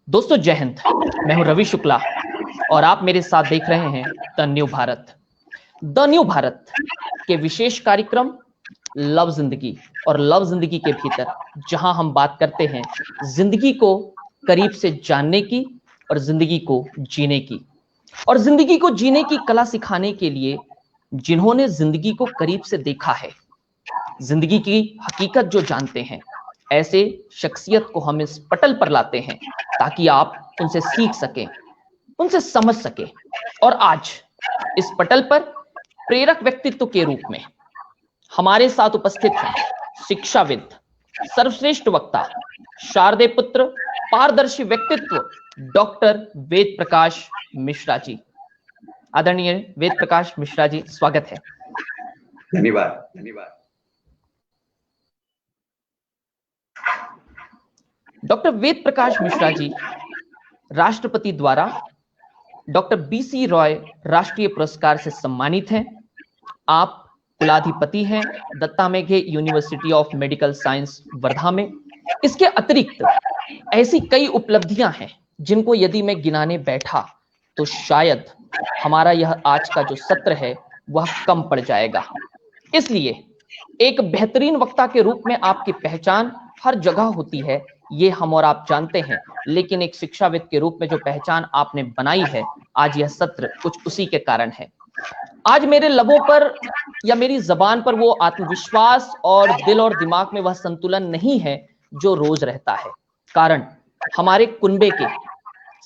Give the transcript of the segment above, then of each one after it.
दोस्तों जय हिंद। मैं हूं रवि शुक्ला और आप मेरे साथ देख रहे हैं the new Bharat. The new Bharat के विशेष कार्यक्रम लव जिंदगी और लव जिंदगी के भीतर जहां हम बात करते हैं जिंदगी को करीब से जानने की और जिंदगी को जीने की, और जिंदगी को जीने की कला सिखाने के लिए जिन्होंने जिंदगी को करीब से देखा है, जिंदगी की हकीकत जो जानते हैं, ऐसे शख्सियत को हम इस पटल पर लाते हैं ताकि आप उनसे सीख सकें, उनसे समझ सकें। और आज इस पटल पर प्रेरक व्यक्तित्व के रूप में हमारे साथ उपस्थित हैं शिक्षाविद, सर्वश्रेष्ठ वक्ता, शारदे पुत्र, पारदर्शी व्यक्तित्व डॉक्टर वेद प्रकाश मिश्रा जी। आदरणीय वेद प्रकाश मिश्रा जी, स्वागत है। धन्यवाद धन्यवाद। डॉक्टर वेद प्रकाश मिश्रा जी राष्ट्रपति द्वारा डॉक्टर बीसी रॉय राष्ट्रीय पुरस्कार से सम्मानित हैं। आप कुलाधिपति हैं Datta Meghe university of medical science Wardha में। इसके अतिरिक्त ऐसी कई उपलब्धियां हैं जिनको यदि मैं गिनाने बैठा तो शायद हमारा यह आज का जो सत्र है वह कम पड़ जाएगा। इसलिए एक बेहतरीन वक्ता के रूप में आपकी पहचान हर जगह होती है, ये हम और आप जानते हैं, लेकिन एक शिक्षाविद के रूप में जो पहचान आपने बनाई है, आज यह सत्र कुछ उसी के कारण है। आज मेरे लबों पर या मेरी जबान पर वो आत्मविश्वास और दिल और दिमाग में वह संतुलन नहीं है जो रोज रहता है। कारण हमारे कुनबे के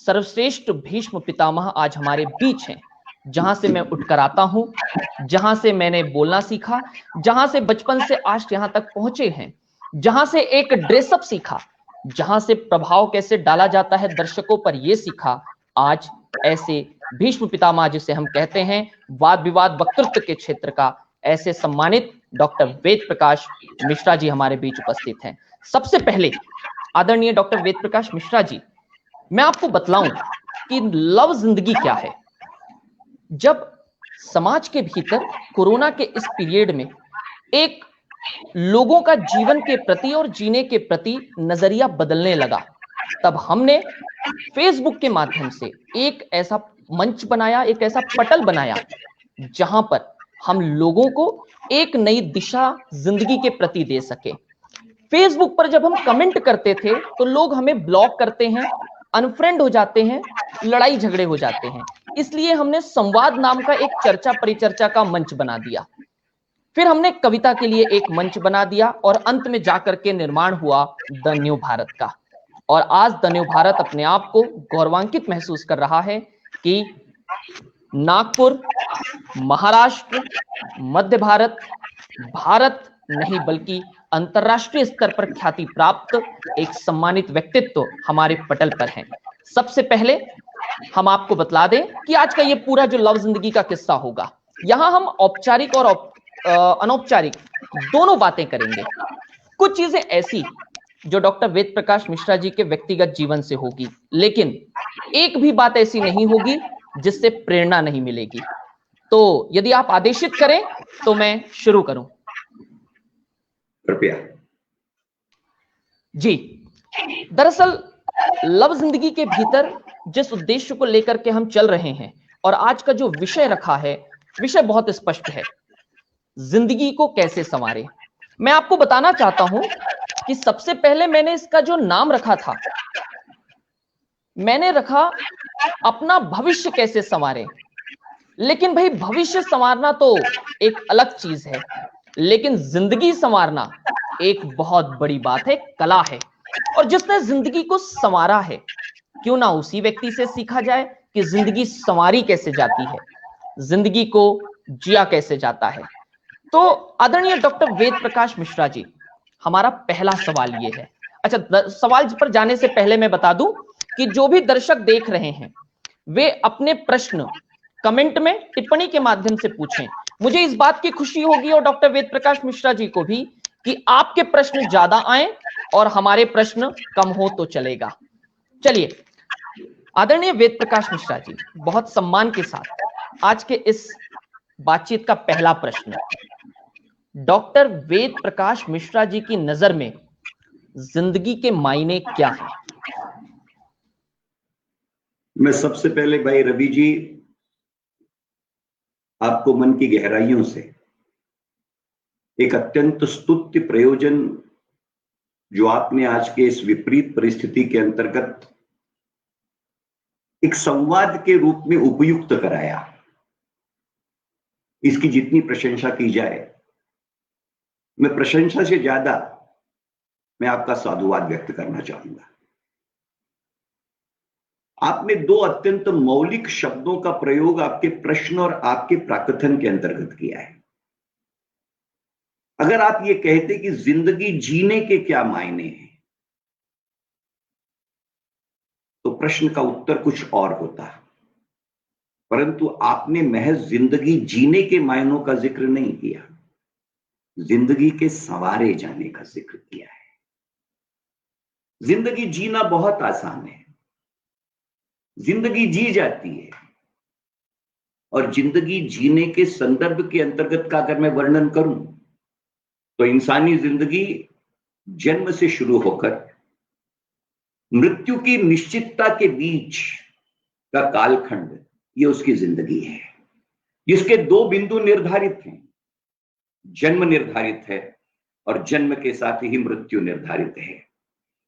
सर्वश्रेष्ठ भीष्म पितामह आज हमारे बीच हैं, जहां से मैं उठकर आता हूं, जहां से मैंने बोलना सीखा, जहां से बचपन से आज यहां तक पहुंचे हैं, जहां से एक ड्रेसअप सीखा, जहां से प्रभाव कैसे डाला जाता है दर्शकों पर यह सीखा। आज ऐसे भीष्म पितामह जिसे हम कहते हैं वाद विवाद वक्तृत्व के क्षेत्र का, ऐसे सम्मानित डॉक्टर वेद प्रकाश मिश्रा जी हमारे बीच उपस्थित हैं। सबसे पहले आदरणीय डॉक्टर वेद प्रकाश मिश्रा जी, मैं आपको बतलाऊं कि लव जिंदगी क्या है। जब समाज के भीतर कोरोना के इस पीरियड में एक लोगों का जीवन के प्रति और जीने के प्रति नजरिया बदलने लगा, तब हमने फेसबुक के माध्यम से एक ऐसा मंच बनाया, एक ऐसा पटल बनाया जहां पर हम लोगों को एक नई दिशा जिंदगी के प्रति दे सके। फेसबुक पर जब हम कमेंट करते थे तो लोग हमें ब्लॉक करते हैं, अनफ्रेंड हो जाते हैं, लड़ाई झगड़े हो जाते हैं। इसलिए हमने संवाद नाम का एक चर्चा परिचर्चा का मंच बना दिया। फिर हमने कविता के लिए एक मंच बना दिया और अंत में जाकर के निर्माण हुआ द न्यू भारत का। और आज द न्यू भारत अपने आप को गौरवान्वित महसूस कर रहा है कि नागपुर, महाराष्ट्र, मध्य भारत, भारत नहीं बल्कि अंतरराष्ट्रीय स्तर पर ख्याति प्राप्त एक सम्मानित व्यक्तित्व हमारे पटल पर हैं। सबसे पहले हम आपको बतला दें कि आज का ये पूरा जो लव जिंदगी का किस्सा होगा, यहां हम औपचारिक और अनौपचारिक दोनों बातें करेंगे। कुछ चीजें ऐसी जो डॉक्टर वेद प्रकाश मिश्रा जी के व्यक्तिगत जीवन से होगी, लेकिन एक भी बात ऐसी नहीं होगी जिससे प्रेरणा नहीं मिलेगी। तो यदि आप आदेशित करें तो मैं शुरू करूं। कृपया जी। दरअसल लव जिंदगी के भीतर जिस उद्देश्य को लेकर के हम चल रहे हैं और आज का जो विषय रखा है, विषय बहुत स्पष्ट है, जिंदगी को कैसे संवारें। मैं आपको बताना चाहता हूं कि सबसे पहले मैंने इसका जो नाम रखा था, मैंने रखा अपना भविष्य कैसे संवारें। लेकिन भाई भविष्य संवारना तो एक अलग चीज है, लेकिन जिंदगी संवारना एक बहुत बड़ी बात है, कला है। और जिसने जिंदगी को संवारा है, क्यों ना उसी व्यक्ति से सीखा जाए कि जिंदगी संवारी कैसे जाती है, जिंदगी को जिया कैसे जाता है। तो आदरणीय डॉक्टर वेद प्रकाश मिश्रा जी, हमारा पहला सवाल ये है। अच्छा, सवाल पर जाने से पहले मैं बता दूं कि जो भी दर्शक देख रहे हैं वे अपने प्रश्न कमेंट में टिप्पणी के माध्यम से पूछें। मुझे इस बात की खुशी होगी और डॉक्टर वेद प्रकाश मिश्रा जी को भी कि आपके प्रश्न ज्यादा आए और हमारे प्रश्न कम हो तो चलेगा। चलिए, आदरणीय वेद प्रकाश मिश्रा जी, बहुत सम्मान के साथ आज के इस बातचीत का पहला प्रश्न, डॉक्टर वेद प्रकाश मिश्रा जी की नजर में जिंदगी के मायने क्या है? मैं सबसे पहले भाई रवि जी आपको मन की गहराइयों से एक अत्यंत स्तुत्य प्रयोजन जो आपने आज के इस विपरीत परिस्थिति के अंतर्गत एक संवाद के रूप में उपयुक्त कराया, इसकी जितनी प्रशंसा की जाए, मैं प्रशंसा से ज्यादा मैं आपका साधुवाद व्यक्त करना चाहूंगा। आपने दो अत्यंत मौलिक शब्दों का प्रयोग आपके प्रश्न और आपके प्राकथन के अंतर्गत किया है। अगर आप ये कहते कि जिंदगी जीने के क्या मायने हैं, तो प्रश्न का उत्तर कुछ और होता, परंतु आपने महज जिंदगी जीने के मायनों का जिक्र नहीं किया, जिंदगी के संवारे जाने का जिक्र किया है। जिंदगी जीना बहुत आसान है, जिंदगी जी जाती है, और जिंदगी जीने के संदर्भ के अंतर्गत का अगर मैं वर्णन करूं तो इंसानी जिंदगी जन्म से शुरू होकर मृत्यु की निश्चितता के बीच का कालखंड, ये उसकी जिंदगी है, जिसके दो बिंदु निर्धारित हैं। जन्म निर्धारित है और जन्म के साथ ही मृत्यु निर्धारित है।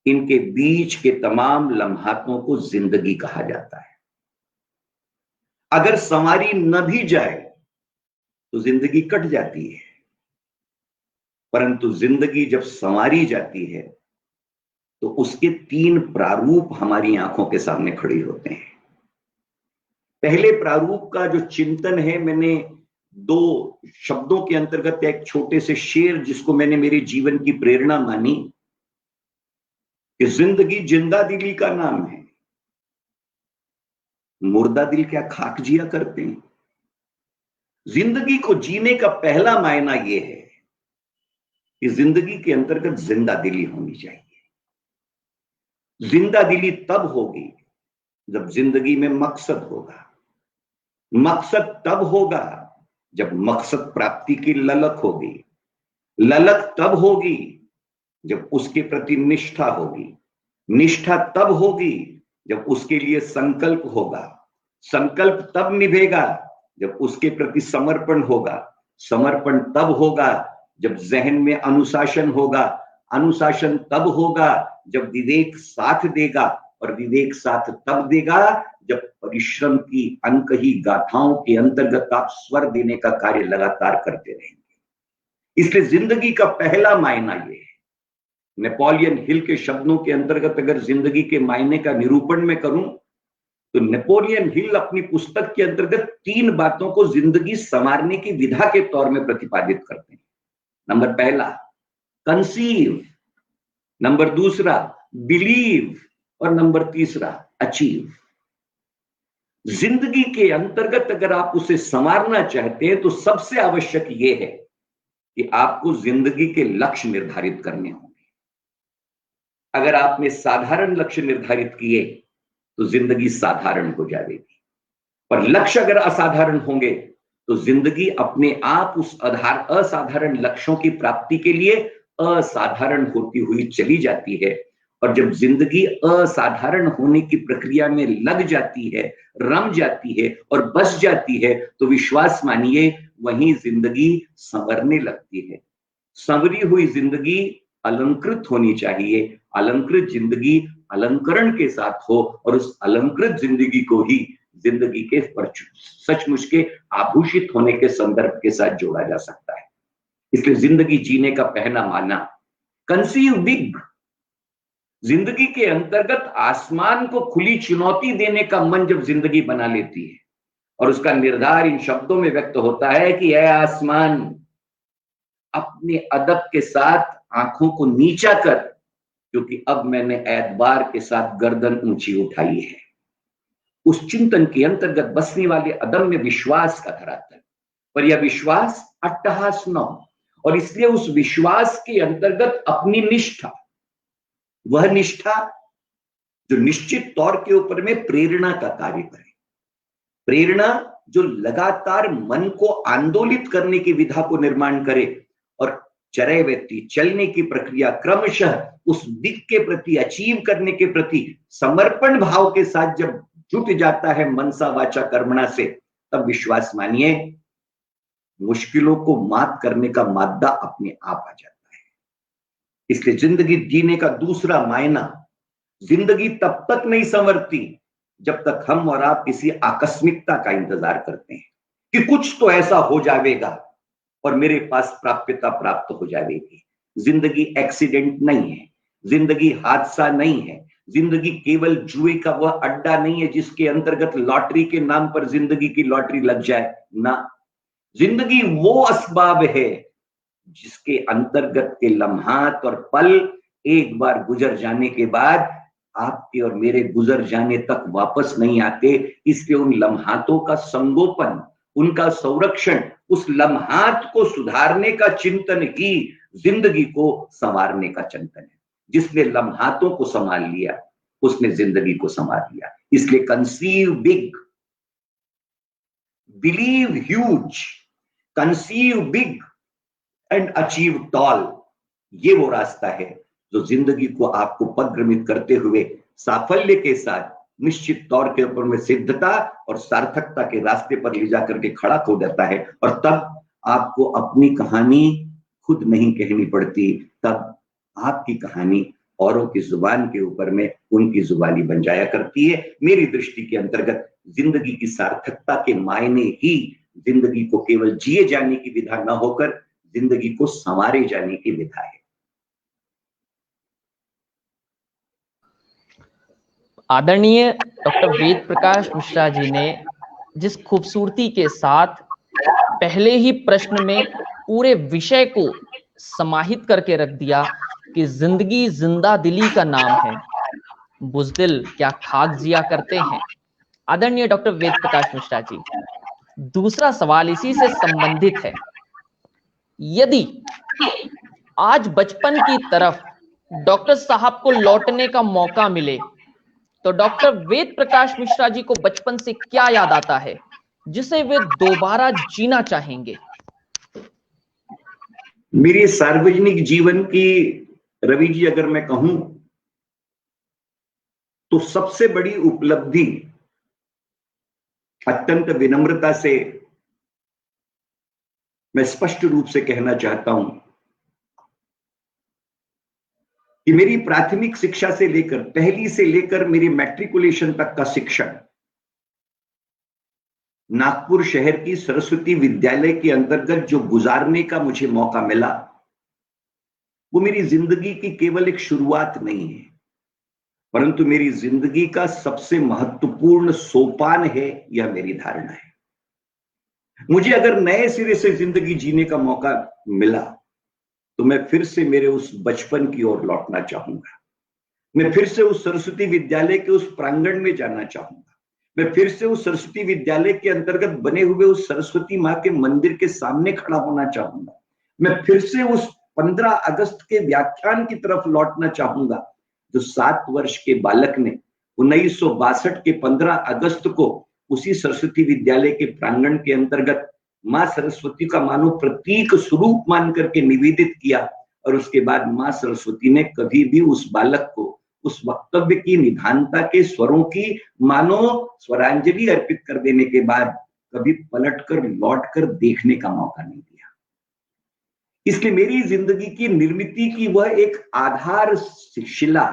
इनके बीच के तमाम लम्हातों को जिंदगी कहा जाता है। अगर संवारी न भी जाए तो जिंदगी कट जाती है, परंतु जिंदगी जब संवारी जाती है तो उसके तीन प्रारूप हमारी आंखों के सामने खड़े होते हैं। पहले प्रारूप का जो चिंतन है, मैंने दो शब्दों के अंतर्गत एक छोटे से शेर जिसको मैंने मेरे जीवन की प्रेरणा मानी कि जिंदगी जिंदा दिली का नाम है, मुर्दा दिल क्या खाक जिया करते हैं। जिंदगी को जीने का पहला मायना यह है कि जिंदगी के अंतर्गत जिंदा दिली होनी चाहिए। जिंदा दिली तब होगी जब जिंदगी में मकसद होगा, मकसद तब होगा जब मकसद प्राप्ति की ललक होगी, ललक तब होगी जब उसके प्रति निष्ठा होगी, निष्ठा तब होगी जब उसके लिए संकल्प होगा, संकल्प तब निभेगा जब उसके प्रति समर्पण होगा, समर्पण तब होगा जब जहन में अनुशासन होगा, अनुशासन तब होगा जब विवेक साथ देगा, और विवेक साथ तब देगा जब परिश्रम की अनकही गाथाओं के अंतर्गत आप स्वर देने का कार्य लगातार करते रहेंगे। इसलिए जिंदगी का पहला मायना यह है। नेपोलियन हिल के शब्दों के अंतर्गत अगर जिंदगी के मायने का निरूपण में करूं तो नेपोलियन हिल अपनी पुस्तक के अंतर्गत तीन बातों को जिंदगी संवारने की विधा के तौर में प्रतिपादित करते हैं। नंबर पहला कंसीव, नंबर दूसरा बिलीव, और नंबर तीसरा अचीव। जिंदगी के अंतर्गत अगर आप उसे संवारना चाहते हैं तो सबसे आवश्यक यह है कि आपको जिंदगी के लक्ष्य निर्धारित करने होंगे। अगर आपने साधारण लक्ष्य निर्धारित किए तो जिंदगी साधारण हो जाएगी, पर लक्ष्य अगर असाधारण होंगे तो जिंदगी अपने आप उस असाधारण लक्ष्यों की प्राप्ति के लिए असाधारण होती हुई चली जाती है। और जब जिंदगी असाधारण होने की प्रक्रिया में लग जाती है, रम जाती है और बस जाती है, तो विश्वास मानिए वहीं जिंदगी संवरने लगती है। संवरी हुई जिंदगी अलंकृत होनी चाहिए, अलंकृत जिंदगी अलंकरण के साथ हो, और उस अलंकृत जिंदगी को ही जिंदगी के सचमुच के आभूषित होने के संदर्भ के साथ जोड़ा जा सकता है। इसलिए जिंदगी जीने का पहला माना कंसीव बिग। जिंदगी के अंतर्गत आसमान को खुली चुनौती देने का मन जब जिंदगी बना लेती है, और उसका निर्धार इन शब्दों में व्यक्त होता है कि ऐ आसमान, अपने अदब के साथ आंखों को नीचा कर, क्योंकि अब मैंने एतबार के साथ गर्दन ऊंची उठाई है। उस चिंतन के अंतर्गत बसने वाले अदम में विश्वास का धरातल, पर यह विश्वास अट्टहास न हो, और इसलिए उस विश्वास के अंतर्गत अपनी निष्ठा, वह निष्ठा जो निश्चित तौर के ऊपर में प्रेरणा का कार्य करे, प्रेरणा जो लगातार मन को आंदोलित करने की विधा को निर्माण करे, और चरे व्यक्ति चलने की प्रक्रिया क्रमशः उस दिक के प्रति, अचीव करने के प्रति समर्पण भाव के साथ जब जुट जाता है मनसा वाचा कर्मणा से, तब विश्वास मानिए मुश्किलों को मात करने का मादा अपने आप आ जाता है। इसलिए जिंदगी जीने का दूसरा मायना, जिंदगी तब तक नहीं संवरती जब तक हम और आप किसी आकस्मिकता का इंतजार करते हैं कि कुछ तो ऐसा हो जाएगा और मेरे पास प्राप्यता प्राप्त हो जाएगी। जिंदगी एक्सीडेंट नहीं है, जिंदगी हादसा नहीं है, जिंदगी केवल जुए का वह अड्डा नहीं है जिसके अंतर्गत लॉटरी के नाम पर जिंदगी की लॉटरी लग जाए ना। जिंदगी वो असबाब है जिसके अंतर्गत के लम्हात और पल एक बार गुजर जाने के बाद आपके और मेरे गुजर जाने तक वापस नहीं आते। इसलिए उन लम्हातों का संगोपन, उनका संरक्षण, उस लम्हात को सुधारने का चिंतन ही जिंदगी को संवारने का चिंतन है। जिसने लम्हातों को संभाल लिया उसने जिंदगी को संभाल लिया। इसलिए conceive big, believe huge, conceive big and achieve tall, ये वो रास्ता है जो जिंदगी को आपको पदक्रमित करते हुए साफल्य के साथ निश्चित तौर के ऊपर में सिद्धता और सार्थकता के रास्ते पर ले जाकर के खड़ा हो देता है। और तब आपको अपनी कहानी खुद नहीं कहनी पड़ती, तब आपकी कहानी औरों की जुबान के ऊपर में उनकी जुबानी बन जाया करती है। मेरी दृष्टि के अंतर्गत जिंदगी की सार्थकता के मायने ही जिंदगी को केवल जिए जाने की विधा न होकर जिंदगी को संवारे जाने की विधा है। आदरणीय डॉक्टर वेद प्रकाश मिश्रा जी ने जिस खूबसूरती के साथ पहले ही प्रश्न में पूरे विषय को समाहित करके रख दिया कि जिंदगी जिंदा दिली का नाम है, बुज़दिल क्या खाक जिया करते हैं। आदरणीय डॉक्टर वेद प्रकाश मिश्रा जी, दूसरा सवाल इसी से संबंधित है। यदि आज बचपन की तरफ डॉक्टर साहब को लौटने का मौका मिले तो डॉक्टर वेद प्रकाश मिश्रा जी को बचपन से क्या याद आता है जिसे वे दोबारा जीना चाहेंगे? मेरे सार्वजनिक जीवन की, रवि जी, अगर मैं कहूं तो सबसे बड़ी उपलब्धि, अत्यंत विनम्रता से मैं स्पष्ट रूप से कहना चाहता हूं कि मेरी प्राथमिक शिक्षा से लेकर, पहली से लेकर मेरी मैट्रिकुलेशन तक का शिक्षण नागपुर शहर की सरस्वती विद्यालय के अंतर्गत जो गुजारने का मुझे मौका मिला, वो मेरी जिंदगी की केवल एक शुरुआत नहीं है, परंतु मेरी जिंदगी का सबसे महत्वपूर्ण सोपान है, यह मेरी धारणा है। मुझे अगर नए सिरे से जिंदगी जीने का मौका मिला तो मैं फिर से मेरे उस बचपन की ओर लौटना चाहूंगा। मैं फिर से उस सरस्वती विद्यालय के उस प्रांगण में जाना चाहूंगा। मैं फिर से उस सरस्वती विद्यालय के अंतर्गत बने हुए उस सरस्वती मां के मंदिर के सामने खड़ा होना चाहूंगा। मैं फिर से उस 15 अगस्त के व्याख्यान की तरफ लौटना चाहूंगा जो 7 वर्ष के बालक ने 1962 के 15 अगस्त को उसी सरस्वती विद्यालय के प्रांगण के अंतर्गत मां सरस्वती का मानो प्रतीक स्वरूप मान करके निवेदित किया। और उसके बाद मां सरस्वती ने कभी भी उस बालक को उस वक्तव्य की निधानता के स्वरों की मानो स्वरांजलि अर्पित कर देने के बाद कभी पलटकर लौटकर देखने का मौका नहीं दिया। इसलिए मेरी जिंदगी की निर्मिति की वह एक आधार शिला,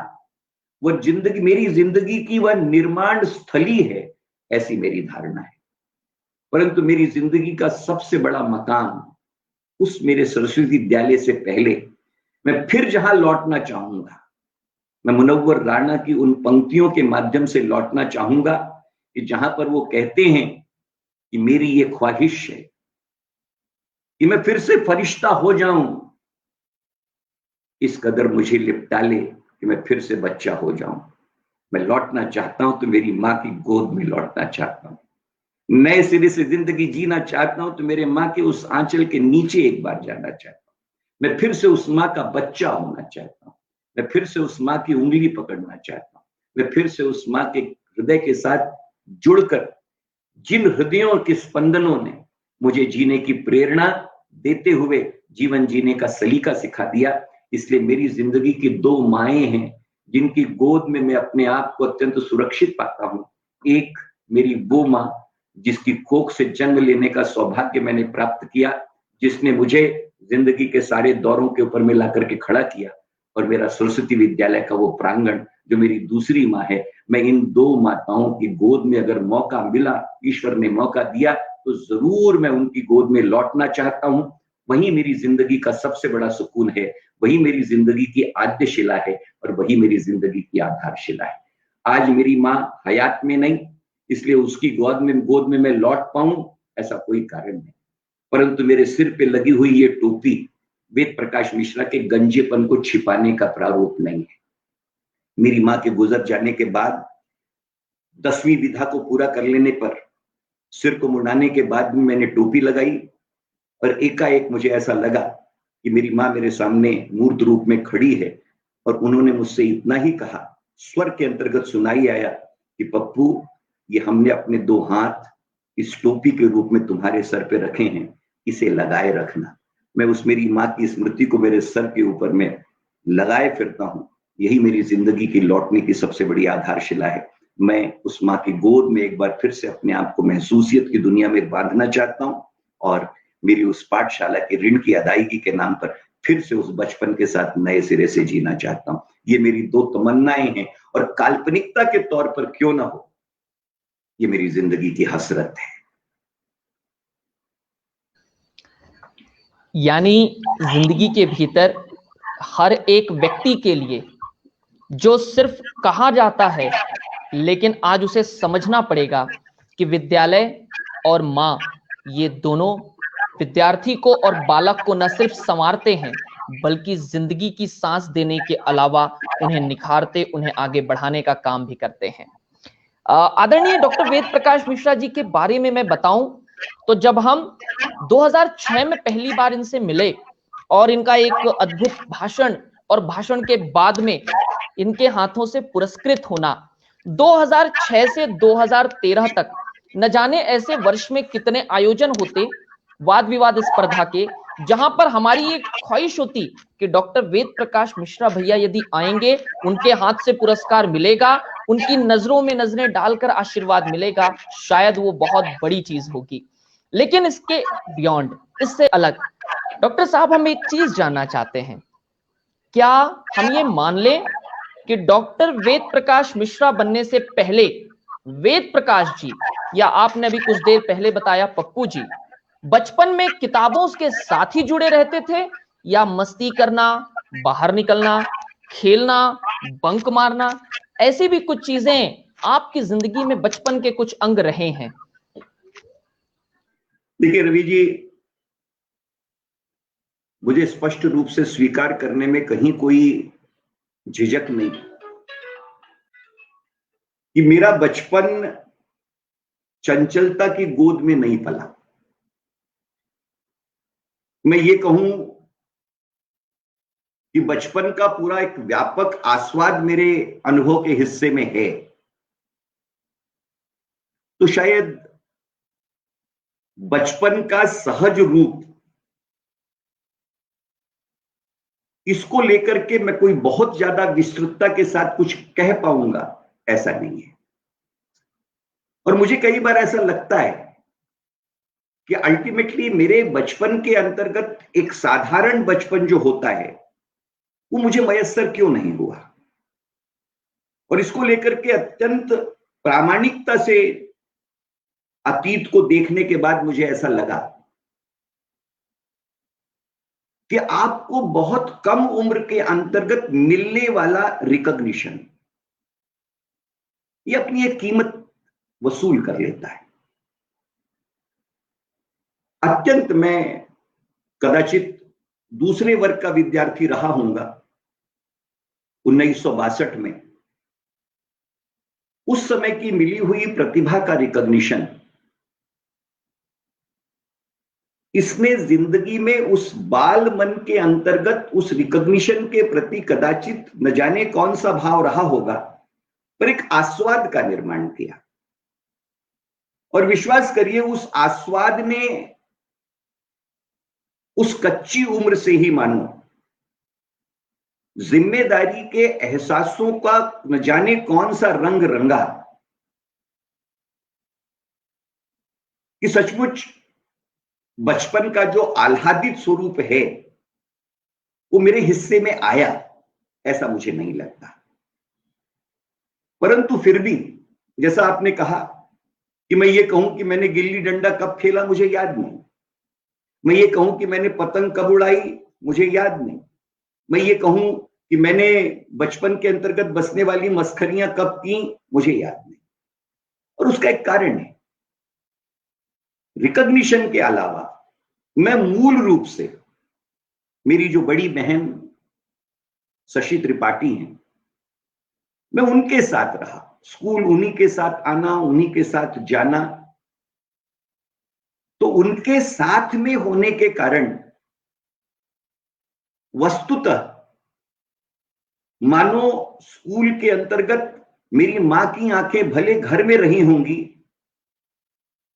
वह जिंदगी, मेरी जिंदगी की वह निर्माण स्थली है, ऐसी मेरी धारणा है। परंतु मेरी जिंदगी का सबसे बड़ा मकाम उस मेरे सरस्वती विद्यालय से पहले मैं फिर जहां लौटना चाहूंगा, मैं मुनव्वर राणा की उन पंक्तियों के माध्यम से लौटना चाहूंगा कि जहां पर वो कहते हैं कि मेरी ये ख्वाहिश है कि मैं फिर से फरिश्ता हो जाऊं, इस कदर मुझे लिपटा ले कि मैं फिर से बच्चा हो जाऊं। मैं लौटना चाहता हूं तो मेरी मां की गोद में लौटना चाहता हूं। नए सिरे से जिंदगी जीना चाहता हूं तो मेरे मां के उस आंचल के नीचे एक बार जाना चाहता हूं। मैं फिर से उस मां का बच्चा होना चाहता हूं। मैं फिर से उस मां की उंगली पकड़ना चाहता हूं। मैं फिर से उस मां के हृदय के साथ जुड़कर जिन हृदयों के स्पंदनों ने मुझे जीने की प्रेरणा देते हुए जीवन जीने का सलीका सिखा दिया, इसलिए मेरी जिंदगी की 2 माएं हैं जिनकी गोद में मैं अपने आप को अत्यंत सुरक्षित पाता हूं। एक मेरी वो माँ जिसकी कोख से जन्म लेने का सौभाग्य मैंने प्राप्त किया, जिसने मुझे जिंदगी के सारे दौरों के ऊपर में ला करके खड़ा किया, और मेरा सरस्वती विद्यालय का वो प्रांगण जो मेरी दूसरी माँ है। मैं इन दो माताओं की गोद में अगर मौका मिला, ईश्वर ने मौका दिया, तो जरूर मैं उनकी गोद में लौटना चाहता हूं। वही मेरी जिंदगी का सबसे बड़ा सुकून है, वही मेरी जिंदगी की आद्यशिला है, और वही मेरी जिंदगी की आधारशिला है। आज मेरी माँ हयात में नहीं, इसलिए उसकी गोद में मैं लौट पाऊं ऐसा कोई कारण नहीं, परंतु मेरे सिर पे लगी हुई ये टोपी वेद प्रकाश मिश्रा के गंजेपन को छिपाने का प्रारूप नहीं है। मेरी माँ के गुजर जाने के बाद 10वीं विधा को पूरा कर लेने पर, सिर को मुड़ाने के बाद में मैंने टोपी लगाई, और एकाएक मुझे ऐसा लगा कि मेरी माँ मेरे सामने मूर्त रूप में खड़ी है, और उन्होंने मुझसे इतना ही कहा, स्वर के अंतर्गत सुनाई आया कि पप्पू, ये हमने अपने 2 हाथ इस टोपी के रूप में तुम्हारे सर पे रखे हैं, इसे लगाए रखना। मैं उस मेरी माँ की स्मृति को मेरे सर के ऊपर में लगाए फिरता हूँ। यही मेरी जिंदगी की लौटने की सबसे बड़ी आधारशिला है। मैं उस माँ की गोद में एक बार फिर से अपने आप को महसूसियत की दुनिया में बांधना चाहता हूँ, और मेरी उस पाठशाला के ऋण की अदायगी के नाम पर फिर से उस बचपन के साथ नए सिरे से जीना चाहता हूँ। ये मेरी 2 तमन्नाएं हैं, और काल्पनिकता के तौर पर क्यों ना हो, ये मेरी जिंदगी की हसरत है। यानी जिंदगी के भीतर हर एक व्यक्ति के लिए जो सिर्फ कहा जाता है, लेकिन आज उसे समझना पड़ेगा कि विद्यालय और माँ, ये दोनों विद्यार्थी को और बालक को न सिर्फ संवारते हैं, बल्कि जिंदगी की सांस देने के अलावा उन्हें निखारते, उन्हें आगे बढ़ाने का काम भी करते हैं। आदरणीय डॉक्टर वेद प्रकाश मिश्रा जी के बारे में मैं बताऊं तो जब हम 2006 में पहली बार इनसे मिले और इनका एक अद्भुत भाषण, और भाषण के बाद में इनके हाथों से पुरस्कृत होना, 2006 से 2013 तक न जाने ऐसे वर्ष में कितने आयोजन होते वाद विवाद स्पर्धा के, जहां पर हमारी एक ख्वाहिश होती कि डॉक्टर वेद प्रकाश मिश्रा भैया यदि आएंगे, उनके हाथ से पुरस्कार मिलेगा, उनकी नजरों में नजरें डालकर आशीर्वाद मिलेगा, शायद वो बहुत बड़ी चीज होगी। लेकिन इसके बियॉन्ड, इससे अलग, डॉक्टर साहब हम एक चीज जानना चाहते हैं, क्या हम ये मान लें कि डॉक्टर वेद प्रकाश मिश्रा बनने से पहले वेद प्रकाश जी, या आपने अभी कुछ देर पहले बताया पप्पू जी, बचपन में किताबों के साथ ही जुड़े रहते थे, या मस्ती करना, बाहर निकलना, खेलना, बंक मारना, ऐसी भी कुछ चीजें आपकी जिंदगी में बचपन के कुछ अंग रहे हैं? देखिए रवि जी, मुझे स्पष्ट रूप से स्वीकार करने में कहीं कोई झिझक नहीं कि मेरा बचपन चंचलता की गोद में नहीं पला। मैं ये कहूं कि बचपन का पूरा एक व्यापक आस्वाद मेरे अनुभव के हिस्से में है, तो शायद बचपन का सहज रूप, इसको लेकर के मैं कोई बहुत ज्यादा विस्तृतता के साथ कुछ कह पाऊंगा ऐसा नहीं है। और मुझे कई बार ऐसा लगता है कि अल्टीमेटली मेरे बचपन के अंतर्गत एक साधारण बचपन जो होता है वो मुझे मयस्सर क्यों नहीं हुआ, और इसको लेकर के अत्यंत प्रामाणिकता से अतीत को देखने के बाद मुझे ऐसा लगा कि आपको बहुत कम उम्र के अंतर्गत मिलने वाला रिकॉग्निशन, ये अपनी एक कीमत वसूल कर लेता है। अत्यंत मैं कदाचित दूसरे वर्ग का विद्यार्थी रहा हूंगा 1962 में। उस समय की मिली हुई प्रतिभा का रिकॉग्निशन, इसने जिंदगी में उस बाल मन के अंतर्गत उस रिकॉग्निशन के प्रति कदाचित न जाने कौन सा भाव रहा होगा, पर एक आस्वाद का निर्माण किया। और विश्वास करिए, उस आस्वाद ने उस कच्ची उम्र से ही मानो जिम्मेदारी के एहसासों का न जाने कौन सा रंग रंगा, कि सचमुच बचपन का जो आह्लादित स्वरूप है वो मेरे हिस्से में आया, ऐसा मुझे नहीं लगता। परंतु फिर भी जैसा आपने कहा कि मैं ये कहूं कि मैंने गिल्ली डंडा कब खेला, मुझे याद नहीं। मैं ये कहूं कि मैंने पतंग कब उड़ाई, मुझे याद नहीं। मैं ये कहूं कि मैंने बचपन के अंतर्गत बसने वाली मस्खरियां कब की, मुझे याद नहीं। और उसका एक कारण है, रिकॉग्निशन के अलावा मैं मूल रूप से, मेरी जो बड़ी बहन शशि त्रिपाठी हैं, मैं उनके साथ रहा, स्कूल उन्हीं के साथ आना, उन्हीं के साथ जाना। तो उनके साथ में होने के कारण वस्तुतः मानो स्कूल के अंतर्गत मेरी मां की आंखें भले घर में रही होंगी,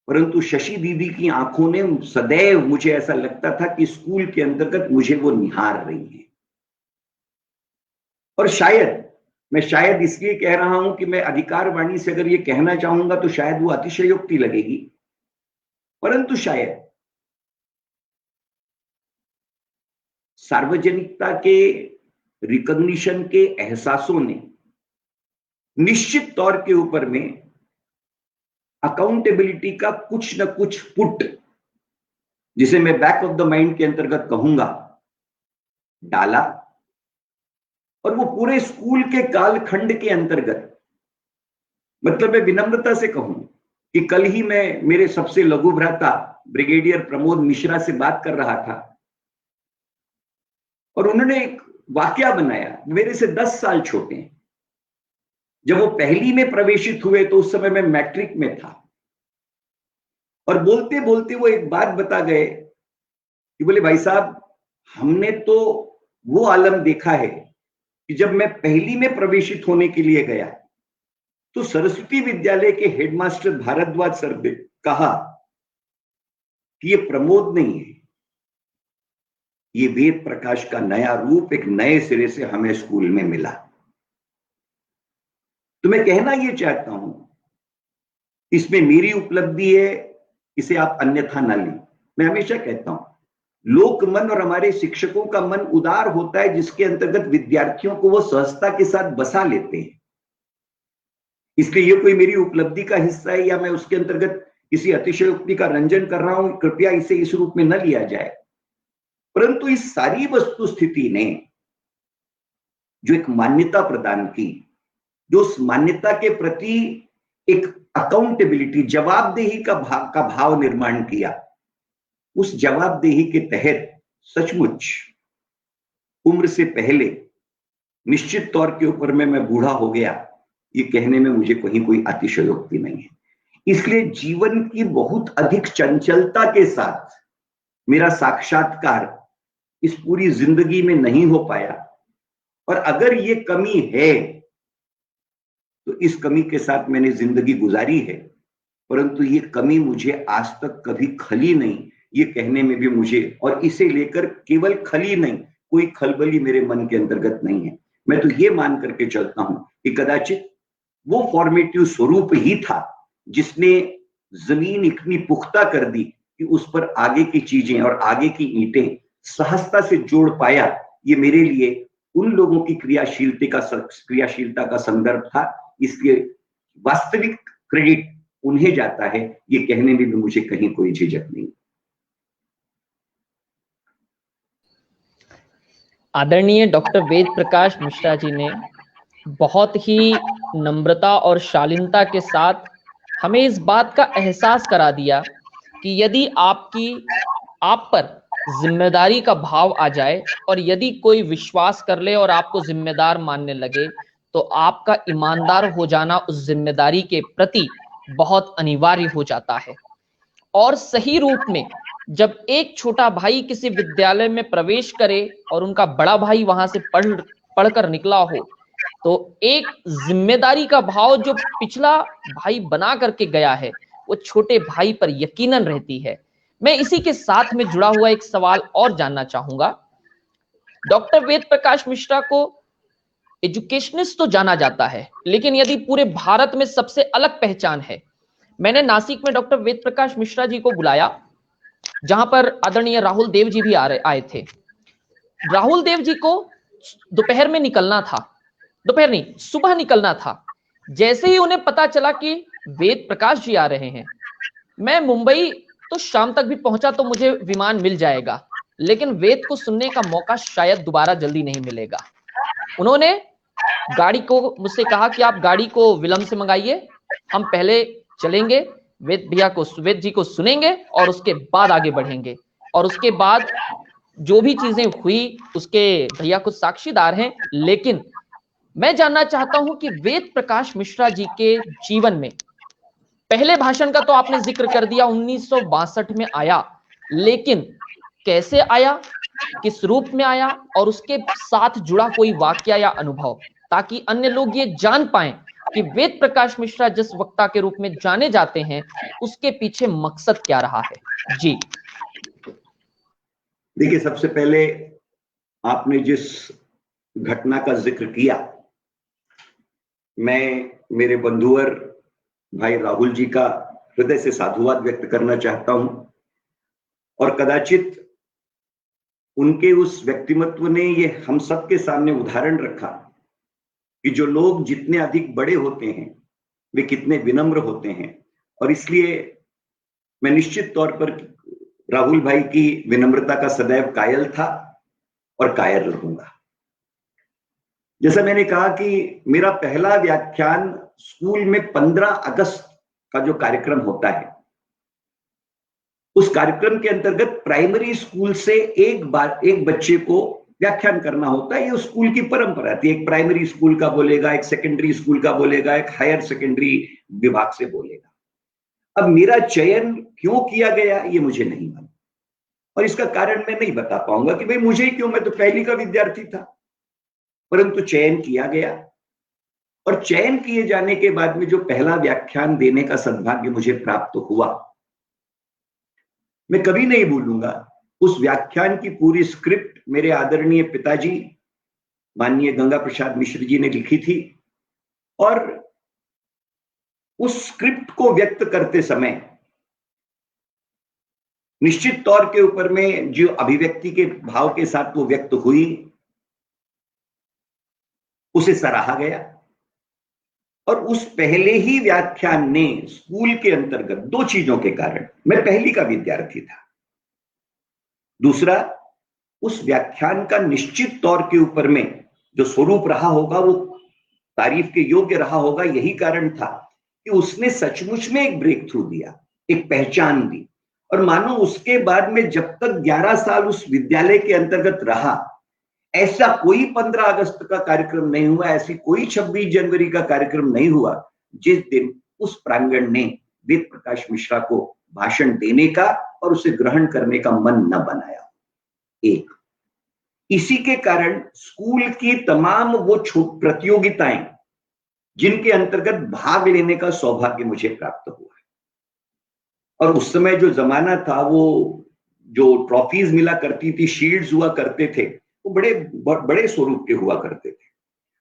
परंतु शशि दीदी की आंखों ने सदैव, मुझे ऐसा लगता था कि स्कूल के अंतर्गत मुझे वो निहार रही है। और शायद इसलिए कह रहा हूं कि मैं अधिकार वाणी से अगर ये कहना चाहूंगा तो शायद वो अतिशयोक्ति लगेगी, परंतु शायद सार्वजनिकता के रिकॉग्निशन के एहसासों ने निश्चित तौर के ऊपर में अकाउंटेबिलिटी का कुछ न कुछ पुट, जिसे मैं बैक ऑफ द माइंड के अंतर्गत कहूंगा, डाला। और वो पूरे स्कूल के कालखंड के अंतर्गत, मतलब मैं विनम्रता से कहूं कि कल ही मैं मेरे सबसे लघु भ्राता ब्रिगेडियर प्रमोद मिश्रा से बात कर रहा था और उन्होंने एक वाकया बनाया, मेरे से 10 साल छोटे हैं। जब वो पहली में प्रवेशित हुए तो उस समय मैं मैट्रिक में था, और बोलते बोलते वो एक बात बता गए कि बोले भाई साहब, हमने तो वो आलम देखा है कि जब मैं पहली में प्रवेशित होने के लिए गया तो सरस्वती विद्यालय के हेडमास्टर भारद्वाज सर ने कहा कि ये प्रमोद नहीं है, ये वेद प्रकाश का नया रूप एक नए सिरे से हमें स्कूल में मिला। तो मैं कहना ये चाहता हूं, इसमें मेरी उपलब्धि है, इसे आप अन्यथा ना लें। मैं हमेशा कहता हूं, लोक मन और हमारे शिक्षकों का मन उदार होता है जिसके अंतर्गत विद्यार्थियों को वो सहजता के साथ बसा लेते हैं। इसलिए ये कोई मेरी उपलब्धि का हिस्सा है या मैं उसके अंतर्गत किसी अतिशयोक्ति का रंजन कर रहा हूं, कृपया इसे इस रूप में न लिया जाए। परंतु इस सारी वस्तु स्थिति ने जो एक मान्यता प्रदान की, जो उस मान्यता के प्रति एक अकाउंटेबिलिटी, जवाबदेही का भाव निर्माण किया, उस जवाबदेही के तहत सचमुच उम्र से पहले निश्चित तौर के ऊपर में मैं बूढ़ा हो गया, ये कहने में मुझे कहीं कोई अतिशयोक्ति नहीं है। इसलिए जीवन की बहुत अधिक चंचलता के साथ मेरा साक्षात्कार इस पूरी जिंदगी में नहीं हो पाया, और अगर ये कमी है तो इस कमी के साथ मैंने जिंदगी गुजारी है, परंतु ये कमी मुझे आज तक कभी खली नहीं, ये कहने में भी मुझे, और इसे लेकर केवल खली नहीं, कोई खलबली मेरे मन के अंतर्गत नहीं है। मैं तो ये मान करके चलता हूं कि कदाचित वो फॉर्मेटिव स्वरूप ही था जिसने जमीन इतनी पुख्ता कर दी कि उस पर आगे की चीजें और आगे की ईंटें सहजता से जोड़ पाया। ये मेरे लिए उन लोगों की क्रियाशीलता का संदर्भ था, इसलिए वास्तविक क्रेडिट उन्हें जाता है, ये कहने में भी मुझे कहीं कोई झिझक नहीं। आदरणीय डॉक्टर वेद प्रकाश मिश्रा जी ने बहुत ही नम्रता और शालीनता के साथ हमें इस बात का एहसास करा दिया कि यदि आप पर जिम्मेदारी का भाव आ जाए और यदि कोई विश्वास कर ले और आपको जिम्मेदार मानने लगे, तो आपका ईमानदार हो जाना उस जिम्मेदारी के प्रति बहुत अनिवार्य हो जाता है। और सही रूप में जब एक छोटा भाई किसी विद्यालय में प्रवेश करे और उनका बड़ा भाई वहां से पढ़कर निकला हो, तो एक जिम्मेदारी का भाव जो पिछला भाई बना करके गया है वो छोटे भाई पर यकीनन रहती है। मैं इसी के साथ में जुड़ा हुआ एक सवाल और जानना चाहूंगा। डॉक्टर वेद प्रकाश मिश्रा को एजुकेशनिस्ट तो जाना जाता है, लेकिन यदि पूरे भारत में सबसे अलग पहचान है, मैंने नासिक में डॉक्टर वेद प्रकाश मिश्रा जी को बुलाया, जहां पर आदरणीय राहुल देव जी भी आए थे। राहुल देव जी को दोपहर में निकलना था, दोपहर नहीं, सुबह निकलना था। जैसे ही उन्हें पता चला कि वेद प्रकाश जी आ रहे हैं, मैं मुंबई तो शाम तक भी पहुंचा तो मुझे विमान मिल जाएगा, लेकिन वेद को सुनने का मौका शायद दोबारा जल्दी नहीं मिलेगा। उन्होंने गाड़ी को मुझसे कहा कि आप गाड़ी को विलंब से मंगाइए, हम पहले चलेंगे, वेद जी को सुनेंगे और उसके बाद आगे बढ़ेंगे। और उसके बाद जो भी चीजें हुई उसके भैया कुछ साक्षीदार हैं, लेकिन मैं जानना चाहता हूं कि वेद प्रकाश मिश्रा जी के जीवन में पहले भाषण का तो आपने जिक्र कर दिया, 1962 में आया, लेकिन कैसे आया, किस रूप में आया, और उसके साथ जुड़ा कोई वाकया या अनुभव, ताकि अन्य लोग ये जान पाएं कि वेद प्रकाश मिश्रा जिस वक्ता के रूप में जाने जाते हैं उसके पीछे मकसद क्या रहा है। जी देखिए, सबसे पहले आपने जिस घटना का जिक्र किया, मैं मेरे बंधुवर भाई राहुल जी का हृदय से साधुवाद व्यक्त करना चाहता हूं। और कदाचित उनके उस व्यक्तिमत्व ने ये हम सबके सामने उदाहरण रखा कि जो लोग जितने अधिक बड़े होते हैं वे कितने विनम्र होते हैं। और इसलिए मैं निश्चित तौर पर राहुल भाई की विनम्रता का सदैव कायल था और कायल रहूंगा। जैसा मैंने कहा कि मेरा पहला व्याख्यान स्कूल में 15 अगस्त का जो कार्यक्रम होता है, उस कार्यक्रम के अंतर्गत प्राइमरी स्कूल से एक बच्चे को व्याख्यान करना होता है। ये स्कूल की परंपरा थी, एक प्राइमरी स्कूल का बोलेगा, एक सेकेंडरी स्कूल का बोलेगा, एक हायर सेकेंडरी विभाग से बोलेगा। अब मेरा चयन क्यों किया गया ये मुझे नहीं मालूम, और इसका कारण मैं नहीं बता पाऊंगा कि भाई मुझे ही क्यों, मैं तो पहली का विद्यार्थी था। परंतु चयन किया गया, और चयन किए जाने के बाद में जो पहला व्याख्यान देने का सद्भाग्य मुझे प्राप्त हुआ, मैं कभी नहीं भूलूंगा। उस व्याख्यान की पूरी स्क्रिप्ट मेरे आदरणीय पिताजी माननीय गंगा प्रसाद मिश्र जी ने लिखी थी, और उस स्क्रिप्ट को व्यक्त करते समय निश्चित तौर के ऊपर में जो अभिव्यक्ति के भाव के साथ वो व्यक्त हुई उसे सराहा गया। और उस पहले ही व्याख्यान ने स्कूल के अंतर्गत दो चीजों के कारण, मैं पहली का विद्यार्थी था, दूसरा उस व्याख्यान का निश्चित तौर के ऊपर में जो स्वरूप रहा होगा वो तारीफ के योग्य रहा होगा। यही कारण था कि उसने सचमुच में एक ब्रेक थ्रू दिया, एक पहचान दी। और मानो उसके बाद में जब तक 11 साल उस विद्यालय के अंतर्गत रहा, ऐसा कोई 15 अगस्त का कार्यक्रम नहीं हुआ, ऐसी कोई 26 जनवरी का कार्यक्रम नहीं हुआ जिस दिन उस प्रांगण ने वेद प्रकाश मिश्रा को भाषण देने का और उसे ग्रहण करने का मन न बनाया। एक इसी के कारण स्कूल की तमाम वो प्रतियोगिताएं जिनके अंतर्गत भाग लेने का सौभाग्य मुझे प्राप्त हुआ है, और उस समय जो जमाना था, वो जो ट्रॉफीज मिला करती थी, शील्ड्स हुआ करते थे, वो बड़े बड़े स्वरूप के हुआ करते थे।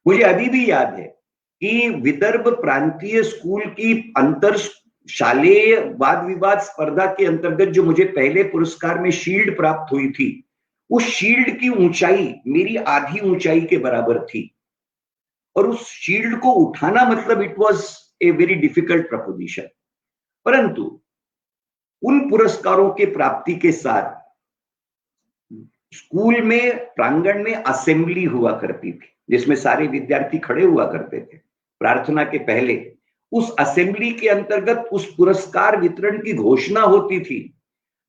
मुझे अभी भी याद है कि विदर्भ प्रांतीय स्कूल की अंतर शालेय वाद विवाद स्पर्धा के अंतर्गत जो मुझे पहले पुरस्कार में शील्ड प्राप्त हुई थी, उस शील्ड की ऊंचाई मेरी आधी ऊंचाई के बराबर थी। और उस शील्ड को उठाना मतलब it was a very difficult preposition. परंतु उन पुरस्कारों के प्राप्ति के साथ स्कूल में प्रांगण में असेंबली हुआ करती थी, जिसमें सारे विद्यार्थी खड़े हुआ करते थे प्रार्थना के पहले। उस असेंबली के अंतर्गत उस पुरस्कार वितरण की घोषणा होती थी,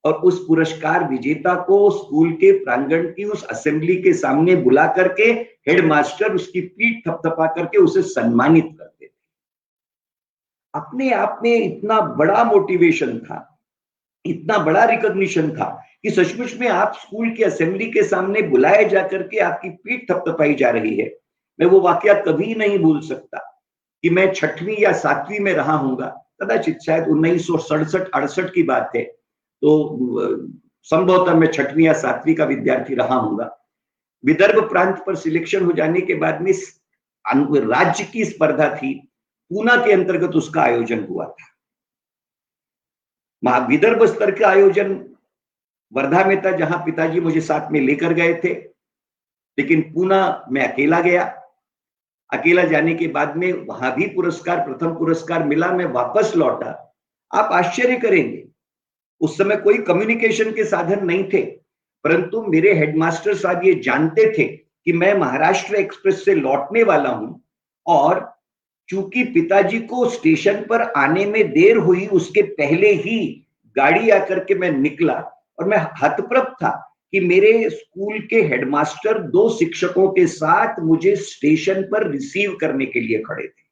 और उस पुरस्कार विजेता को स्कूल के प्रांगण की उस असेंबली के सामने बुला करके हेडमास्टर उसकी पीठ थपथपा करके उसे सम्मानित करते थे। अपने आप में इतना बड़ा मोटिवेशन था, इतना बड़ा रिकॉग्निशन था कि सचमुच में आप स्कूल की असेंबली के सामने बुलाए जाकर के आपकी पीठ थपथपाई जा रही है। मैं वो वाकया कभी नहीं भूल सकता कि मैं 6वीं या 7वीं में रहा हूंगा, कदाचित शायद 1967-68 की बात है, तो संभवतः मैं 6वीं या 7वीं का विद्यार्थी रहा हूंगा। विदर्भ प्रांत पर सिलेक्शन हो जाने के बाद में राज्य की स्पर्धा थी, पूना के अंतर्गत उसका आयोजन हुआ था। विदर्भ स्तर का आयोजन वर्धा में था, जहां पिताजी मुझे साथ में लेकर गए थे, लेकिन पूना मैं अकेला गया। अकेला जाने के बाद में वहां भी पुरस्कार, प्रथम पुरस्कार मिला। मैं वापस लौटा। आप आश्चर्य करेंगे, उस समय कोई कम्युनिकेशन के साधन नहीं थे, परंतु मेरे हेडमास्टर साहब ये जानते थे कि मैं महाराष्ट्र एक्सप्रेस से लौटने वाला हूं, और चूंकि पिताजी को स्टेशन पर आने में देर हुई, उसके पहले ही गाड़ी आकर के मैं निकला, और मैं हतप्रभ था कि मेरे स्कूल के हेडमास्टर 2 शिक्षकों के साथ मुझे स्टेशन पर रिसीव करने के लिए खड़े थे।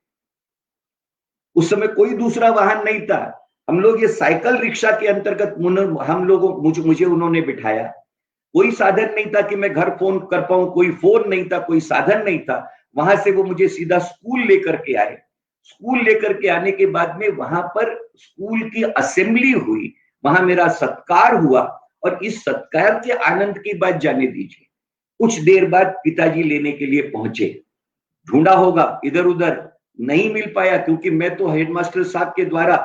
उस समय कोई दूसरा वाहन नहीं था। हम लोग ये साइकिल रिक्शा के अंतर्गत मुझे उन्होंने बिठाया। कोई साधन नहीं था कि मैं घर फोन कर पाऊं, कोई फोन नहीं था, कोई साधन नहीं था। वहां से वो मुझे सीधा स्कूल लेकर के आए। स्कूल लेकर के आने के बाद में वहां पर स्कूल की असेंबली हुई, वहां मेरा सत्कार हुआ, और इस सत्कार के आनंद की बात जाने दीजिए। कुछ देर बाद पिताजी लेने के लिए पहुंचे। ढूंढा होगा, इधर उधर नहीं मिल पाया, क्योंकि मैं तो हेडमास्टर साहब के द्वारा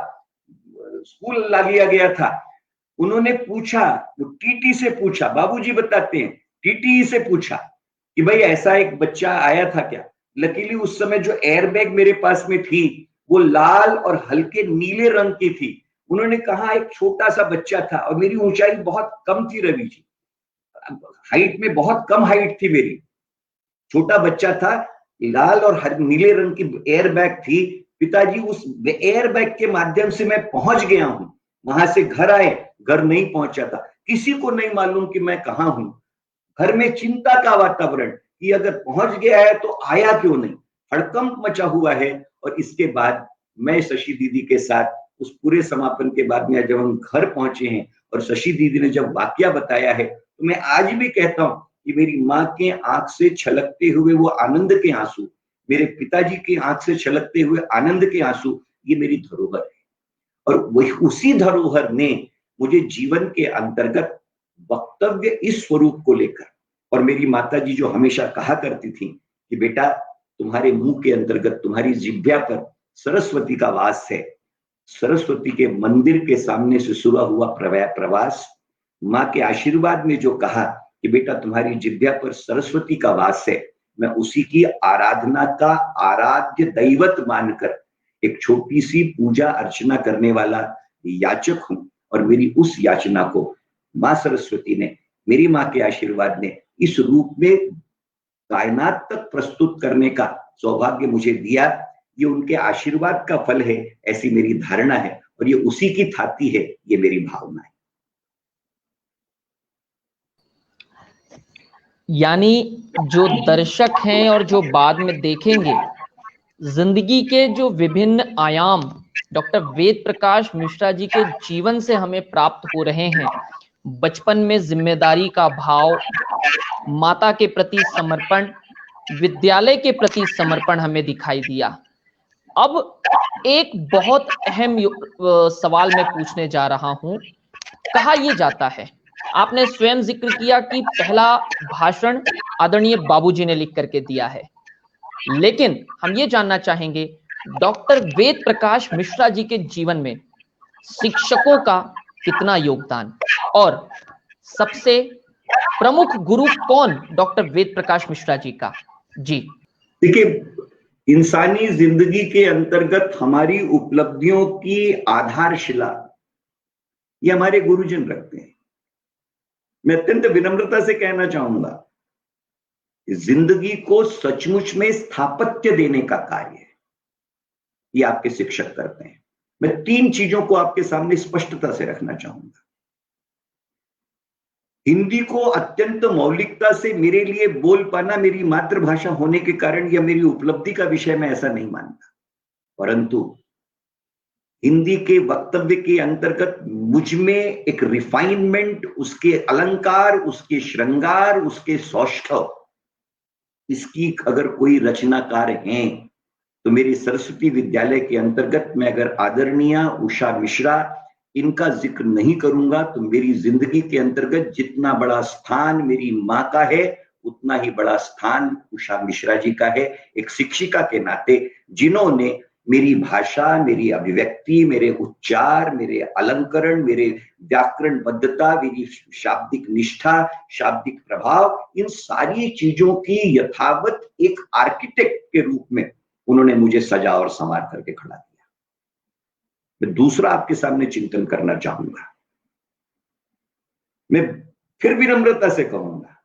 स्कूल ला लिया गया था। उन्होंने पूछा, टीटी से पूछा, बाबूजी बताते हैं, टीटी से पूछा कि भाई ऐसा एक बच्चा आया था क्या। लकीली उस समय जो एयरबैग मेरे पास में थी वो लाल और हल्के नीले रंग की थी। उन्होंने कहा एक छोटा सा बच्चा था, और मेरी ऊंचाई बहुत कम थी रवि जी, हाइट में बहुत कम हाइट थी मेरी, छोटा बच्चा था, लाल और नीले रंग की एयरबैग थी। पिताजी उस एयरबैग के माध्यम से मैं पहुंच गया हूं। वहां से घर आए, घर नहीं पहुंचा था, किसी को नहीं मालूम कि मैं कहां हूं। घर में चिंता का वातावरण कि अगर पहुंच गया है तो आया क्यों नहीं, हड़कंप मचा हुआ है। और इसके बाद मैं शशि दीदी के साथ उस पूरे समापन के बाद में जब हम घर पहुंचे हैं और शशि दीदी ने जब वाकया बताया है, तो मैं आज भी कहता हूं कि मेरी माँ के आंख से छलकते हुए वो आनंद के आंसू, मेरे पिताजी की आंख से छलकते हुए आनंद के आंसू, ये मेरी धरोहर है। और वही उसी धरोहर ने मुझे जीवन के अंतर्गत वक्तव्य इस स्वरूप को लेकर, और मेरी माताजी जो हमेशा कहा करती थी कि बेटा तुम्हारे मुंह के अंतर्गत, तुम्हारी जिह्वा पर सरस्वती का वास है। सरस्वती के मंदिर के सामने से शुरू हुआ प्रवास, माँ के आशीर्वाद में जो कहा कि बेटा तुम्हारी जिह्वा पर सरस्वती का वास है, मैं उसी की आराधना का आराध्य दैवत मानकर एक छोटी सी पूजा अर्चना करने वाला याचक हूं। और मेरी उस याचना को माँ सरस्वती ने, मेरी माँ के आशीर्वाद ने इस रूप में कायनात तक प्रस्तुत करने का सौभाग्य मुझे दिया। ये उनके आशीर्वाद का फल है, ऐसी मेरी धारणा है, और ये उसी की थाती है, ये मेरी भावना है। यानी जो दर्शक हैं और जो बाद में देखेंगे, जिंदगी के जो विभिन्न आयाम डॉक्टर वेद प्रकाश मिश्रा जी के जीवन से हमें प्राप्त हो रहे हैं। बचपन में जिम्मेदारी का भाव, माता के प्रति समर्पण, विद्यालय के प्रति समर्पण हमें दिखाई दिया। अब एक बहुत अहम सवाल मैं पूछने जा रहा हूं। कहा यह जाता है, आपने स्वयं जिक्र किया कि पहला भाषण आदरणीय बाबूजी ने लिख करके दिया है, लेकिन हम ये जानना चाहेंगे डॉक्टर वेद प्रकाश मिश्रा जी के जीवन में शिक्षकों का कितना योगदान, और सबसे प्रमुख गुरु कौन डॉक्टर वेद प्रकाश मिश्रा जी का? जी देखिए, इंसानी जिंदगी के अंतर्गत हमारी उपलब्धियों की आधारशिला ये हमारे गुरुजन रखते हैं। मैं अत्यंत विनम्रता से कहना चाहूंगा, जिंदगी को सचमुच में स्थापत्य देने का कार्य ये आपके शिक्षक करते हैं। मैं 3 चीजों को आपके सामने स्पष्टता से रखना चाहूंगा। हिंदी को अत्यंत मौलिकता से मेरे लिए बोल पाना मेरी मातृभाषा होने के कारण यह मेरी उपलब्धि का विषय मैं ऐसा नहीं मानता, परंतु हिंदी के वक्तव्य के अंतर्गत मुझ में एक रिफाइनमेंट, उसके अलंकार, उसके श्रृंगार, उसके सौष्ठव, इसकी अगर कोई रचनाकार हैं तो मेरी सरस्वती विद्यालय के अंतर्गत मैं अगर आदरणीय उषा मिश्रा इनका जिक्र नहीं करूंगा तो मेरी जिंदगी के अंतर्गत जितना बड़ा स्थान मेरी माँ का है उतना ही बड़ा स्थान उषा मिश्रा जी का है, एक शिक्षिका के नाते, जिन्होंने मेरी भाषा, मेरी अभिव्यक्ति, मेरे उच्चार, मेरे अलंकरण, मेरे व्याकरणबद्धता, मेरी शाब्दिक निष्ठा, शाब्दिक प्रभाव, इन सारी चीजों की यथावत एक आर्किटेक्ट के रूप में उन्होंने मुझे सजा और संवार करके खड़ा किया। मैं दूसरा आपके सामने चिंतन करना चाहूंगा। मैं फिर विनम्रता से कहूंगा,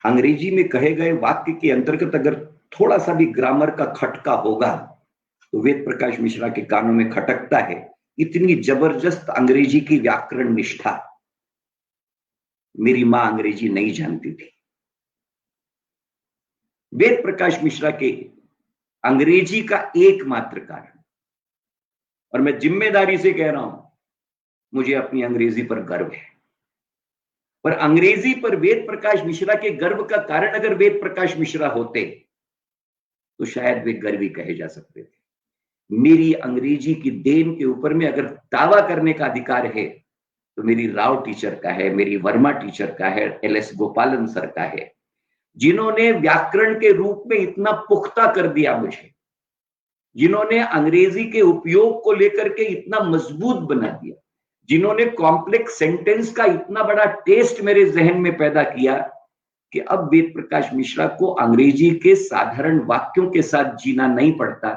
अंग्रेजी में कहे गए वाक्य के अंतर्गत अगर थोड़ा सा भी ग्रामर का खटका होगा तो वेद प्रकाश मिश्रा के कानों में खटकता है। इतनी जबरदस्त अंग्रेजी की व्याकरण निष्ठा मेरी मां अंग्रेजी नहीं जानती थी। वेद प्रकाश मिश्रा के अंग्रेजी का एकमात्र कारण, और मैं जिम्मेदारी से कह रहा हूं, मुझे अपनी अंग्रेजी पर गर्व है। पर अंग्रेजी पर वेद प्रकाश मिश्रा के गर्व का कारण अगर वेद प्रकाश मिश्रा होते तो शायद वे गर्वी कहे जा सकते थे। मेरी अंग्रेजी की देन के ऊपर में अगर दावा करने का अधिकार है तो मेरी राव टीचर का है, मेरी वर्मा टीचर का है, LS गोपालन सर का है, जिन्होंने व्याकरण के रूप में इतना पुख्ता कर दिया मुझे, जिन्होंने अंग्रेजी के उपयोग को लेकर के इतना मजबूत बना दिया, जिन्होंने कॉम्प्लेक्स सेंटेंस का इतना बड़ा टेस्ट मेरे जहन में पैदा किया कि अब वेद प्रकाश मिश्रा को अंग्रेजी के साधारण वाक्यों के साथ जीना नहीं पड़ता।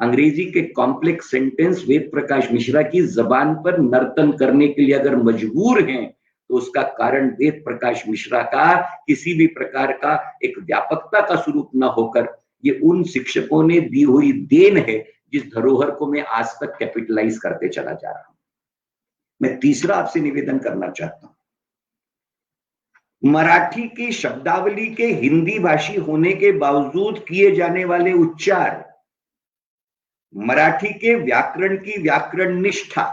अंग्रेजी के कॉम्प्लेक्स सेंटेंस वेद प्रकाश मिश्रा की जबान पर नर्तन करने के लिए अगर मजबूर हैं तो उसका कारण वेद प्रकाश मिश्रा का किसी भी प्रकार का एक व्यापकता का स्वरूप न होकर ये उन शिक्षकों ने दी हुई देन है जिस धरोहर को मैं आज तक कैपिटलाइज करते चला जा रहा हूं। मैं तीसरा आपसे निवेदन करना चाहता हूं, मराठी की शब्दावली के हिंदी भाषी होने के बावजूद किए जाने वाले उच्चार, मराठी के व्याकरण की व्याकरण निष्ठा,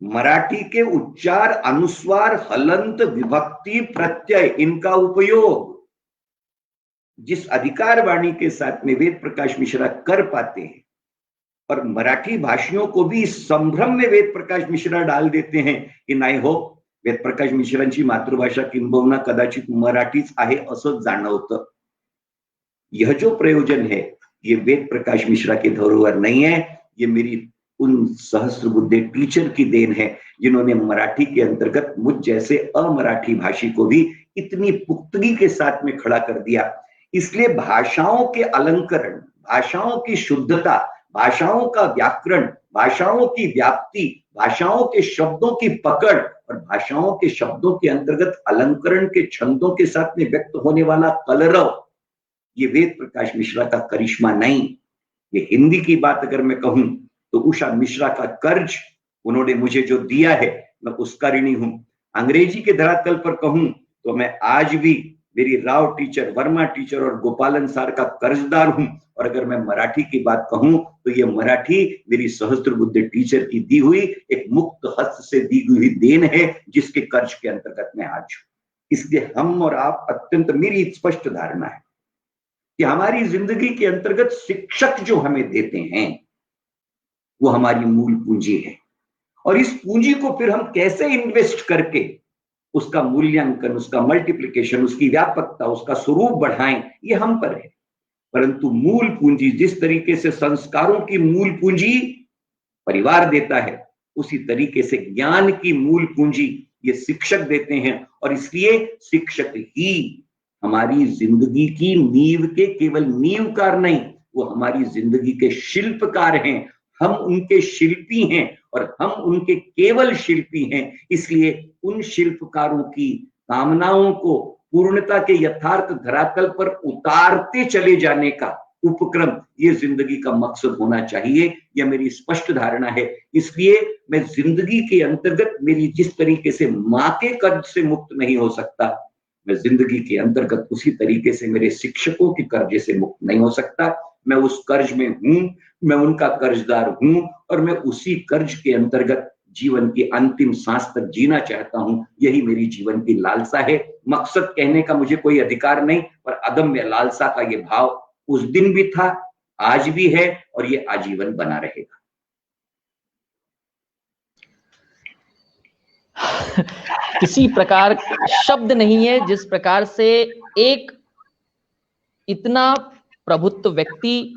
मराठी के उच्चार, अनुस्वार, हलंत, विभक्ति, प्रत्यय, इनका उपयोग जिस अधिकार वाणी के साथ में वेद प्रकाश मिश्रा कर पाते हैं, और मराठी भाषियों को भी इस संभ्रम में वेद प्रकाश मिश्रा डाल देते हैं की नाही हो, वेद प्रकाश मिश्रांची मातृभाषा किंबहुना कदाचित मराठीच आहे असं जाणवतं। यह जो प्रयोजन है ये वेद प्रकाश मिश्रा के धरोहर नहीं है, ये मेरी उन सहस्त्रबुद्धे टीचर की देन है जिन्होंने मराठी के अंतर्गत मुझ जैसे अमराठी भाषी को भी इतनी पुख्तगी के साथ में खड़ा कर दिया। इसलिए भाषाओं के अलंकरण, भाषाओं की शुद्धता, भाषाओं का व्याकरण, भाषाओं की व्याप्ति, भाषाओं के शब्दों की पकड़ और भाषाओं के शब्दों के अंतर्गत अलंकरण के छंदों के साथ में व्यक्त होने वाला कलरव, ये वेद प्रकाश मिश्रा का करिश्मा नहीं। ये हिंदी की बात अगर मैं कहूं तो उषा मिश्रा का कर्ज उन्होंने मुझे जो दिया है मैं उसका ऋणी हूं। अंग्रेजी के धरातल पर कहूं तो मैं आज भी मेरी राव टीचर, वर्मा टीचर और गोपालन सर का कर्जदार हूं। और अगर मैं मराठी की बात कहूं तो ये मराठी मेरी सहस्त्रबुद्धे टीचर की दी हुई एक मुक्त हस्त से दी हुई देन है जिसके कर्ज के अंतर्गत मैं आज हूं। इसलिए हम और आप अत्यंत, मेरी स्पष्ट धारणा है कि हमारी जिंदगी के अंतर्गत शिक्षक जो हमें देते हैं वो हमारी मूल पूंजी है, और इस पूंजी को फिर हम कैसे इन्वेस्ट करके उसका मूल्यांकन, उसका मल्टीप्लिकेशन, उसकी व्यापकता, उसका स्वरूप बढ़ाएं, ये हम पर है। परंतु मूल पूंजी, जिस तरीके से संस्कारों की मूल पूंजी परिवार देता है, उसी तरीके से ज्ञान की मूल पूंजी ये शिक्षक देते हैं। और इसलिए शिक्षक ही हमारी जिंदगी की नींव के केवल नींवकार नहीं, वो हमारी जिंदगी के शिल्पकार हैं। हम उनके शिल्पी हैं और हम उनके केवल शिल्पी हैं। इसलिए उन शिल्पकारों की कामनाओं को पूर्णता के यथार्थ धरातल पर उतारते चले जाने का उपक्रम ये जिंदगी का मकसद होना चाहिए, यह मेरी स्पष्ट धारणा है। इसलिए मैं जिंदगी के अंतर्गत मेरी जिस तरीके से मां के कर्ज से मुक्त नहीं हो सकता, मैं जिंदगी के अंतर्गत उसी तरीके से मेरे शिक्षकों के कर्जे से मुक्त नहीं हो सकता। मैं उस कर्ज में हूं, मैं उनका कर्जदार हूं, और मैं उसी कर्ज के अंतर्गत जीवन की अंतिम सांस तक जीना चाहता हूं। यही मेरी जीवन की लालसा है। मकसद कहने का मुझे कोई अधिकार नहीं, पर अदम्य लालसा का ये भाव उस दिन भी था, आज भी है, और ये आजीवन बना रहेगा। किसी प्रकार शब्द नहीं है जिस प्रकार से एक इतना प्रभुत्व व्यक्ति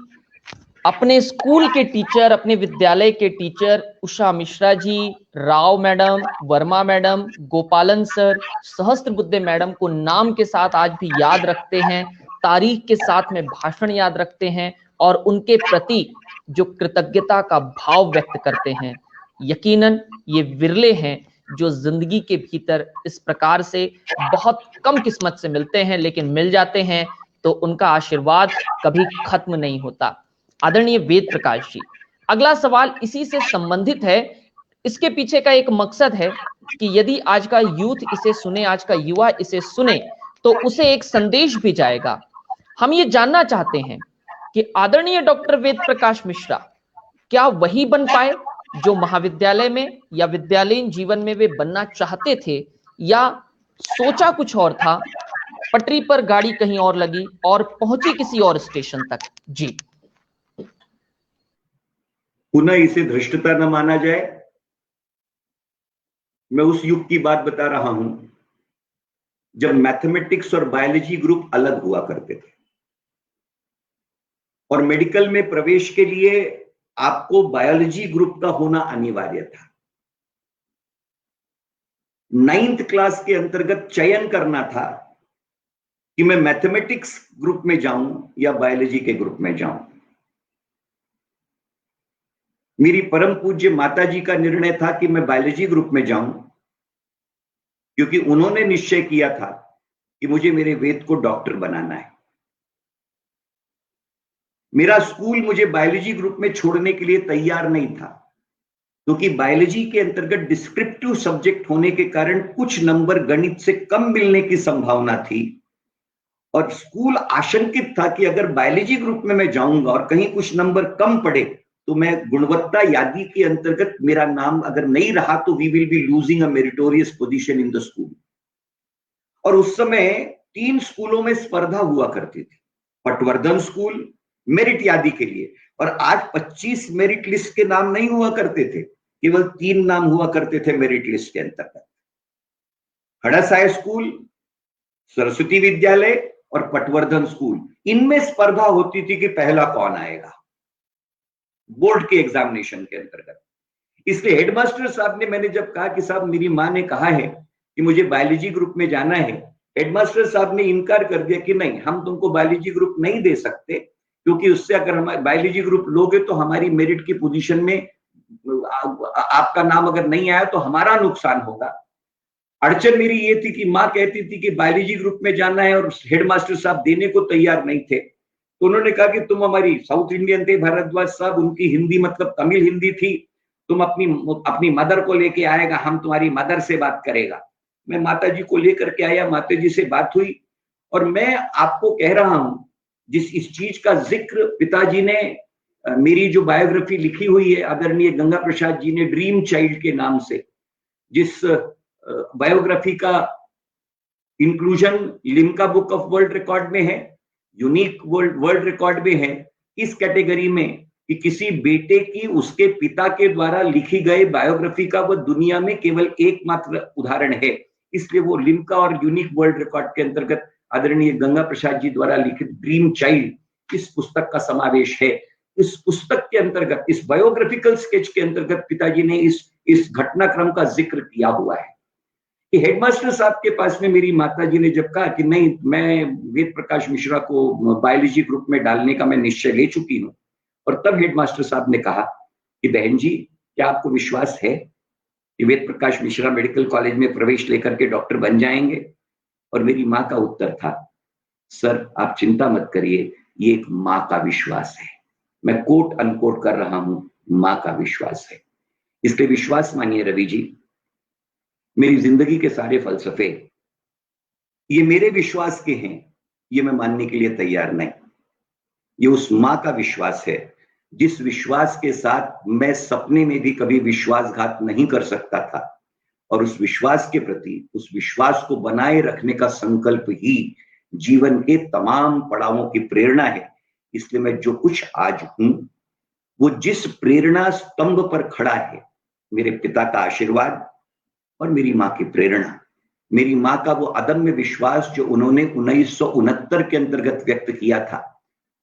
अपने स्कूल के टीचर, अपने विद्यालय के teacher Usha Mishra ji, Rao madam, Verma madam, गोपालन सर, सहस्त्रबुद्धे मैडम को नाम के साथ आज भी याद रखते हैं, तारीख के साथ में भाषण याद रखते हैं और उनके प्रति जो कृतज्ञता का भाव व्यक्त करते हैं। यकीनन ये विरले हैं जो जिंदगी के भीतर इस प्रकार से बहुत कम किस्मत से मिलते हैं, लेकिन मिल जाते हैं तो उनका आशीर्वाद कभी खत्म नहीं होता। आदरणीय वेद प्रकाश जी, अगला सवाल इसी से संबंधित है। इसके पीछे का एक मकसद है कि यदि आज का यूथ इसे सुने, आज का युवा इसे सुने, तो उसे एक संदेश भी जाएगा। हम ये जानना चाहते हैं कि आदरणीय डॉक्टर वेद प्रकाश मिश्रा क्या वही बन पाए जो महाविद्यालय में या विद्यालयीन जीवन में वे बनना चाहते थे, या सोचा कुछ और था, पटरी पर गाड़ी कहीं और लगी और पहुंची किसी और स्टेशन तक? जी। पुनः इसे धृष्टता न माना जाए। मैं उस युग की बात बता रहा हूं जब मैथमेटिक्स और बायोलॉजी ग्रुप अलग हुआ करते थे और मेडिकल में प्रवेश के लिए आपको बायोलॉजी ग्रुप का होना अनिवार्य था। 9th क्लास के अंतर्गत चयन करना था कि मैं मैथमेटिक्स ग्रुप में जाऊं या बायोलॉजी के ग्रुप में जाऊं। मेरी परम पूज्य माता जी का निर्णय था कि मैं बायोलॉजी ग्रुप में जाऊं, क्योंकि उन्होंने निश्चय किया था कि मुझे मेरे वेद को डॉक्टर बनाना है। मेरा स्कूल मुझे बायोलॉजी ग्रुप में छोड़ने के लिए तैयार नहीं था, क्योंकि बायोलॉजी के अंतर्गत डिस्क्रिप्टिव सब्जेक्ट होने के कारण कुछ नंबर गणित से कम मिलने की संभावना थी और स्कूल आशंकित था कि अगर बायोलॉजी ग्रुप में मैं जाऊंगा और कहीं कुछ नंबर कम पड़े तो मैं गुणवत्ता यादी के अंतर्गत मेरा नाम अगर नहीं रहा तो we will be losing a meritorious position in the school. और उस समय 3 स्कूलों में स्पर्धा हुआ करती थी। पटवर्धन स्कूल मेरिट यादी के लिए, और आज 25 मेरिट लिस्ट के नाम नहीं हुआ करते थे, केवल 3 नाम हुआ करते थे मेरिट लिस्ट के अंतर्गत। हड़साय स्कूल, सरस्वती विद्यालय और पटवर्धन स्कूल, इनमें स्पर्धा होती थी कि पहला कौन आएगा बोर्ड के एग्जामिनेशन के अंतर्गत। इसलिए हेडमास्टर साहब ने, मैंने जब कहा कि साहब मेरी मां ने कहा है कि मुझे बायोलॉजी ग्रुप में जाना है, हेडमास्टर साहब ने इनकार कर दिया कि नहीं, हम तुमको बायोलॉजी ग्रुप नहीं दे सकते, क्योंकि उससे अगर हम बायोलॉजी ग्रुप लोगे तो हमारी मेरिट की पोजीशन में आपका नाम अगर नहीं आया तो हमारा नुकसान होगा। अड़चन मेरी ये थी कि माँ कहती थी कि बायोलॉजी ग्रुप में जाना है और हेडमास्टर साहब देने को तैयार नहीं थे। तो उन्होंने कहा कि तुम हमारी साउथ इंडियन थे भारद्वाज साहब, उनकी हिंदी मतलब तमिल हिंदी थी, तुम अपनी मदर को लेके आएगा, हम तुम्हारी मदर से बात करेगा। मैं माता जी को लेकर के आया, माता जी से बात हुई और मैं आपको कह रहा हूं जिस इस चीज का जिक्र पिताजी ने, मेरी जो बायोग्राफी लिखी हुई है आदरणीय गंगा प्रसाद जी ने ड्रीम चाइल्ड के नाम से, जिस बायोग्राफी का inclusion Limca book of world record में है, यूनिक वर्ल्ड रिकॉर्ड में है, इस कैटेगरी में कि किसी बेटे की उसके पिता के द्वारा लिखी गई बायोग्राफी का वो दुनिया में केवल एकमात्र उदाहरण है। इसलिए वो लिम्का और यूनिक वर्ल्ड रिकॉर्ड के अंतर्गत आदरणीय गंगा प्रसाद जी द्वारा लिखित ड्रीम चाइल्ड इस पुस्तक का समावेश है। इस पुस्तक के अंतर्गत, इस बायोग्राफिकल स्केच के अंतर्गत पिताजी ने इस घटनाक्रम का जिक्र किया हुआ है कि हेडमास्टर साहब के पास में मेरी माता जी ने जब कहा कि नहीं, मैं वेद प्रकाश मिश्रा को बायोलॉजी ग्रुप में डालने का मैं निश्चय ले चुकी हूं, और तब हेडमास्टर साहब ने कहा कि बहन जी, क्या आपको विश्वास है कि वेद प्रकाश मिश्रा मेडिकल कॉलेज में प्रवेश लेकर के डॉक्टर बन जाएंगे? और मेरी माँ का उत्तर था, सर आप चिंता मत करिए, ये एक माँ का विश्वास है। मैं कोट अनकोट कर रहा हूं, माँ का विश्वास है। इसलिए विश्वास मानिए रवि जी, मेरी जिंदगी के सारे फलसफे ये मेरे विश्वास के हैं, ये मैं मानने के लिए तैयार नहीं। ये उस माँ का विश्वास है जिस विश्वास के साथ मैं सपने में भी कभी विश्वासघात नहीं कर सकता था, और उस विश्वास के प्रति, उस विश्वास को बनाए रखने का संकल्प ही जीवन के तमाम पड़ावों की प्रेरणा है। इसलिए मैं जो कुछ आज हूं वो जिस प्रेरणा स्तंभ पर खड़ा है, मेरे पिता का आशीर्वाद और मेरी माँ की प्रेरणा, मेरी माँ का वो अदम्य विश्वास जो उन्होंने 1969 के अंतर्गत व्यक्त किया था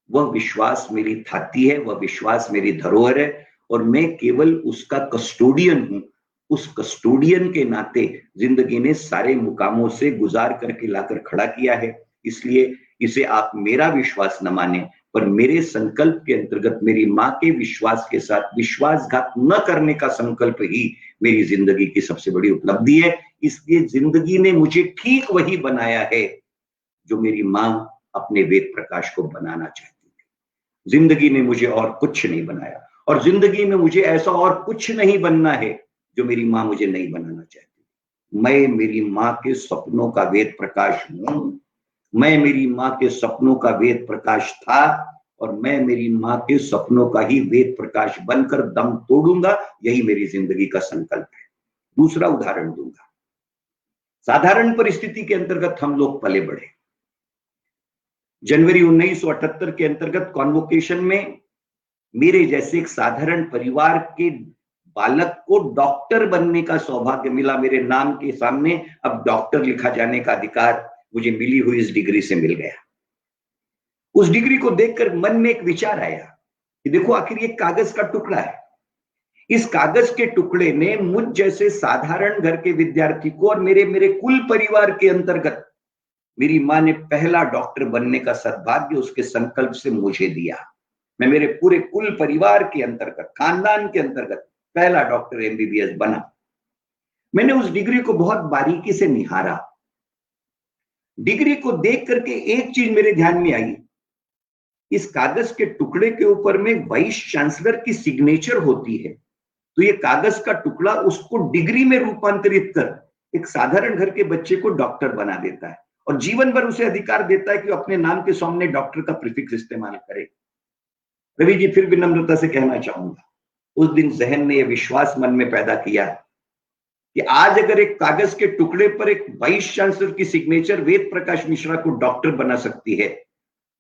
वह विश्वास मेरी थाती है, वह विश्वास मेरी धरोहर है और मैं केवल उसका कस्टोडियन हूं। उस कस्टोडियन के नाते जिंदगी ने सारे मुकामों से गुजार करके लाकर खड़ा किया है। इसलिए इसे आप मेरा विश्वास न माने, पर मेरे संकल्प के अंतर्गत मेरी मां के विश्वास के साथ विश्वासघात न करने का संकल्प ही मेरी जिंदगी की सबसे बड़ी उपलब्धि है। इसलिए जिंदगी ने मुझे ठीक वही बनाया है जो मेरी मां अपने वेद प्रकाश को बनाना चाहती थी। जिंदगी ने मुझे और कुछ नहीं बनाया और जिंदगी में मुझे ऐसा और कुछ नहीं बनना है जो मेरी मां मुझे नहीं बनाना चाहती। मैं मेरी मां के सपनों का वेद प्रकाश हूं। मैं मेरी मां के सपनों का वेद प्रकाश था और मैं मेरी मां के सपनों का ही वेद प्रकाश बनकर दम तोड़ूंगा। यही मेरी जिंदगी का संकल्प है। दूसरा उदाहरण दूंगा। साधारण परिस्थिति के अंतर्गत हम लोग पले बढ़े। जनवरी 1978 के अंतर्गत कॉन्वोकेशन में मेरे जैसे एक साधारण परिवार के बालक को डॉक्टर बनने का सौभाग्य मिला। मेरे नाम के सामने अब डॉक्टर लिखा जाने का अधिकार मुझे मिली हुई इस डिग्री से मिल गया। उस डिग्री को देखकर मन में एक विचार आया कि देखो आखिर ये कागज का टुकड़ा है। इस कागज के टुकड़े ने मुझ जैसे साधारण घर के विद्यार्थी को और मेरे कुल परिवार के अंतर्गत मेरी मां ने पहला डॉक्टर बनने का सद्भाग्य उसके संकल्प से मुझे दिया। मैं मेरे पूरे कुल परिवार के अंतर्गत, खानदान के अंतर्गत पहला डॉक्टर एमबीबीएस बना। मैंने उस डिग्री को बहुत बारीकी से निहारा। डिग्री को देख करके एक चीज मेरे ध्यान में आई। इस कागज के टुकड़े के ऊपर में वाइस चांसलर की सिग्नेचर होती है, तो ये कागज का टुकड़ा उसको डिग्री में रूपांतरित कर एक साधारण घर के बच्चे को डॉक्टर बना देता है और जीवन भर उसे अधिकार देता है कि वो अपने नाम के सामने डॉक्टर का प्रीफिक्स इस्तेमाल करे। रवि जी, फिर विनम्रता से कहना चाहूंगा, उस दिन जहन ने यह विश्वास मन में पैदा किया कि आज अगर एक कागज के टुकड़े पर एक वाइस चांसलर की सिग्नेचर वेद प्रकाश मिश्रा को डॉक्टर बना सकती है,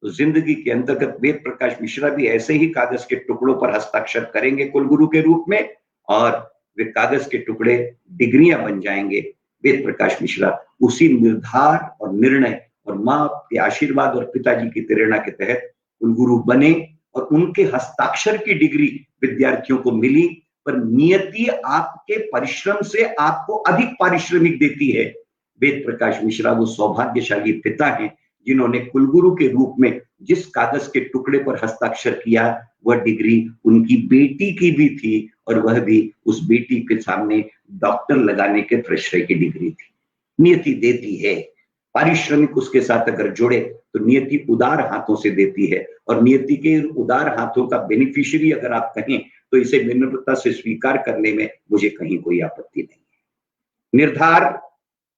तो जिंदगी के अंतर्गत वेद प्रकाश मिश्रा भी ऐसे ही कागज के टुकड़ों पर हस्ताक्षर करेंगे कुलगुरु के रूप में और वे कागज के टुकड़े डिग्रियां बन जाएंगे। वेद प्रकाश मिश्रा उसी निर्धार और निर्णय और मां के आशीर्वाद और पिताजी की प्रेरणा के तहत कुलगुरु बने और उनके हस्ताक्षर की डिग्री विद्यार्थियों को मिली। पर नियति आपके परिश्रम से आपको अधिक पारिश्रमिक देती है। वेद प्रकाश मिश्रा वो सौभाग्यशाली पिता हैं जिन्होंने कुलगुरु के रूप में जिस कागज के टुकड़े पर हस्ताक्षर किया वह डिग्री उनकी बेटी की भी थी और वह भी उस बेटी के सामने डॉक्टर लगाने के प्रश्रय की डिग्री थी। नियति देती है, पारिश्रमिक उसके साथ अगर जुड़े तो नियति उदार हाथों से देती है और नियति के उदार हाथों का बेनिफिशियरी अगर आप कहें तो इसे विनम्रता से स्वीकार करने में मुझे कहीं कोई आपत्ति नहीं है। निर्धार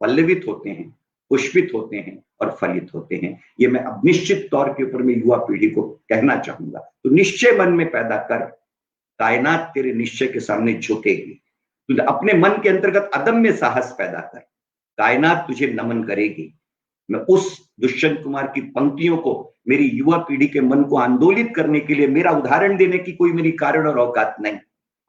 पल्लवित होते हैं, पुष्पित होते हैं और फलित होते हैं। ये मैं अब निश्चित तौर के ऊपर में युवा पीढ़ी को कहना चाहूंगा। तो निश्चय मन में पैदा कर, कायनात तेरे निश्चय के सामने झुकेगी। तुझे अपने मन के अंतर्गत अदम्य साहस पैदा कर, कायनात तुझे नमन करेगी। मैं उस दुष्यंत कुमार की पंक्तियों को मेरी युवा पीढ़ी के मन को आंदोलित करने के लिए मेरा उदाहरण देने की कोई मेरी कारण और औकात नहीं,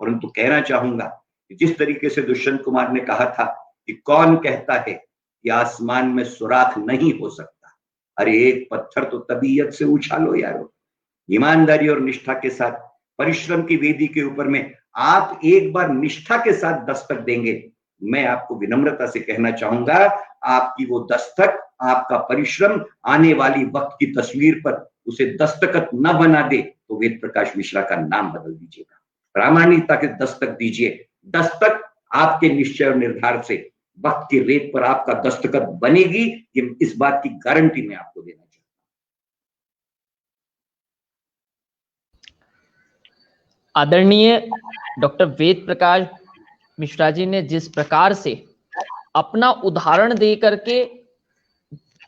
परंतु कहना चाहूंगा कि जिस तरीके से दुष्यंत कुमार ने कहा था कि कौन कहता है कि आसमान में सुराख नहीं हो सकता, अरे एक पत्थर तो तबीयत से उछालो यारो। ईमानदारी और निष्ठा के साथ परिश्रम की वेदी के ऊपर में आप एक बार निष्ठा के साथ दस्तक देंगे, मैं आपको विनम्रता से कहना चाहूंगा आपकी वो दस्तक, आपका परिश्रम आने वाली वक्त की तस्वीर पर उसे दस्तखत न बना दे तो वेद प्रकाश मिश्रा का नाम बदल दीजिएगा। प्रामाणिकता के दस्तक दीजिए। दस्तक आपके निश्चय और निर्धार से वक्त की रेत पर आपका दस्तखत बनेगी, ये इस बात की गारंटी मैं आपको देना चाहता हूं। आदरणीय डॉक्टर वेद प्रकाश मिश्रा जी ने जिस प्रकार से अपना उदाहरण दे करके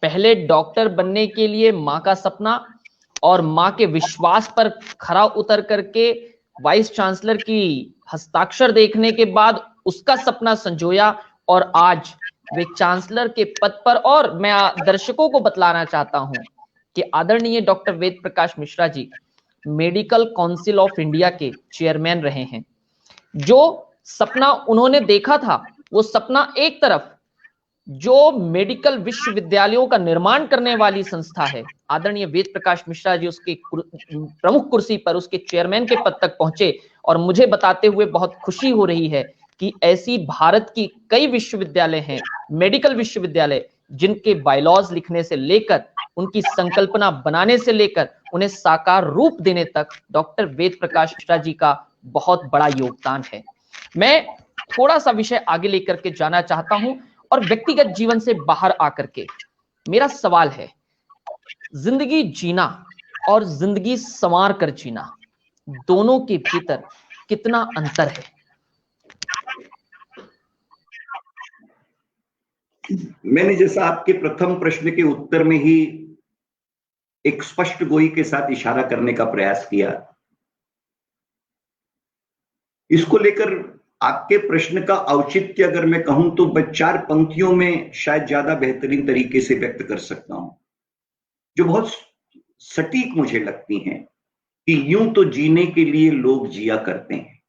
पहले डॉक्टर बनने के लिए मां का सपना और मां के विश्वास पर खरा उतर करके वाइस चांसलर की हस्ताक्षर देखने के बाद उसका सपना संजोया और आज वे चांसलर के पद पर। और मैं दर्शकों को बतलाना चाहता हूं कि आदरणीय doctor Ved Prakash Mishra ji medical council of India के चेयरमैन रहे हैं। जो सपना उन्होंने देखा था वो सपना एक तरफ जो मेडिकल विश्वविद्यालयों का निर्माण करने वाली संस्था है, आदरणीय वेद प्रकाश मिश्रा जी उसके प्रमुख कुर्सी पर, उसके चेयरमैन के पद तक पहुंचे, और मुझे बताते हुए बहुत खुशी हो रही है कि ऐसी भारत की कई विश्वविद्यालय हैं, मेडिकल विश्वविद्यालय, जिनके बायलॉज लिखने से लेकर, उनकी संकल्पना बनाने से लेकर, उन्हें साकार रूप देने तक डॉक्टर वेद प्रकाश मिश्रा जी का बहुत बड़ा योगदान है। मैं थोड़ा सा विषय आगे लेकर के जाना चाहता हूं, और व्यक्तिगत जीवन से बाहर आकर के मेरा सवाल है, जिंदगी जीना और जिंदगी संवार कर जीना, दोनों के भीतर कितना अंतर है? मैंने जैसा आपके प्रथम प्रश्न के उत्तर में ही एक स्पष्ट गोई के साथ इशारा करने का प्रयास किया, इसको लेकर आपके प्रश्न का औचित्य अगर मैं कहूं तो 4 पंक्तियों में शायद ज्यादा बेहतरीन तरीके से व्यक्त कर सकता हूं, जो बहुत सटीक मुझे लगती हैं कि यूं तो जीने के लिए लोग जिया करते हैं,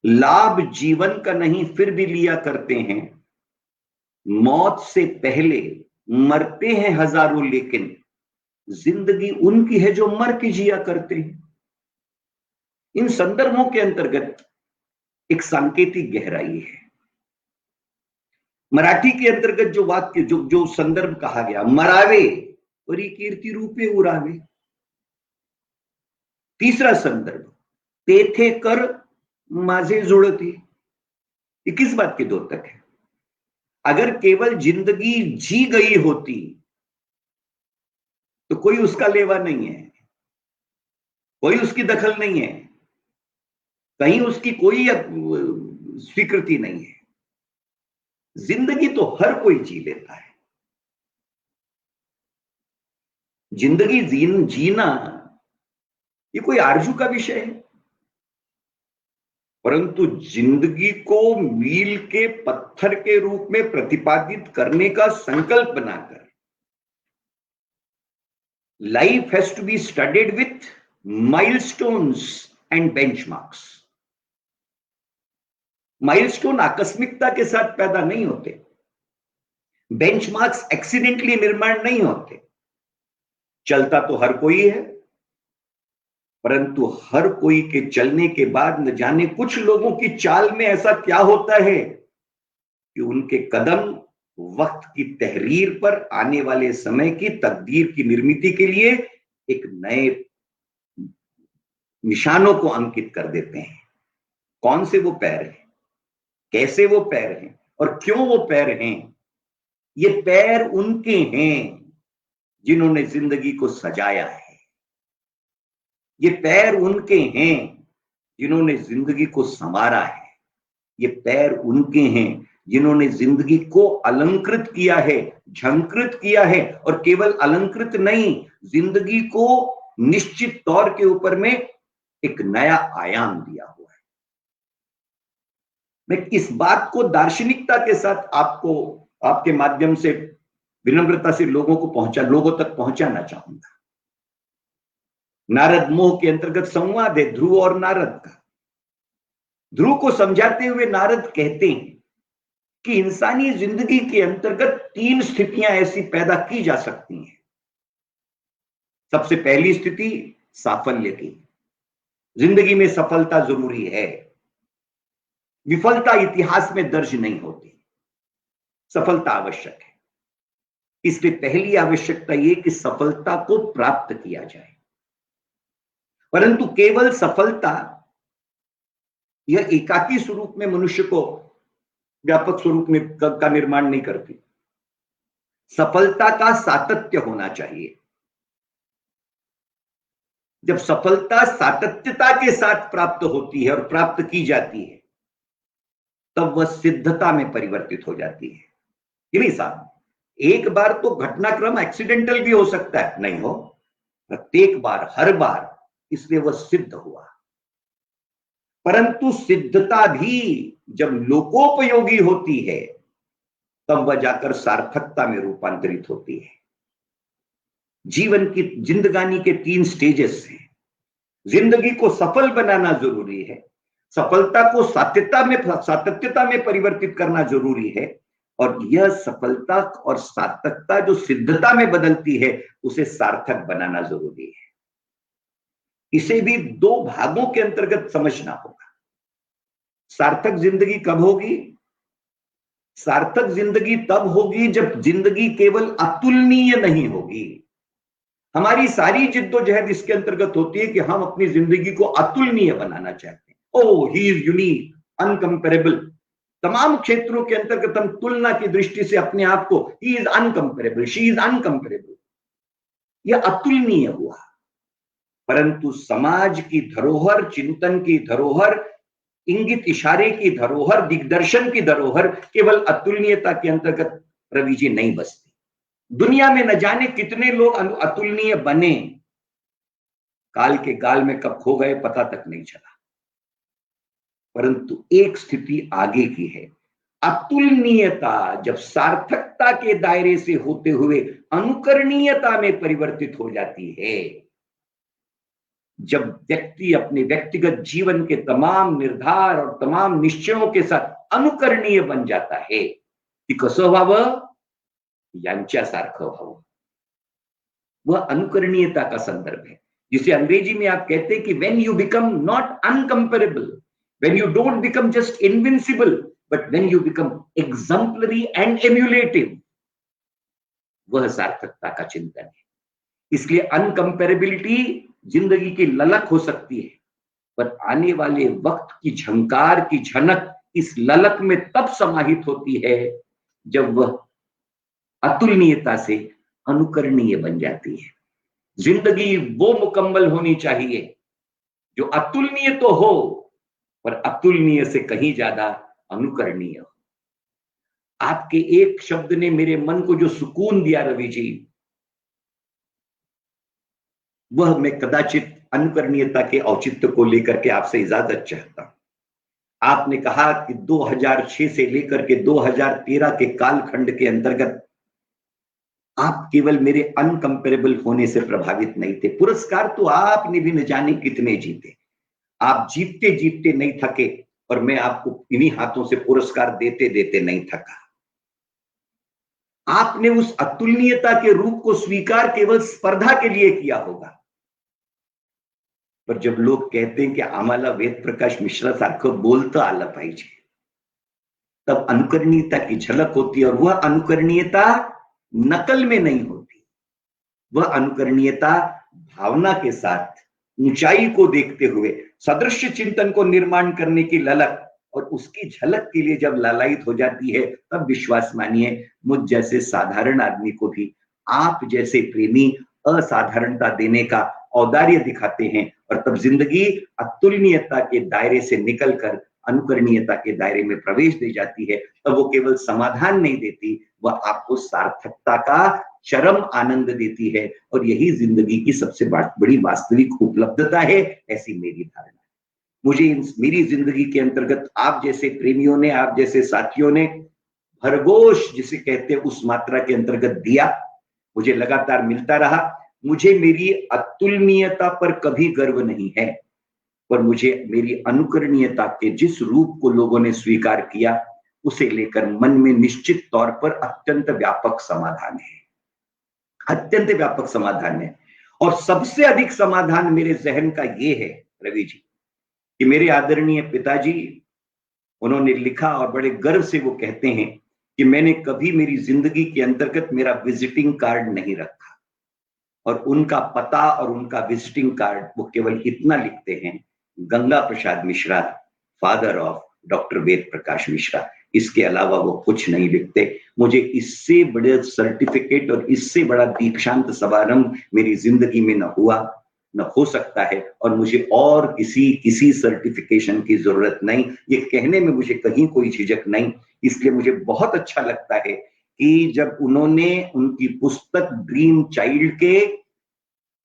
लाभ जीवन का नहीं फिर भी लिया करते हैं, मौत से पहले मरते हैं हजारों लेकिन जिंदगी उनकी है जो मर के जिया करते हैं। इन संदर्भों के अंतर्गत एक सांकेतिक गहराई है। मराठी के अंतर्गत जो वाक्य जो संदर्भ कहा गया, मरावे परी कीर्ती रूपे उरावे। तीसरा संदर्भ, तेथे कर माझे जुळते। ये किस बात के द्योतक है? अगर केवल जिंदगी जी गई होती तो कोई उसका लेवा नहीं है, कोई उसकी दखल नहीं है, कहीं उसकी कोई स्वीकृति नहीं है। जिंदगी तो हर कोई जी लेता है। जिंदगी जीना ये कोई आरजू का विषय है, परंतु जिंदगी को मील के पत्थर के रूप में प्रतिपादित करने का संकल्प बनाकर life has to be studied with milestones and benchmarks. Milestone आकस्मिकता के साथ पैदा नहीं होते, बेंचमार्क्स एक्सीडेंटली निर्माण नहीं होते। चलता तो हर कोई है, परंतु हर कोई के चलने के बाद न जाने कुछ लोगों की चाल में ऐसा क्या होता है कि उनके कदम वक्त की तहरीर पर आने वाले समय की तकदीर की निर्मिति के लिए एक नए निशानों को अंकित कर देते हैं। कौन से वो पैर हैं, कैसे वो पैर हैं और क्यों वो पैर हैं? ये पैर उनके हैं जिन्होंने जिंदगी को सजाया है। ये पैर उनके हैं जिन्होंने जिंदगी को संवारा है। ये पैर उनके हैं जिन्होंने जिंदगी को अलंकृत किया है, झंकृत किया है, और केवल अलंकृत नहीं, जिंदगी को निश्चित तौर के ऊपर में एक नया आयाम दिया हुआ है। मैं इस बात को दार्शनिकता के साथ आपको आपके माध्यम से विनम्रता से लोगों तक पहुंचाना चाहूंगा। नारद मोह के अंतर्गत संवाद है ध्रुव और नारद का। ध्रुव को समझाते हुए नारद कहते हैं कि इंसानी जिंदगी के अंतर्गत 3 स्थितियां ऐसी पैदा की जा सकती हैं। सबसे पहली स्थिति साफल्य की। जिंदगी में सफलता जरूरी है, विफलता इतिहास में दर्ज नहीं होती, सफलता आवश्यक है। इसलिए पहली आवश्यकता यह कि सफलता को प्राप्त किया जाए, परंतु केवल सफलता यह एकाकी स्वरूप में मनुष्य को व्यापक स्वरूप में का निर्माण नहीं करती। सफलता का सातत्य होना चाहिए। जब सफलता सातत्यता के साथ प्राप्त होती है और प्राप्त की जाती है, तब वह सिद्धता में परिवर्तित हो जाती है। कि नहीं साहब, एक बार तो घटनाक्रम एक्सीडेंटल भी हो सकता है, नहीं हो, प्रत्येक बार, हर बार, इसलिए वह सिद्ध हुआ। परंतु सिद्धता भी जब लोकोपयोगी होती है, तब वह जाकर सार्थकता में रूपांतरित होती है। जीवन की जिंदगानी के 3 स्टेजेस हैं। जिंदगी को सफल बनाना जरूरी है, सफलता को सातत्यता में परिवर्तित करना जरूरी है, और यह सफलता और सार्थकता जो सिद्धता में बदलती है, उसे सार्थक बनाना जरूरी है। इसे भी दो भागों के अंतर्गत समझना होगा। सार्थक जिंदगी कब होगी? सार्थक जिंदगी तब होगी जब जिंदगी केवल अतुलनीय नहीं होगी। हमारी सारी जिद्दोजहद इसके अंतर्गत होती है कि हम अपनी जिंदगी को अतुलनीय बनाना चाहते हैं। ओह, ही इज यूनिक, अनकंपेरेबल। तमाम क्षेत्रों के अंतर्गत हम तुलना की दृष्टि से अपने आप को he is uncomparable, she is uncomparable, यह अतुलनीय हुआ। परंतु समाज की धरोहर, चिंतन की धरोहर, इंगित इशारे की धरोहर, दिग्दर्शन की धरोहर केवल अतुलनीयता के अंतर्गत रवि जी नहीं बसती। दुनिया में न जाने कितने लोग अतुलनीय बने, काल के गाल में कब खो गए पता तक नहीं चला। परंतु एक स्थिति आगे की है, अतुलनीयता जब सार्थकता के दायरे से होते हुए अनुकरणीयता में परिवर्तित हो जाती है, जब व्यक्ति अपने व्यक्तिगत जीवन के तमाम निर्धार और तमाम निश्चयों के साथ अनुकरणीय बन जाता है, की कसं व्हावं? यांच्यासारखं व्हावं। वह अनुकरणीयता का संदर्भ है, जिसे अंग्रेजी में आप कहते हैं कि when you become not uncomparable, when you don't become just invincible, but when you become exemplary and emulative, वह सार्थकता का चिंतन है। इसलिए अनकंपेरेबिलिटी जिंदगी की ललक हो सकती है, पर आने वाले वक्त की झंकार की झनक इस ललक में तब समाहित होती है जब वह अतुलनीयता से अनुकरणीय बन जाती है। जिंदगी वो मुकम्मल होनी चाहिए जो अतुलनीय तो हो, पर अतुलनीय से कहीं ज्यादा अनुकरणीय हो। आपके एक शब्द ने मेरे मन को जो सुकून दिया रवि जी, वह मैं कदाचित अनुकरणीयता के औचित्य को लेकर के आपसे इजाजत चाहता हूं। आपने कहा कि 2006 से लेकर के 2013 के कालखंड के अंतर्गत आप केवल मेरे अनकंपेरेबल होने से प्रभावित नहीं थे। पुरस्कार तो आपने भी न जाने कितने जीते, आप जीतते जीतते नहीं थके, और मैं आपको इन्हीं हाथों से पुरस्कार देते देते नहीं थका। आपने उस अतुलनीयता के रूप को स्वीकार केवल स्पर्धा के लिए किया होगा, पर जब लोग कहते हैं कि आम्हाला वेद प्रकाश मिश्रा सारखं बोलतं आलं पाहिजे, तब अनुकरणीयता की झलक होती है। और वह अनुकरणीयता नकल में नहीं होती, वह अनुकरणीयता भावना के साथ ऊंचाई को देखते हुए सदृश्य चिंतन को निर्माण करने की ललक और उसकी झलक के लिए जब लालायित हो जाती है, तब विश्वास मानिए मुझ जैसे साधारण आदमी को भी आप जैसे प्रेमी असाधारणता देने का औदार्य दिखाते हैं, और तब जिंदगी अतुलनीयता के दायरे से निकलकर अनुकरणीयता के दायरे में प्रवेश दे जाती है। तब वो केवल समाधान नहीं देती, वह आपको सार्थकता का चरम आनंद देती है, और यही जिंदगी की सबसे बड़ी वास्तविक उपलब्धता है, ऐसी मेरी धारणा है। मुझे मेरी जिंदगी के अंतर्गत आप जैसे प्रेमियों ने, आप जैसे साथियों ने भरघोष जिसे कहते हैं उस मात्रा के अंतर्गत दिया, मुझे लगातार मिलता रहा। मुझे मेरी अतुलनीयता पर कभी गर्व नहीं है, पर मुझे मेरी अनुकरणीयता के जिस रूप को लोगों ने स्वीकार किया, उसे लेकर मन में निश्चित तौर पर अत्यंत व्यापक समाधान है, अत्यंत व्यापक समाधान है। और सबसे अधिक समाधान मेरे जहन का ये है रवि जी, कि मेरे आदरणीय पिताजी, उन्होंने लिखा और बड़े गर्व से वो कहते हैं कि मैंने कभी मेरी जिंदगी के अंतर्गत मेरा विजिटिंग कार्ड नहीं रखा, और उनका पता और उनका विजिटिंग कार्ड वो केवल इतना लिखते हैं, Ganga Prasad Mishra, father of doctor Ved Prakash Mishra. इसके अलावा वो कुछ नहीं लिखते। मुझे इससे बड़े सर्टिफिकेट और इससे बड़ा दीक्षांत समारंभ मेरी जिंदगी में न हुआ, न हो सकता है, और मुझे और किसी सर्टिफिकेशन की जरूरत नहीं। ये कहने में मुझे कहीं कोई झिझक नहीं। इसलिए मुझे बहुत अच्छा लगता है कि जब उन्होंने उनकी पुस्तक ड्रीम चाइल्ड के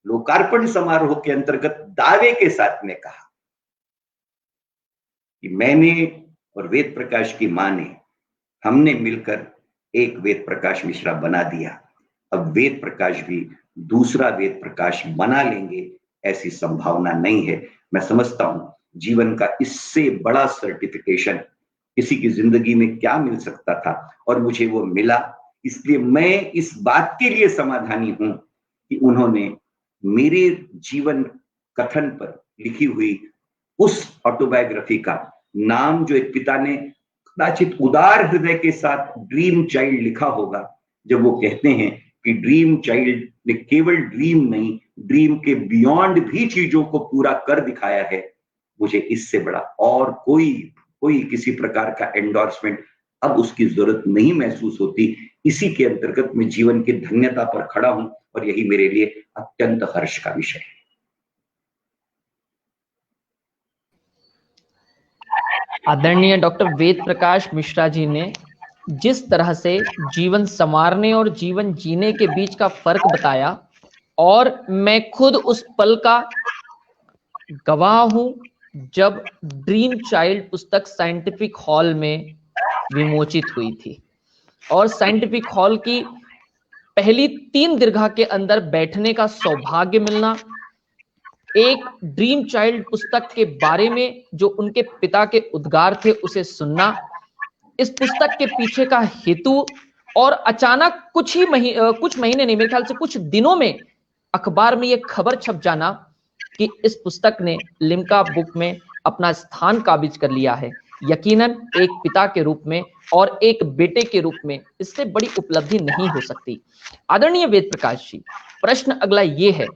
लोकार्पण समारोह के अंतर्गत दावे के साथ में कहा कि मैंने और वेद प्रकाश की मां ने, हमने मिलकर एक वेद प्रकाश मिश्रा बना दिया। अब वेद प्रकाश भी दूसरा वेद प्रकाश बना लेंगे, ऐसी संभावना नहीं है। मैं समझता हूं जीवन का इससे बड़ा सर्टिफिकेशन किसी की जिंदगी में क्या मिल सकता था और मुझे वो मिला। इसलिए मैं इस बात के लिए समाधानी हूं कि उन्होंने मेरे जीवन कथन पर लिखी हुई उस ऑटोबायोग्राफी का नाम, जो एक पिता ने कदाचित उदार हृदय के साथ ड्रीम चाइल्ड लिखा होगा, जब वो कहते हैं कि ड्रीम चाइल्ड ने केवल ड्रीम नहीं, ड्रीम के बियॉन्ड भी चीजों को पूरा कर दिखाया है, मुझे इससे बड़ा और कोई किसी प्रकार का एंडोर्समेंट अब उसकी जरूरत नहीं महसूस होती। इसी के अंतर्गत मैं जीवन की धन्यता पर खड़ा हूं और यही मेरे लिए अत्यंत हर्ष का विषय है। आदरणीय डॉक्टर वेद प्रकाश मिश्रा जी ने जिस तरह से जीवन संवारने और जीवन जीने के बीच का फर्क बताया, और मैं खुद उस पल का गवाह हूं जब ड्रीम चाइल्ड पुस्तक साइंटिफिक हॉल में विमोचित हुई थी, और साइंटिफिक हॉल की पहली 3 दीर्घा के अंदर बैठने का सौभाग्य मिलना, एक ड्रीम चाइल्ड पुस्तक के बारे में जो उनके पिता के उद्गार थे उसे सुनना, इस पुस्तक के पीछे का हेतु, और अचानक कुछ महीने नहीं, मेरे ख्याल से कुछ दिनों में अखबार में यह खबर छप जाना कि इस पुस्तक ने लिम्का बुक में अपना स्थान काबिज कर लिया है। यकीनन एक पिता के रूप में और एक बेटे के रूप में इससे बड़ी उपलब्धि नहीं हो सकती। आदरणीय वेद प्रकाश जी, प्रश्न अगला ये है,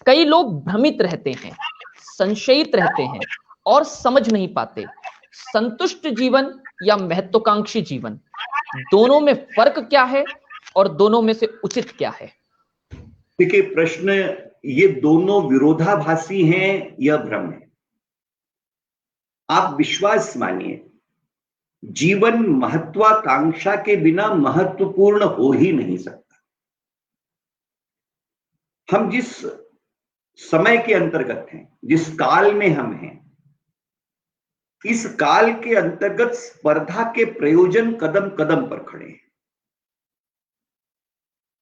कई लोग भ्रमित रहते हैं, संशयित रहते हैं और समझ नहीं पाते, संतुष्ट जीवन या महत्वाकांक्षी जीवन, दोनों में फर्क क्या है और दोनों में से उचित क्या है? देखिए, प्रश्न ये दोनों विरोधाभासी हैं यह भ्रम है। आप विश्वास मानिए, जीवन महत्वाकांक्षा के बिना महत्वपूर्ण हो ही नहीं सकता। हम जिस समय के अंतर्गत हैं, जिस काल में हम हैं, इस काल के अंतर्गत स्पर्धा के प्रयोजन कदम कदम पर खड़े हैं।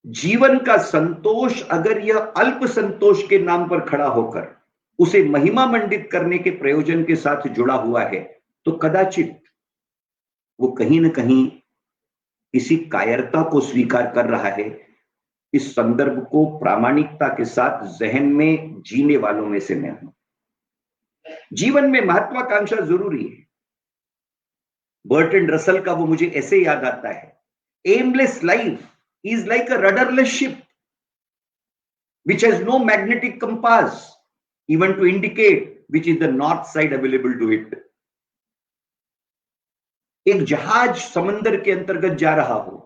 जीवन का संतोष अगर यह अल्प संतोष के नाम पर खड़ा होकर उसे महिमा मंडित करने के प्रयोजन के साथ जुड़ा हुआ है, तो कदाचित वो कहीं ना कहीं किसी कायरता को स्वीकार कर रहा है। इस संदर्भ को प्रामाणिकता के साथ जहन में जीने वालों में से मैं हूं। जीवन में महत्वाकांक्षा जरूरी है। बर्टन रसल का वो मुझे ऐसे याद आता है, aimless life is like a rudderless ship which has no magnetic compass even to indicate which is the north side available to it. एक जहाज समंदर के अंतर्गत जा रहा हो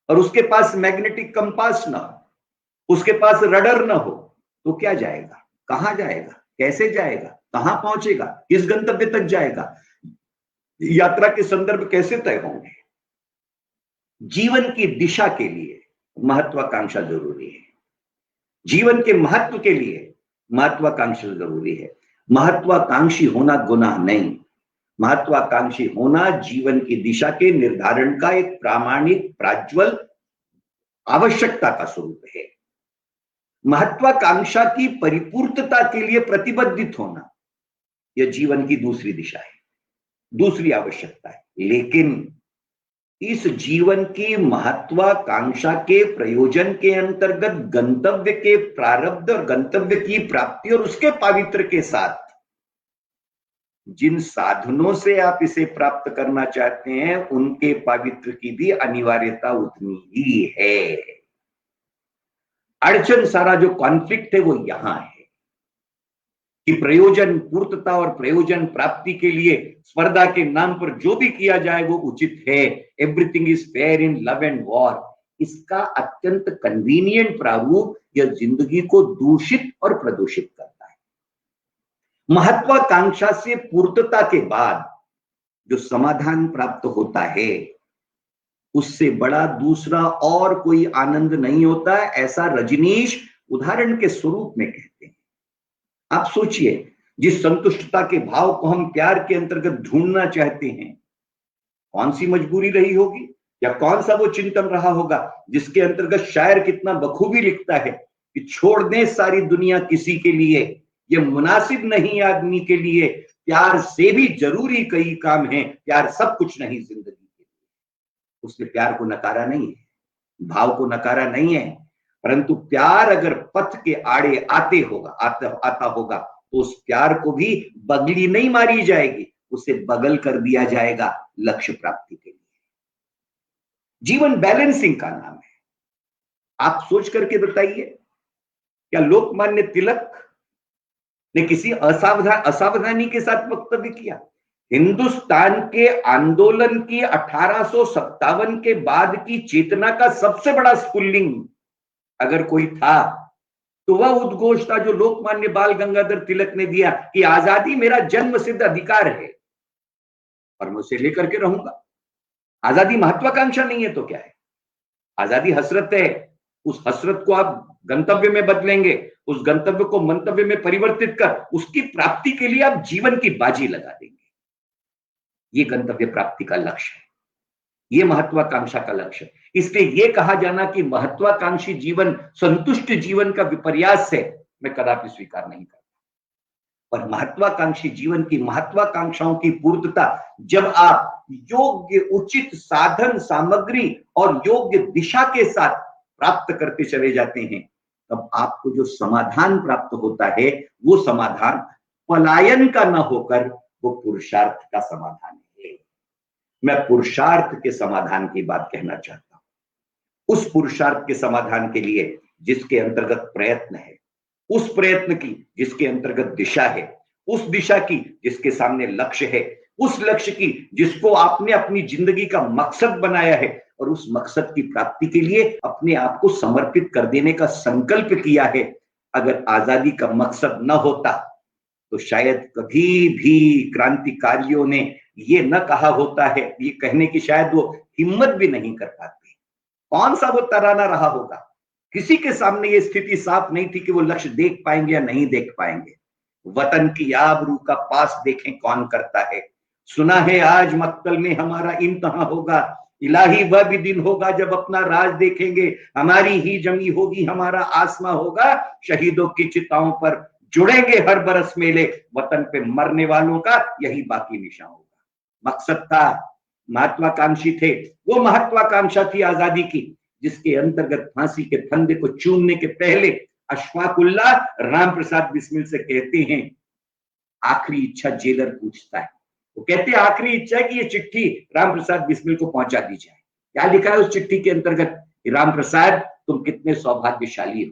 और उसके पास मैग्नेटिक कंपास ना हो, उसके पास रडर ना हो, तो क्या जाएगा? कहां जाएगा? कैसे जाएगा? कहां पहुंचेगा? किस गंतव्य तक जाएगा? यात्रा के संदर्भ कैसे तय होंगे? जीवन की दिशा के लिए महत्वाकांक्षा जरूरी है। जीवन के महत्व के लिए महत्वाकांक्षा जरूरी है। महत्वाकांक्षी होना गुनाह नहीं, महत्वाकांक्षी होना जीवन की दिशा के निर्धारण का एक प्रामाणिक प्राज्वल आवश्यकता का स्वरूप है। महत्वाकांक्षा की परिपूर्तता के लिए प्रतिबद्धित होना यह जीवन की दूसरी दिशा है, दूसरी आवश्यकता है। लेकिन इस जीवन की महत्वाकांक्षा के प्रयोजन के अंतर्गत गंतव्य के प्रारब्ध और गंतव्य की प्राप्ति और उसके पावित्र के साथ जिन साधनों से आप इसे प्राप्त करना चाहते हैं उनके पावित्र की भी अनिवार्यता उतनी ही है। अड़चन, सारा जो कॉन्फ्लिक्ट है वो यहां है कि प्रयोजन पूर्तता और प्रयोजन प्राप्ति के लिए स्पर्धा के नाम पर जो भी किया जाए वो उचित है। Everything is fair in love and war. इसका अत्यंत कन्वीनियंट प्रारूप यह जिंदगी को दूषित और प्रदूषित करता है। महत्वाकांक्षा से पूर्तता के बाद जो समाधान प्राप्त होता है उससे बड़ा दूसरा और कोई आनंद नहीं होता है, ऐसा रजनीश उदाहरण के स्वरूप में कहते हैं। आप सोचिए, जिस संतुष्टता के भाव को हम प्यार के अंतर्गत ढूंढना चाहते हैं, कौन सी मजबूरी रही होगी या कौन सा वो चिंतन रहा होगा जिसके अंतर्गत शायर कितना बखूबी लिखता है कि छोड़ दें सारी दुनिया किसी के लिए, ये मुनासिब नहीं आदमी के लिए प्यार से भी जरूरी कई काम हैं, प्यार सब कुछ नहीं जिंदगी के लिए। उसने प्यार को नकारा नहीं है, भाव को नकारा नहीं है, परंतु प्यार अगर पथ के आड़े आता होगा तो उस प्यार को भी बगली नहीं मारी जाएगी, उसे बगल कर दिया जाएगा लक्ष्य प्राप्ति के लिए। जीवन बैलेंसिंग का नाम है। आप सोच करके बताइए, क्या लोकमान्य तिलक ने किसी असावधानी के साथ वक्तव्य किया? हिंदुस्तान के आंदोलन की 1857 के बाद की चेतना का सबसे बड़ा स्फुल्लिंग अगर कोई था तो वह उद्घोष था जो लोकमान्य बाल गंगाधर तिलक ने दिया कि आजादी मेरा जन्म सिद्ध अधिकार है और मैं उसे लेकर के रहूंगा। आजादी महत्वाकांक्षा नहीं है तो क्या है? आजादी हसरत है। उस हसरत को आप गंतव्य में बदलेंगे, उस गंतव्य को मंतव्य में परिवर्तित कर उसकी प्राप्ति के लिए आप जीवन की बाजी लगा देंगे। ये गंतव्य प्राप्ति का लक्ष्य है, ये महत्वाकांक्षा का लक्ष्य है। इसलिए ये कहा जाना कि महत्वाकांक्षी जीवन संतुष्ट जीवन का विपर्यास है, मैं कदापि स्वीकार नहीं करता। पर महत्वाकांक्षी जीवन की महत्वाकांक्षाओं की पूर्तता जब आप योग्य उचित साधन सामग्री और योग्य दिशा के साथ प्राप्त करते चले जाते हैं, तब आपको जो समाधान प्राप्त होता है वो समाधान पलायन का न होकर वो पुरुषार्थ का समाधान है। मैं पुरुषार्थ के समाधान की बात कहना चाहता हूं। उस पुरुषार्थ के समाधान के लिए जिसके अंतर्गत प्रयत्न है, उस प्रयत्न की जिसके अंतर्गत दिशा है, उस दिशा की जिसके सामने लक्ष्य है, उस लक्ष्य की जिसको आपने अपनी जिंदगी का मकसद बनाया है और उस मकसद की प्राप्ति के लिए अपने आप को समर्पित कर देने का संकल्प किया है। अगर आजादी का मकसद न होता तो शायद कभी भी क्रांतिकारियों ने ये न कहा होता है, ये कहने की शायद वो हिम्मत भी नहीं कर पाते। कौन सा वो तराना रहा होगा? किसी के सामने ये स्थिति साफ नहीं थी कि वो लक्ष्य देख पाएंगे या नहीं देख पाएंगे। वतन की आबरू का पास देखें कौन करता है। सुना है आज मक्तल में हमारा इम्तिहान होगा, इलाही वह भी दिन होगा जब अपना राज देखेंगे, हमारी ही जमी होगी हमारा आसमां होगा, शहीदों की चिताओं पर जुड़ेंगे हर बरस मेले, वतन पे मरने वालों का यही बाकी निशान होगा। मकसद था, महत्वाकांक्षी थे। वो महत्वाकांक्षा थी आजादी की जिसके अंतर्गत फांसी के फंदे को चूमने के पहले अशफाकुल्लाह राम प्रसाद बिस्मिल से कहते हैं, आखिरी इच्छा जेलर पूछता है। वो कहते हैं आखिरी इच्छा है कि ये चिट्ठी राम प्रसाद बिस्मिल को पहुंचा दी जाए। क्या लिखा है उस चिट्ठी के अंतर्गत? राम प्रसाद, तुम कितने सौभाग्यशाली हो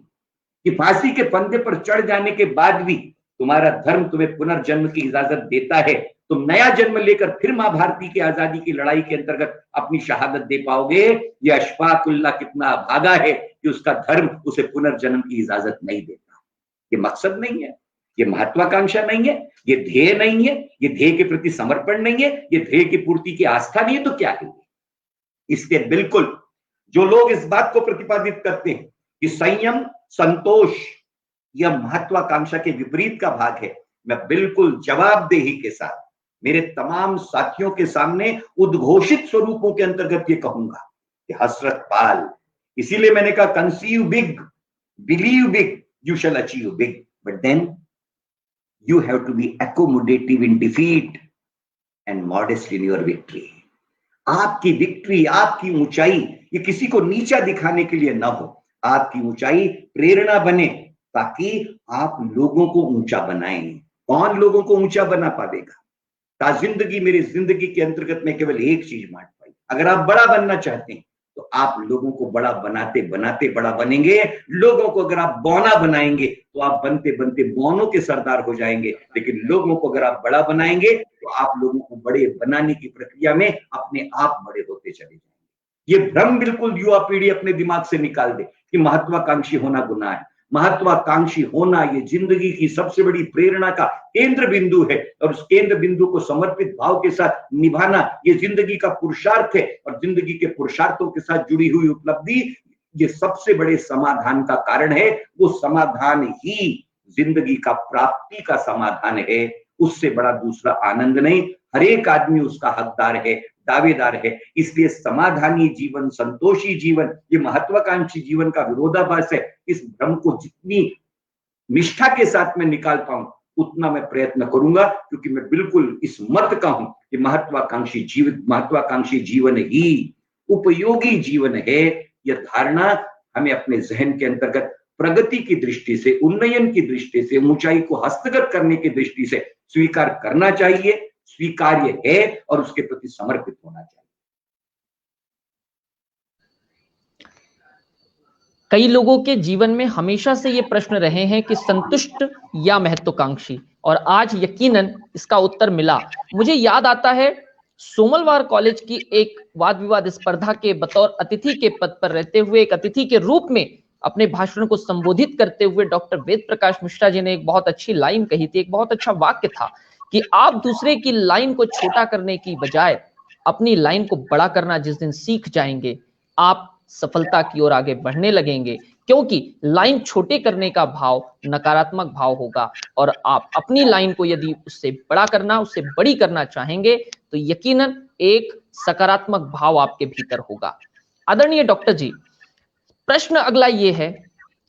कि फांसी के फंदे पर चढ़ जाने के बाद भी तुम्हारा धर्म तुम्हें पुनर्जन्म की इजाजत देता है। तुम नया जन्म लेकर फिर मां भारती की आजादी की लड़ाई के अंतर्गत अपनी शहादत दे पाओगे। यह अशफाकुल्लाह कितना अभागा है कि उसका धर्म उसे पुनर्जन्म की इजाजत नहीं देता। ये मकसद नहीं है, ये महत्वाकांक्षा नहीं है, ये ध्येय नहीं है, ये ध्येय के प्रति समर्पण नहीं है, ये ध्येय की पूर्ति की आस्था नहीं है, तो क्या है? इसलिए बिल्कुल जो लोग इस बात को प्रतिपादित करते हैं कि संयम संतोष यह महत्वाकांक्षा के विपरीत का भाग है, मैं बिल्कुल जवाबदेही के साथ मेरे तमाम साथियों के सामने उद्घोषित स्वरूपों के अंतर्गत ये कहूंगा कि हसरत पाल। इसीलिए मैंने कहा conceive big, believe big, you shall achieve big, but then you have to be accommodative in defeat and modest in your victory. आपकी विक्ट्री, आपकी ऊंचाई ये किसी को नीचा दिखाने के लिए ना हो। आपकी ऊंचाई प्रेरणा बने ताकि आप लोगों को ऊंचा बनाएं। कौन लोगों को ऊंचा बना पाएगा? जिंदगी मेरी जिंदगी के अंतर्गत में केवल एक चीज मान पाई, अगर आप बड़ा बनना चाहते हैं तो आप लोगों को बड़ा बनाते बनाते बड़ा बनेंगे। लोगों को अगर आप बौना बनाएंगे तो आप बनते बनते बौनों के सरदार हो जाएंगे, लेकिन लोगों को अगर आप बड़ा बनाएंगे तो आप लोगों को बड़े बनाने की प्रक्रिया में अपने आप बड़े होते चले जाएंगे। ये भ्रम बिल्कुल युवा पीढ़ी अपने दिमाग से निकाल दे कि महत्वाकांक्षी होना गुनाह है। महत्वाकांक्षी होना ये जिंदगी की सबसे बड़ी प्रेरणा का केंद्र बिंदु है और उस केंद्र बिंदु को समर्पित भाव के साथ निभाना ये जिंदगी का पुरुषार्थ है और जिंदगी के पुरुषार्थों के साथ जुड़ी हुई उपलब्धि ये सबसे बड़े समाधान का कारण है। वो समाधान ही जिंदगी का प्राप्ति का समाधान है, उससे बड़ा दूसरा आनंद नहीं। हर एक आदमी उसका हकदार है, दावेदार है। इसलिए समाधानी जीवन, संतोषी जीवन, ये महत्वाकांक्षी जीवन का विरोधाभास है। इस भ्रम को जितनी निष्ठा के साथ में निकाल पाऊं उतना मैं प्रयत्न करूंगा, क्योंकि मैं बिल्कुल इस मत का हूं कि महत्वाकांक्षी जीवन ही उपयोगी जीवन है। यह धारणा हमें अपने जहन के अंतर्गत प्रगति की दृष्टि से, उन्नयन की दृष्टि से, ऊंचाई को हस्तगत करने की दृष्टि से स्वीकार करना चाहिए, स्वीकार्य है और उसके प्रति समर्पित होना चाहिए। कई लोगों के जीवन में हमेशा से ये प्रश्न रहे हैं कि संतुष्ट या महत्वाकांक्षी, और आज यकीनन इसका उत्तर मिला। मुझे याद आता है सोमलवार कॉलेज की एक वाद विवाद स्पर्धा के बतौर अतिथि के पद पर रहते हुए, एक अतिथि के रूप में अपने भाषण को संबोधित करते हुए डॉक्टर वेद प्रकाश मिश्रा जी ने एक बहुत अच्छी लाइन कही थी, एक बहुत अच्छा वाक्य था कि आप दूसरे की लाइन को छोटा करने की बजाय अपनी लाइन को बड़ा करना जिस दिन सीख जाएंगे, आप सफलता की ओर आगे बढ़ने लगेंगे, क्योंकि लाइन छोटे करने का भाव नकारात्मक भाव होगा और आप अपनी लाइन को यदि उससे बड़ा करना, उससे बड़ी करना चाहेंगे तो यकीनन एक सकारात्मक भाव आपके भीतर होगा। आदरणीय डॉक्टर जी, प्रश्न अगला ये है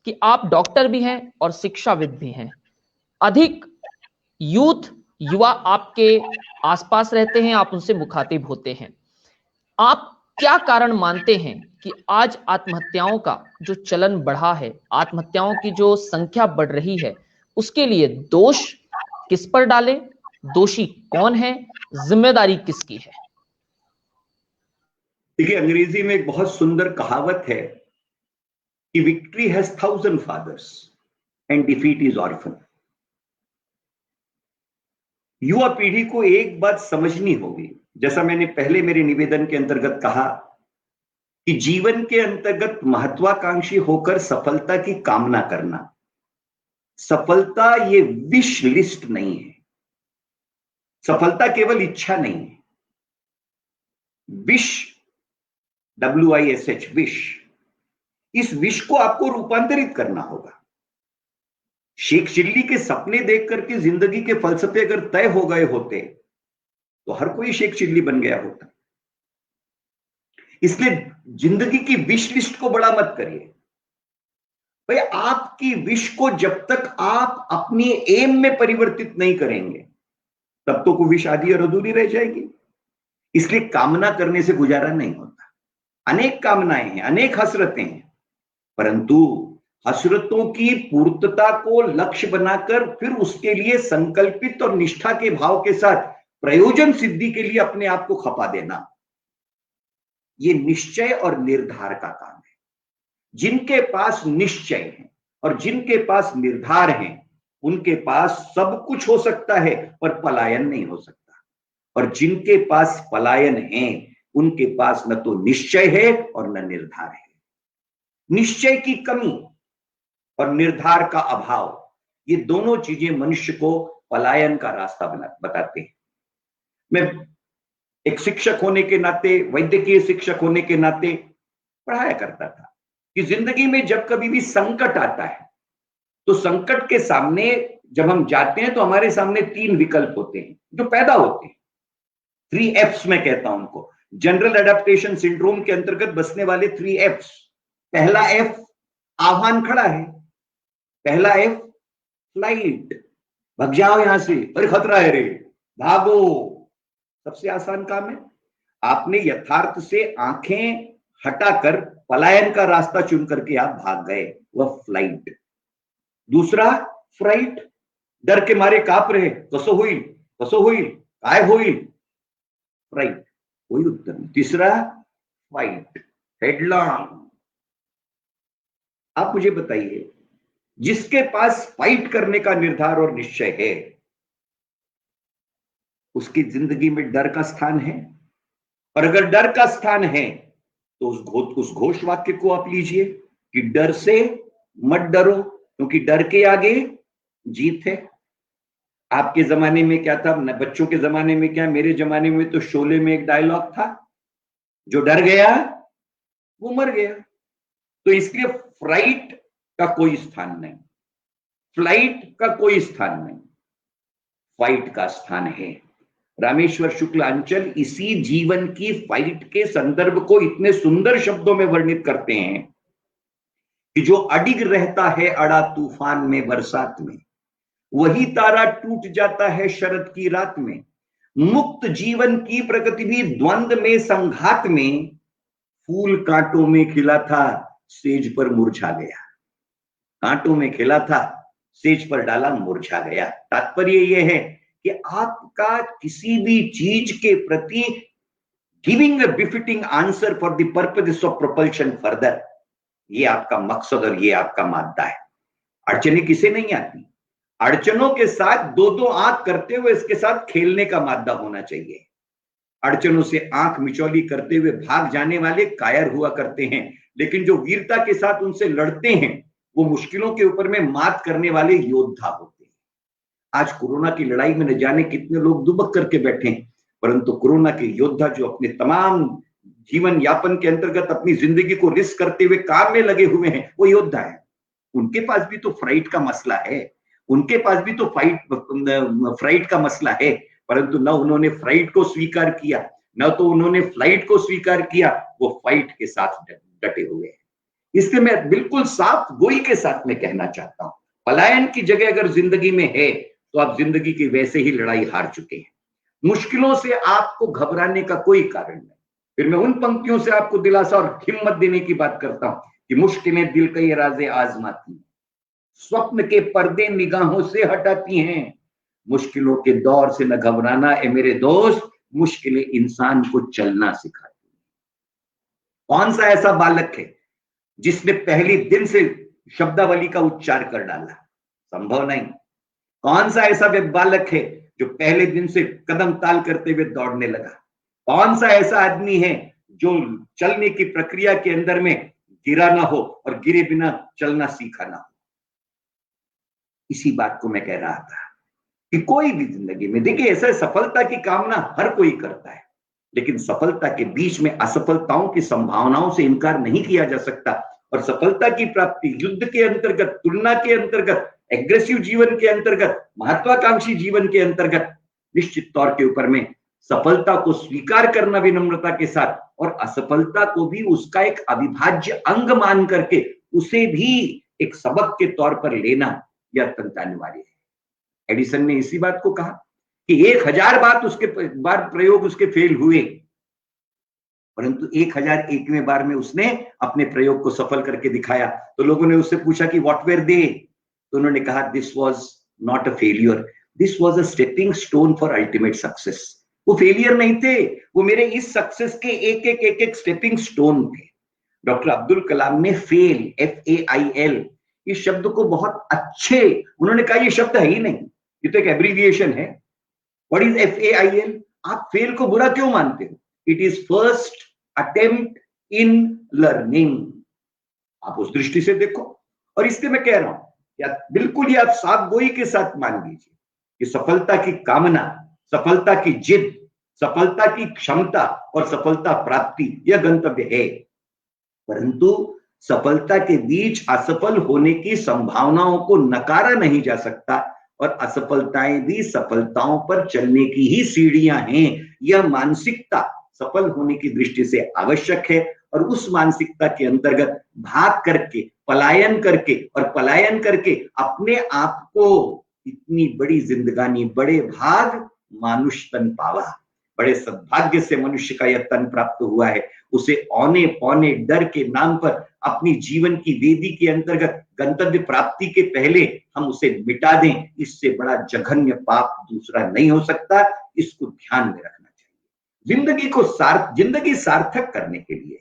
कि आप डॉक्टर भी हैं और शिक्षाविद भी हैं। अधिक युवा आपके आसपास रहते हैं, आप उनसे मुखातिब होते हैं। आप क्या कारण मानते हैं कि आज आत्महत्याओं का जो चलन बढ़ा है, आत्महत्याओं की जो संख्या बढ़ रही है, उसके लिए दोष किस पर डालें? दोषी कौन है? जिम्मेदारी किसकी है? देखिए, अंग्रेजी में एक बहुत सुंदर कहावत है कि victory has 1000 fathers and defeat is orphan. युवा पीढ़ी को एक बात समझनी होगी, जैसा मैंने पहले मेरे निवेदन के अंतर्गत कहा कि जीवन के अंतर्गत महत्वाकांक्षी होकर सफलता की कामना करना, सफलता ये विश लिस्ट नहीं है। सफलता केवल इच्छा नहीं है। विश, WISH, विश, इस विश को आपको रूपांतरित करना होगा। शेख चिल्ली के सपने देख करके जिंदगी के फलसफे अगर तय हो गए होते तो हर कोई शेख चिल्ली बन गया होता। इसलिए जिंदगी की विश लिस्ट को बड़ा मत करिए भाई। आपकी विश को जब तक आप अपनी एम में परिवर्तित नहीं करेंगे तब तो को विश आधी और अधूरी रह जाएगी। इसलिए कामना करने से गुजारा नहीं होता। अनेक कामनाएं हैं, अनेक हसरतें हैं, परंतु हसरतों की पूर्तता को लक्ष्य बनाकर फिर उसके लिए संकल्पित और निष्ठा के भाव के साथ प्रयोजन सिद्धि के लिए अपने आप को खपा देना, ये निश्चय और निर्धार का काम है। जिनके पास निश्चय है और जिनके पास निर्धार है, उनके पास सब कुछ हो सकता है पर पलायन नहीं हो सकता। और जिनके पास पलायन है, उनके पास न तो निश्चय है और न निर्धार है। निश्चय की कमी और निर्धार का अभाव, ये दोनों चीजें मनुष्य को पलायन का रास्ता बताते हैं। मैं एक शिक्षक होने के नाते, वैद्यकीय शिक्षक होने के नाते पढ़ाया करता था कि जिंदगी में जब कभी भी संकट आता है तो संकट के सामने जब हम जाते हैं तो हमारे सामने 3 विकल्प होते हैं जो पैदा होते हैं। 3 F's मैं कहता हूं उनको, जनरल एडेप्टेशन सिंड्रोम के अंतर्गत बसने वाले 3 F's। पहला F, आह्वान खड़ा है। पहला F, फ्लाइट, भाग जाओ यहां से, अरे खतरा है रे, भागो। सबसे आसान काम है। आपने यथार्थ से आंखें हटाकर पलायन का रास्ता चुन करके आप भाग गए, वह फ्लाइट। दूसरा फ्राइट, डर के मारे कांप रहे, कसो हुई काय हुई, फ्राइट, कोई उत्तर नहीं। तीसरा फाइट, हेडलॉन्ग। आप मुझे बताइए, जिसके पास फाइट करने का निर्धार और निश्चय है, उसकी जिंदगी में डर का स्थान है। और अगर डर का स्थान है तो उस घोष वाक्य को आप लीजिए कि डर से मत डरो, क्योंकि डर के आगे जीत है। आपके जमाने में क्या था, बच्चों के जमाने में क्या, मेरे जमाने में तो शोले में एक डायलॉग था, जो डर गया वो मर गया। तो इसलिए फ्राइट का कोई स्थान नहीं, फ्लाइट का कोई स्थान नहीं, फाइट का स्थान है। रामेश्वर शुक्ल अंचल इसी जीवन की फाइट के संदर्भ को इतने सुंदर शब्दों में वर्णित करते हैं कि जो अडिग रहता है अड़ा तूफान में बरसात में, वही तारा टूट जाता है शरद की रात में। मुक्त जीवन की प्रकृति भी द्वंद्व में संघात में, फूल कांटों में खिला था सेज पर मुरझा गया। कांटों में खिला था, सेज पर डाला, मुरझा गया। तात्पर्य यह है कि आपका किसी भी चीज के प्रति giving a befitting answer for the purpose of propulsion further, ये आपका मकसद और ये आपका मादा है। अड़चनें किसे नहीं आती? अड़चनों के साथ दो दो आंख करते हुए इसके साथ खेलने का मादा होना चाहिए। अड़चनों से आंख मिचौली करते हुए भाग जाने वाले कायर हुआ करते हैं, लेकिन जो वीरता के साथ उनसे लड़ते हैं वो मुश्किलों के ऊपर में मात करने वाले योद्धा होते हैं। आज कोरोना की लड़ाई में न जाने कितने लोग दुबक करके बैठे हैं, परंतु कोरोना के योद्धा जो अपने तमाम जीवन यापन के अंतर्गत अपनी जिंदगी को रिस्क करते हुए काम में लगे हुए हैं, वो योद्धा है। उनके पास भी तो फ्राइट का मसला है, उनके पास भी तो फ्राइट का मसला है, परंतु न उन्होंने फ्राइट को स्वीकार किया, न तो उन्होंने फ्लाइट को स्वीकार किया, वो फाइट के साथ डटे हुए हैं। इसलिए मैं बिल्कुल साफ गोई के साथ में कहना चाहता हूं, पलायन की जगह अगर जिंदगी में है तो आप जिंदगी की वैसे ही लड़ाई हार चुके हैं। मुश्किलों से आपको घबराने का कोई कारण नहीं। फिर मैं उन पंक्तियों से आपको दिलासा और हिम्मत देने की बात करता हूं कि मुश्किलें दिल के ये राज़े आजमाती हैं, स्वप्न के पर्दे निगाहों से हटाती हैं। मुश्किलों के दौर से न घबराना ए मेरे दोस्त, मुश्किलें इंसान को चलना सिखाती हैं। कौन सा ऐसा बालक है जिसने पहले दिन से शब्दावली का उच्चार कर डाला? संभव नहीं। कौन सा ऐसा बालक है जो पहले दिन से कदम ताल करते हुए दौड़ने लगा? कौन सा ऐसा आदमी है जो चलने की प्रक्रिया के अंदर में गिरा ना हो और गिरे बिना चलना सीखा ना हो? इसी बात को मैं कह रहा था कि कोई भी जिंदगी में, देखिए, ऐसा सफलता की कामना हर कोई करता है, लेकिन सफलता के बीच में असफलताओं की संभावनाओं से इनकार नहीं किया जा सकता। और सफलता की प्राप्ति युद्ध के अंतर्गत, तुलना के अंतर्गत, एग्रेसिव जीवन के अंतर्गत, महत्वाकांक्षी जीवन के अंतर्गत निश्चित तौर के ऊपर में सफलता को स्वीकार करना विनम्रता के साथ, और असफलता को भी उसका एक अविभाज्य अंग मान करके उसे भी एक सबक के तौर पर लेना यह अत्यंत अनिवार्य है। एडिसन ने इसी बात को कहा कि 1000 बार प्रयोग उसके फेल हुए, परंतु 1001वें बार में उसने अपने प्रयोग को सफल करके दिखाया। तो लोगों ने उससे पूछा कि व्हाट वेर दे? तो उन्होंने कहा, this was not a failure, this was a stepping stone for ultimate success. वो फेलियर नहीं थे, वो मेरे इस सक्सेस के एक स्टेपिंग स्टोन थे। डॉक्टर अब्दुल कलाम ने फेल, FAIL, इस शब्द को बहुत अच्छे, उन्होंने कहा ये शब्द है ही नहीं, ये तो एक एब्रीविएशन है। What is FAIL? आप फेल को बुरा क्यों मानते हो? It is first attempt in learning. आप उस दृष्टि से देखो। और इसलिए मैं कह रहा हूं या बिल्कुल ही आप साफ गोई के साथ मान लीजिए कि सफलता की कामना, सफलता की जिद, सफलता की क्षमता और सफलता प्राप्ति यह गंतव्य है, परंतु सफलता के बीच असफल होने की संभावनाओं को नकारा नहीं जा सकता, और असफलताएं भी सफलताओं पर चलने की ही सीढ़ियां हैं। यह मानसिकता सफल होने की दृष्टि से आवश्यक है, और उस मानसिकता के अंतर्गत भाग करके, पलायन करके अपने आप को इतनी बड़ी जिंदगानी, बड़े भाग मानुष तन पावा, बड़े सद्भाग्य से मनुष्य का यह तन प्राप्त हुआ है। उसे औने पौने डर के नाम पर अपनी जीवन की वेदी के अंतर्गत गंतव्य प्राप्ति के पहले हम उसे मिटा दें, इससे बड़ा जघन्य पाप दूसरा नहीं हो सकता। इसको ध्यान में रखना चाहिए। जिंदगी सार्थक करने के लिए,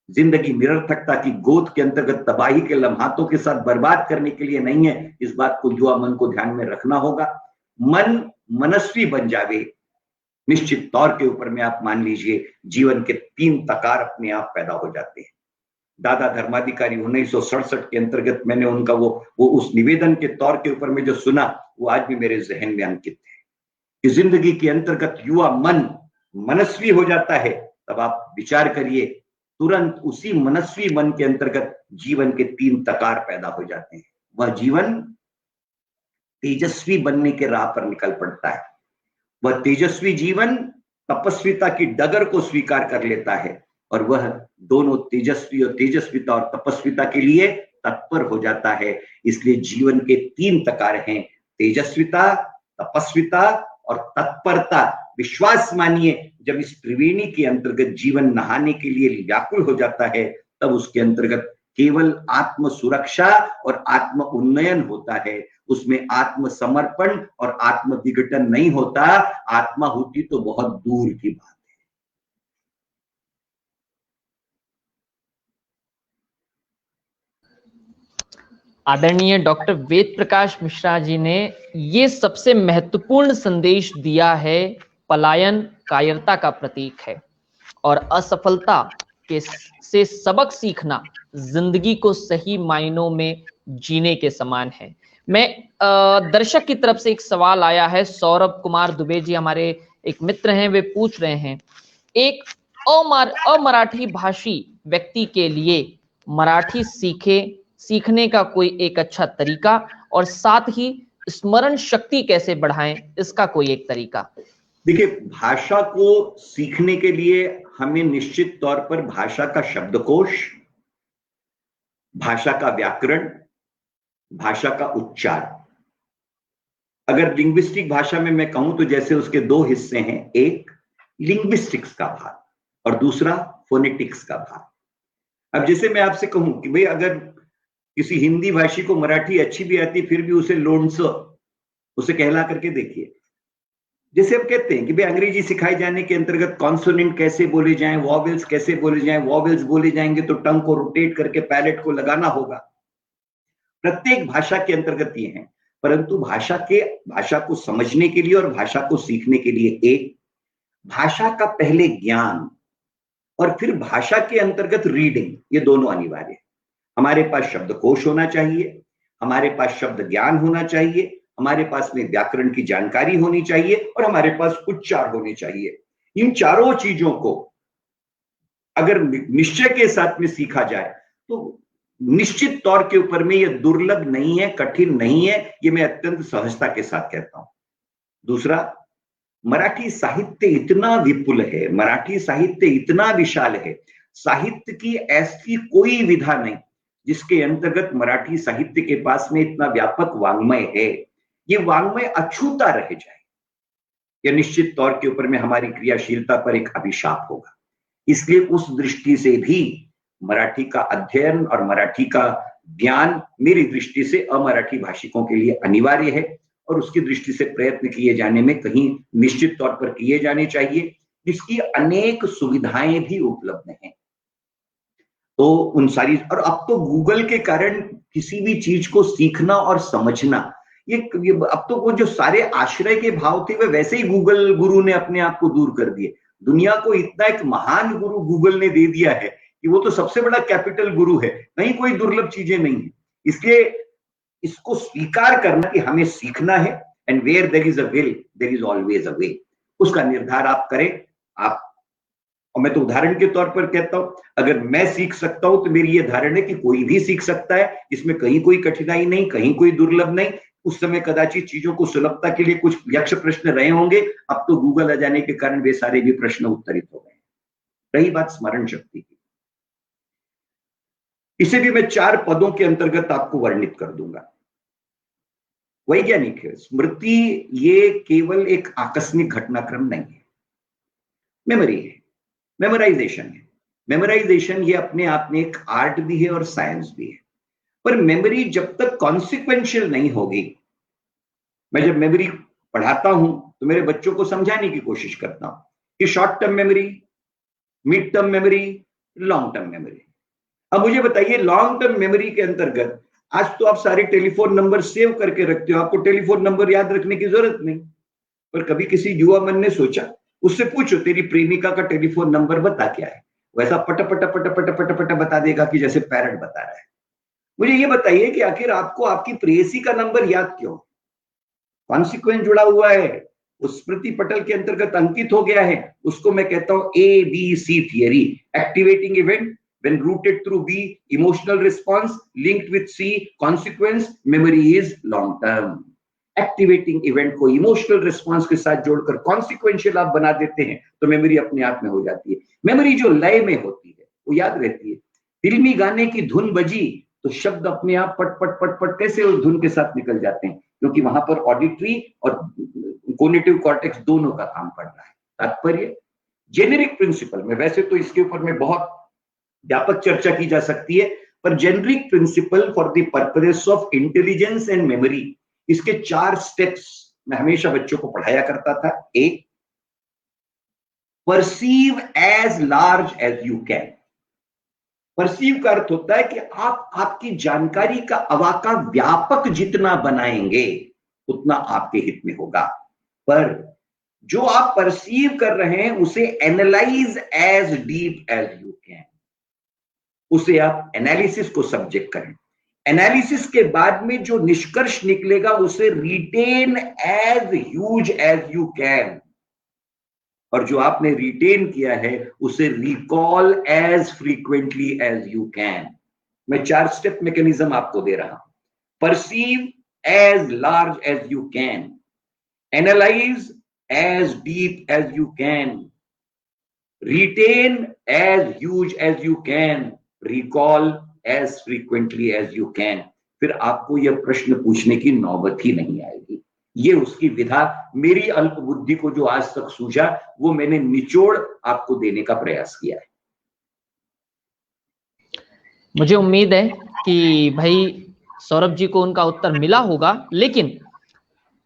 जिंदगी निरर्थकता की गोद के अंतर्गत तबाही के लम्हातों के साथ बर्बाद करने के लिए नहीं है। इस बात को युवा मन को ध्यान में रखना होगा। मन मनस्वी बन जावे, निश्चित तौर के ऊपर में आप मान लीजिए जीवन के 3 तकार अपने आप पैदा हो जाते हैं। दादा धर्माधिकारी 1967 के अंतर्गत मैंने उनका वो उस निवेदन के तौर के ऊपर में जो सुना, वो आज भी मेरे जहन में अंकित है कि जिंदगी के अंतर्गत युवा मन मनस्वी हो जाता है। तब आप विचार करिए, तुरंत उसी मनस्वी मन के अंतर्गत जीवन के 3 तकार पैदा हो जाते हैं। वह जीवन तेजस्वी बनने के राह पर निकल पड़ता है। वह तेजस्वी जीवन तपस्विता की डगर को स्वीकार कर लेता है, और वह दोनों तेजस्विता और तपस्विता के लिए तत्पर हो जाता है। इसलिए जीवन के 3 तकार हैं, तेजस्विता, तपस्विता और तत्परता। विश्वास मानिए, जब इस त्रिवेणी के अंतर्गत जीवन नहाने के लिए व्याकुल हो जाता है, तब उसके अंतर्गत केवल आत्म सुरक्षा और आत्म उन्नयन होता है। उसमें आत्म समर्पण और आत्म विघटन नहीं होता। आत्माहुति तो बहुत दूर की बात है। आदरणीय डॉक्टर वेद प्रकाश मिश्रा जी ने ये सबसे महत्वपूर्ण संदेश दिया है। पलायन कायरता का प्रतीक है और असफलता के से सबक सीखना जिंदगी को सही मायनों में जीने के समान है। मैं दर्शक की तरफ से एक सवाल आया है। सौरभ कुमार दुबे जी हमारे एक मित्र हैं, वे पूछ रहे हैं, एक अमराठी भाषी व्यक्ति के लिए मराठी सीखने का कोई एक अच्छा तरीका और साथ ही स्मरण शक्ति कैसे बढ़ाएं, इसका कोई एक तरीका। देखिए, भाषा को सीखने के लिए हमें निश्चित तौर पर भाषा का शब्दकोश, भाषा का व्याकरण, भाषा का उच्चार, अगर लिंग्विस्टिक भाषा में मैं कहूं तो जैसे उसके दो हिस्से हैं, एक लिंग्विस्टिक्स का भाग और दूसरा फोनेटिक्स का भाग। अब जैसे मैं आपसे कहूं कि भाई अगर किसी हिंदी भाषी को मराठी अच्छी भी आती फिर भी उसे लोणचं उसे कहला करके देखिए। जैसे हम कहते हैं कि भाई अंग्रेजी सिखाए जाने के अंतर्गत कॉन्सोनेंट कैसे बोले जाएं, वॉवेल्स कैसे बोले जाएं, वॉवेल्स बोले जाएंगे तो टंग को रोटेट करके पैलेट को लगाना होगा। प्रत्येक भाषा के अंतर्गत ये है, परंतु भाषा को समझने के लिए और भाषा को सीखने के लिए एक भाषा का पहले ज्ञान और फिर भाषा के अंतर्गत रीडिंग, ये दोनों अनिवार्य है। हमारे पास शब्दकोश होना चाहिए, हमारे पास शब्द ज्ञान होना चाहिए, हमारे पास में व्याकरण की जानकारी होनी चाहिए और हमारे पास उच्चार होने चाहिए। इन चारों चीजों को अगर निश्चय के साथ में सीखा जाए तो निश्चित तौर के ऊपर में यह दुर्लभ नहीं है, कठिन नहीं है, ये मैं अत्यंत सहजता के साथ कहता हूं। दूसरा, मराठी साहित्य इतना विपुल है, मराठी साहित्य इतना विशाल है, साहित्य की ऐसी कोई विधा नहीं जिसके अंतर्गत मराठी साहित्य के पास में इतना व्यापक वांग्मय है, ये वांग्मय अछूता रह जाए, यह निश्चित तौर के ऊपर में हमारी क्रियाशीलता पर एक अभिशाप होगा। इसलिए उस दृष्टि से भी मराठी का अध्ययन और मराठी का ज्ञान मेरी दृष्टि से अमराठी भाषिकों के लिए अनिवार्य है और उसकी दृष्टि से प्रयत्न किए जाने में कहीं निश्चित तौर पर किए जाने चाहिए, जिसकी अनेक सुविधाएं भी उपलब्ध हैं। तो उन सारी, और अब तो गूगल के कारण किसी भी चीज को सीखना और समझना, ये अब तो वो जो सारे आश्रय के भाव थे वे वैसे ही गूगल गुरु ने अपने आप को दूर कर दिए। दुनिया को इतना एक महान गुरु गूगल ने दे दिया है कि वो तो सबसे बड़ा कैपिटल गुरु है, कहीं कोई दुर्लभ चीजें नहीं है। इसलिए इसको स्वीकार करना कि हमें सीखना है, and where there is a will there is always a way, उसका निर्धार आप करें। आप, और मैं तो उदाहरण के तौर पर कहता हूं, अगर मैं सीख सकता हूं तो मेरी यह धारणा है कि कोई भी सीख सकता है, इसमें कहीं कोई कठिनाई नहीं, कहीं कोई दुर्लभ नहीं। उस समय कदाचित चीजों को सुलभता के लिए कुछ यक्ष प्रश्न रहे होंगे, अब तो गूगल आ जाने के कारण वे सारे भी प्रश्न उत्तरित हो गए। रही बात स्मरण शक्ति की, इसे भी मैं 4 पदों के अंतर्गत आपको वर्णित कर दूंगा। वैज्ञानिक है, स्मृति ये केवल एक आकस्मिक घटनाक्रम नहीं है, मेमोरी है, मेमोराइजेशन है। मेमोराइजेशन ये अपने आप में एक आर्ट भी है और साइंस भी है, पर मेमोरी जब तक कॉन्सिक्वेंशियल नहीं होगी, मैं जब मेमोरी पढ़ाता हूं तो मेरे बच्चों को समझाने की कोशिश करता हूं कि short term memory, mid term memory, long term memory. अब मुझे बताइए, लॉन्ग टर्म मेमोरी के अंतर्गत आज तो आप सारे टेलीफोन नंबर सेव करके रखते हो, आपको टेलीफोन नंबर याद रखने की जरूरत नहीं, पर कभी किसी युवा मन ने सोचा, उससे पूछो तेरी प्रेमिका का टेलीफोन नंबर बता क्या है, वैसा पट पट पट पट पट पट बता देगा कि जैसे पैरट बता रहा है। मुझे ये बताइए कि आखिर आपको आपकी प्रेयसी का नंबर याद क्यों? कॉन्सिक्वेंस जुड़ा हुआ है, उस स्मृति पटल के अंतर्गत अंकित हो गया है। उसको मैं कहता हूं ABC theory, activating event when rooted through B, emotional response linked with C, consequence, memory is long term. Activating event को इमोशनल रिस्पॉन्स के साथ जोड़कर कॉन्सिक्वेंशियल आप बना देते हैं तो मेमोरी अपने आप में हो जाती है। मेमोरी जो लय में होती है वो याद रहती है। फिल्मी गाने की धुन बजी तो शब्द अपने आप पट पट पट पट कैसे उस धुन के साथ निकल जाते हैं, क्योंकि वहां पर ऑडिटरी और कोग्निटिव कॉर्टेक्स दोनों का काम पड़ रहा है। तात्पर्य जेनेरिक प्रिंसिपल में, वैसे तो इसके ऊपर में बहुत व्यापक चर्चा की जा सकती है, पर generic principle for the purpose of intelligence and memory, इसके 4 स्टेप्स मैं हमेशा बच्चों को पढ़ाया करता था। एक, perceive as large as you can. Perceive का अर्थ होता है कि आप आपकी जानकारी का अवाका व्यापक जितना बनाएंगे उतना आपके हित में होगा। पर जो आप परसीव कर रहे हैं उसे analyse as deep as you can, उसे आप एनालिसिस को सब्जेक्ट करें। एनालिसिस के बाद में जो निष्कर्ष निकलेगा उसे retain as huge as you can, और जो आपने रिटेन किया है उसे recall as frequently as you can. मैं 4 स्टेप मैकेनिज्म आपको दे रहा हूं। Perceive as large as you can, analyse as deep as you can, retain as huge as you can, recall as frequently as you can. फिर आपको यह प्रश्न पूछने की नौबत ही नहीं आएगी। ये उसकी विधा, मेरी अल्प बुद्धि को जो आज तक सूझा वो मैंने निचोड़ आपको देने का प्रयास किया है। मुझे उम्मीद है कि भाई सौरभ जी को उनका उत्तर मिला होगा, लेकिन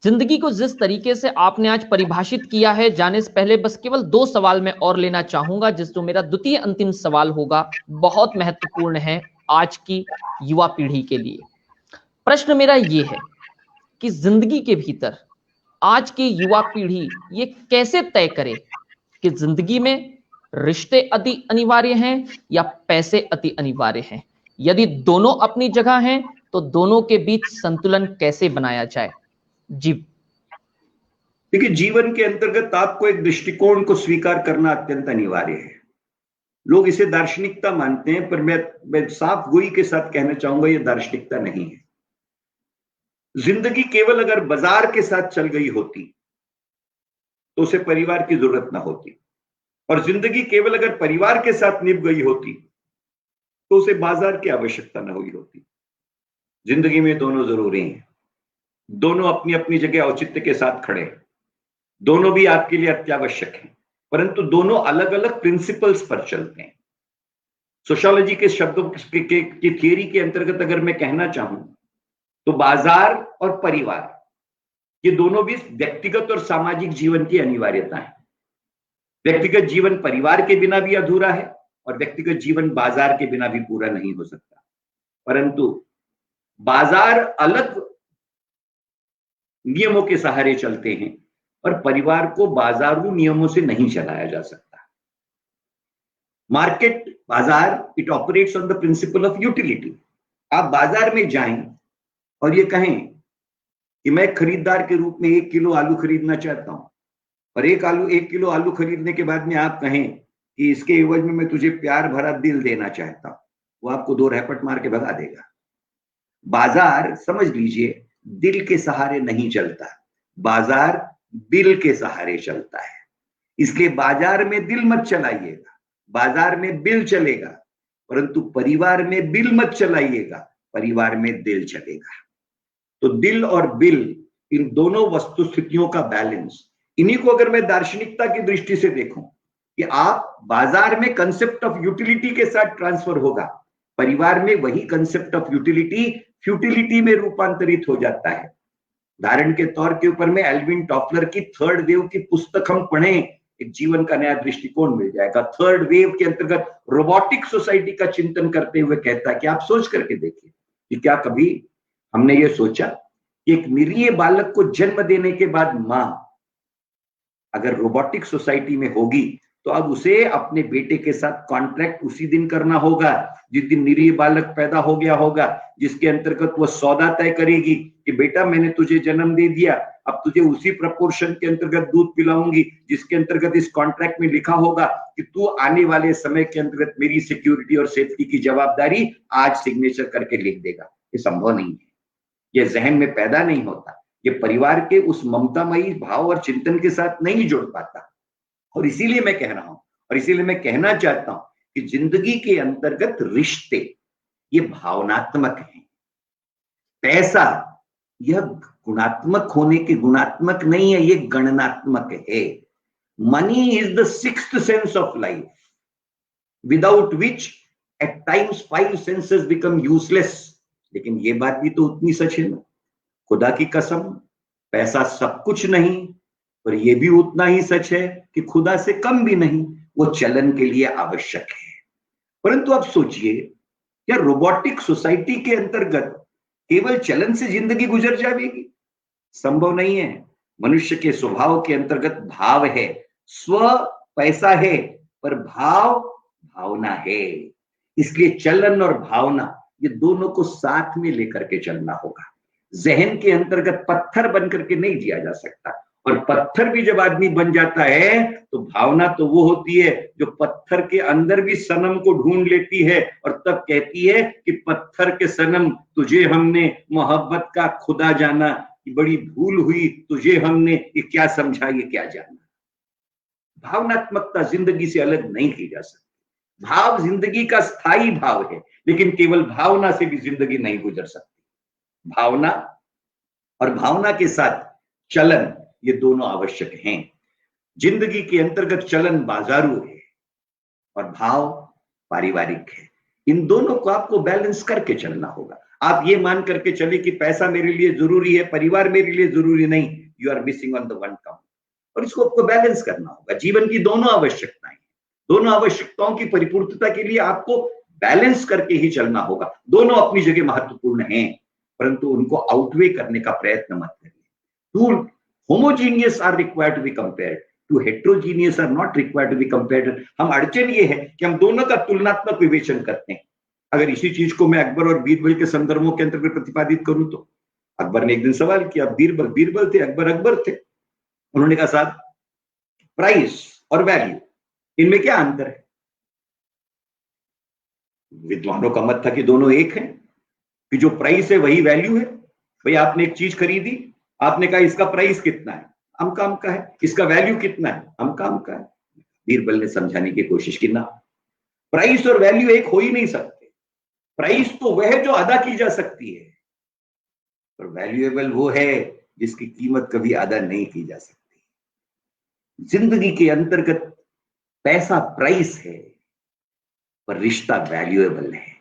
जिंदगी को जिस तरीके से आपने आज परिभाषित किया है, जाने से पहले बस केवल 2 सवाल मैं और लेना चाहूंगा, जिसमें मेरा द्वितीय अंतिम सवाल होगा, बहुत महत्वपूर्ण है आज की युवा पीढ़ी के लिए। प्रश्न मेरा ये है कि जिंदगी के भीतर आज की युवा पीढ़ी ये कैसे तय करे कि जिंदगी में रिश्ते अति अनिवार्य हैं या पैसे अति अनिवार्य हैं। यदि दोनों अपनी जगह हैं तो दोनों के बीच संतुलन कैसे बनाया जाए। जी देखिए, जीवन के अंतर्गत आपको एक दृष्टिकोण को स्वीकार करना अत्यंत अनिवार्य है। लोग इसे दार्शनिकता मानते हैं, पर मैं साफ गोई के साथ कहना चाहूंगा यह दार्शनिकता नहीं है। जिंदगी केवल अगर बाजार के साथ चल गई होती तो उसे परिवार की जरूरत ना होती, और जिंदगी केवल अगर परिवार के साथ निभ गई होती तो उसे बाजार की आवश्यकता न हुई होती। जिंदगी में दोनों जरूरी हैं, दोनों अपनी अपनी जगह औचित्य के साथ खड़े, दोनों भी आपके लिए अत्यावश्यक हैं, परंतु दोनों अलग अलग प्रिंसिपल्स पर चलते हैं। सोशियोलॉजी के शब्दों की थियरी के अंतर्गत अगर मैं कहना चाहूं तो बाजार और परिवार ये दोनों भी व्यक्तिगत और सामाजिक जीवन की अनिवार्यता है। व्यक्तिगत जीवन परिवार के बिना भी अधूरा है और व्यक्तिगत जीवन बाजार के बिना भी पूरा नहीं हो सकता। परंतु बाजार अलग नियमों के सहारे चलते हैं और परिवार को बाजारू नियमों से नहीं चलाया जा सकता। मार्केट, बाजार, it operates on the principle of utility. आप बाजार में जाएं और ये कहें कि मैं खरीदार के रूप में 1 किलो आलू खरीदना चाहता हूं, और 1 किलो आलू खरीदने के बाद में आप कहें कि इसके एवज में मैं तुझे प्यार भरा दिल देना चाहता हूं, वो आपको 2 रैपट मार के भगा देगा। बाजार, समझ लीजिए, दिल के सहारे नहीं चलता, बाजार बिल के सहारे चलता है। इसलिए बाजार में दिल मत चलाइएगा, बाजार में बिल चलेगा, परंतु परिवार में बिल मत चलाइएगा, परिवार में दिल चलेगा। तो दिल और बिल, इन दोनों वस्तु स्थितियों का बैलेंस, इन्हीं को अगर मैं दार्शनिकता की दृष्टि से देखूं कि आप बाजार में कंसेप्ट ऑफ यूटिलिटी के साथ ट्रांसफर होगा, परिवार में वही कंसेप्ट ऑफ यूटिलिटी फ्यूटिलिटी में रूपांतरित हो जाता है। उदाहरण के तौर के ऊपर में एल्विन टॉफलर की 3rd वेव की पुस्तक हम पढ़ें, एक जीवन का नया दृष्टिकोण मिल जाएगा। 3rd वेव के अंतर्गत रोबोटिक सोसाइटी का चिंतन करते हुए कहता है कि आप सोच करके देखिए कि क्या कभी हमने ये सोचा कि एक निरीह बालक को जन्म देने के बाद मां अगर रोबोटिक सोसाइटी में होगी तो अब उसे अपने बेटे के साथ कॉन्ट्रैक्ट उसी दिन करना होगा जिस दिन निरीह बालक पैदा हो गया होगा, जिसके अंतर्गत वह सौदा तय करेगी कि बेटा मैंने तुझे जन्म दे दिया, अब तुझे उसी प्रपोर्शन के अंतर्गत दूध पिलाऊंगी जिसके अंतर्गत इस कॉन्ट्रैक्ट में लिखा होगा कि तू आने वाले समय के अंतर्गत मेरी सिक्योरिटी और सेफ्टी की जवाबदारी आज सिग्नेचर करके लिख देगा। ये संभव नहीं है, ये जहन में पैदा नहीं होता, ये परिवार के उस ममतामयी भाव और चिंतन के साथ नहीं जुड़ पाता। और इसीलिए मैं कह रहा हूं और इसीलिए मैं कहना चाहता हूं कि जिंदगी के अंतर्गत रिश्ते ये भावनात्मक हैं, पैसा यह गुणात्मक होने के गुणात्मक नहीं है, ये गणनात्मक है। Money is the sixth sense of life, without which eight times 5 senses become useless. लेकिन ये बात भी तो उतनी सच है ना, खुदा की कसम, पैसा सब कुछ नहीं, पर यह भी उतना ही सच है कि खुदा से कम भी नहीं, वो चलन के लिए आवश्यक है। परंतु आप सोचिए, क्या रोबोटिक सोसाइटी के अंतर्गत केवल चलन से जिंदगी गुजर जाएगी? संभव नहीं है। मनुष्य के स्वभाव के अंतर्गत भाव है, स्व पैसा है, पर भाव भावना है। इसलिए चलन और भावना ये दोनों को साथ में लेकर के चलना होगा। जहन के अंतर्गत पत्थर बन करके नहीं जिया जा सकता, और पत्थर भी जब आदमी बन जाता है तो भावना तो वो होती है जो पत्थर के अंदर भी सनम को ढूंढ लेती है और तब कहती है कि पत्थर के सनम, तुझे हमने मोहब्बत का खुदा जाना, बड़ी भूल हुई तुझे हमने, ये क्या समझा, ये क्या जाना। भावनात्मकता जिंदगी से अलग नहीं की जा सकती। भाव जिंदगी का स्थायी भाव है, लेकिन केवल भावना से भी जिंदगी नहीं गुजर सकती। भावना और भावना के साथ चलन, ये दोनों आवश्यक हैं। जिंदगी के अंतर्गत चलन बाजारू है और भाव पारिवारिक है। इन दोनों को आपको बैलेंस करके चलना होगा। आप ये मान करके चले कि पैसा मेरे लिए जरूरी है, परिवार मेरे लिए जरूरी नहीं, you are missing on the one count. और इसको आपको बैलेंस करना होगा। जीवन की दोनों आवश्यकताएं, दोनों आवश्यकताओं की परिपूर्तता के लिए आपको बैलेंस करके ही चलना होगा। दोनों अपनी जगह महत्वपूर्ण हैं, परंतु उनको आउटवे करने का प्रयत्न मत करिए। Two homogeneous are required to be compared, two heterogeneous are not required to be compared. हम अड़चन ये है कि हम दोनों का तुलनात्मक विवेचन करते हैं। अगर इसी चीज को मैं अकबर और बीरबल के संदर्भों के अंतर्गत प्रतिपादित करूं तो अकबर ने एक दिन सवाल किया, बीरबल थे, अकबर थे। उन्होंने कहा साहब, प्राइस और वैल्यू, इनमें क्या अंतर है? विद्वानों का मत था कि दोनों एक हैं, कि जो प्राइस है वही वैल्यू है। भाई आपने एक चीज खरीदी, आपने कहा इसका प्राइस कितना है, अमका का है, इसका वैल्यू कितना है, अमका का है। बीरबल ने समझाने की कोशिश की, ना, प्राइस और वैल्यू एक हो ही नहीं सकते। प्राइस तो वह है जो अदा की जा सकती है, और वैल्यूएबल वो है जिसकी कीमत कभी अदा नहीं की जा सकती। जिंदगी के अंतर्गत पैसा प्राइस है, पर रिश्ता वैल्यूएबल है।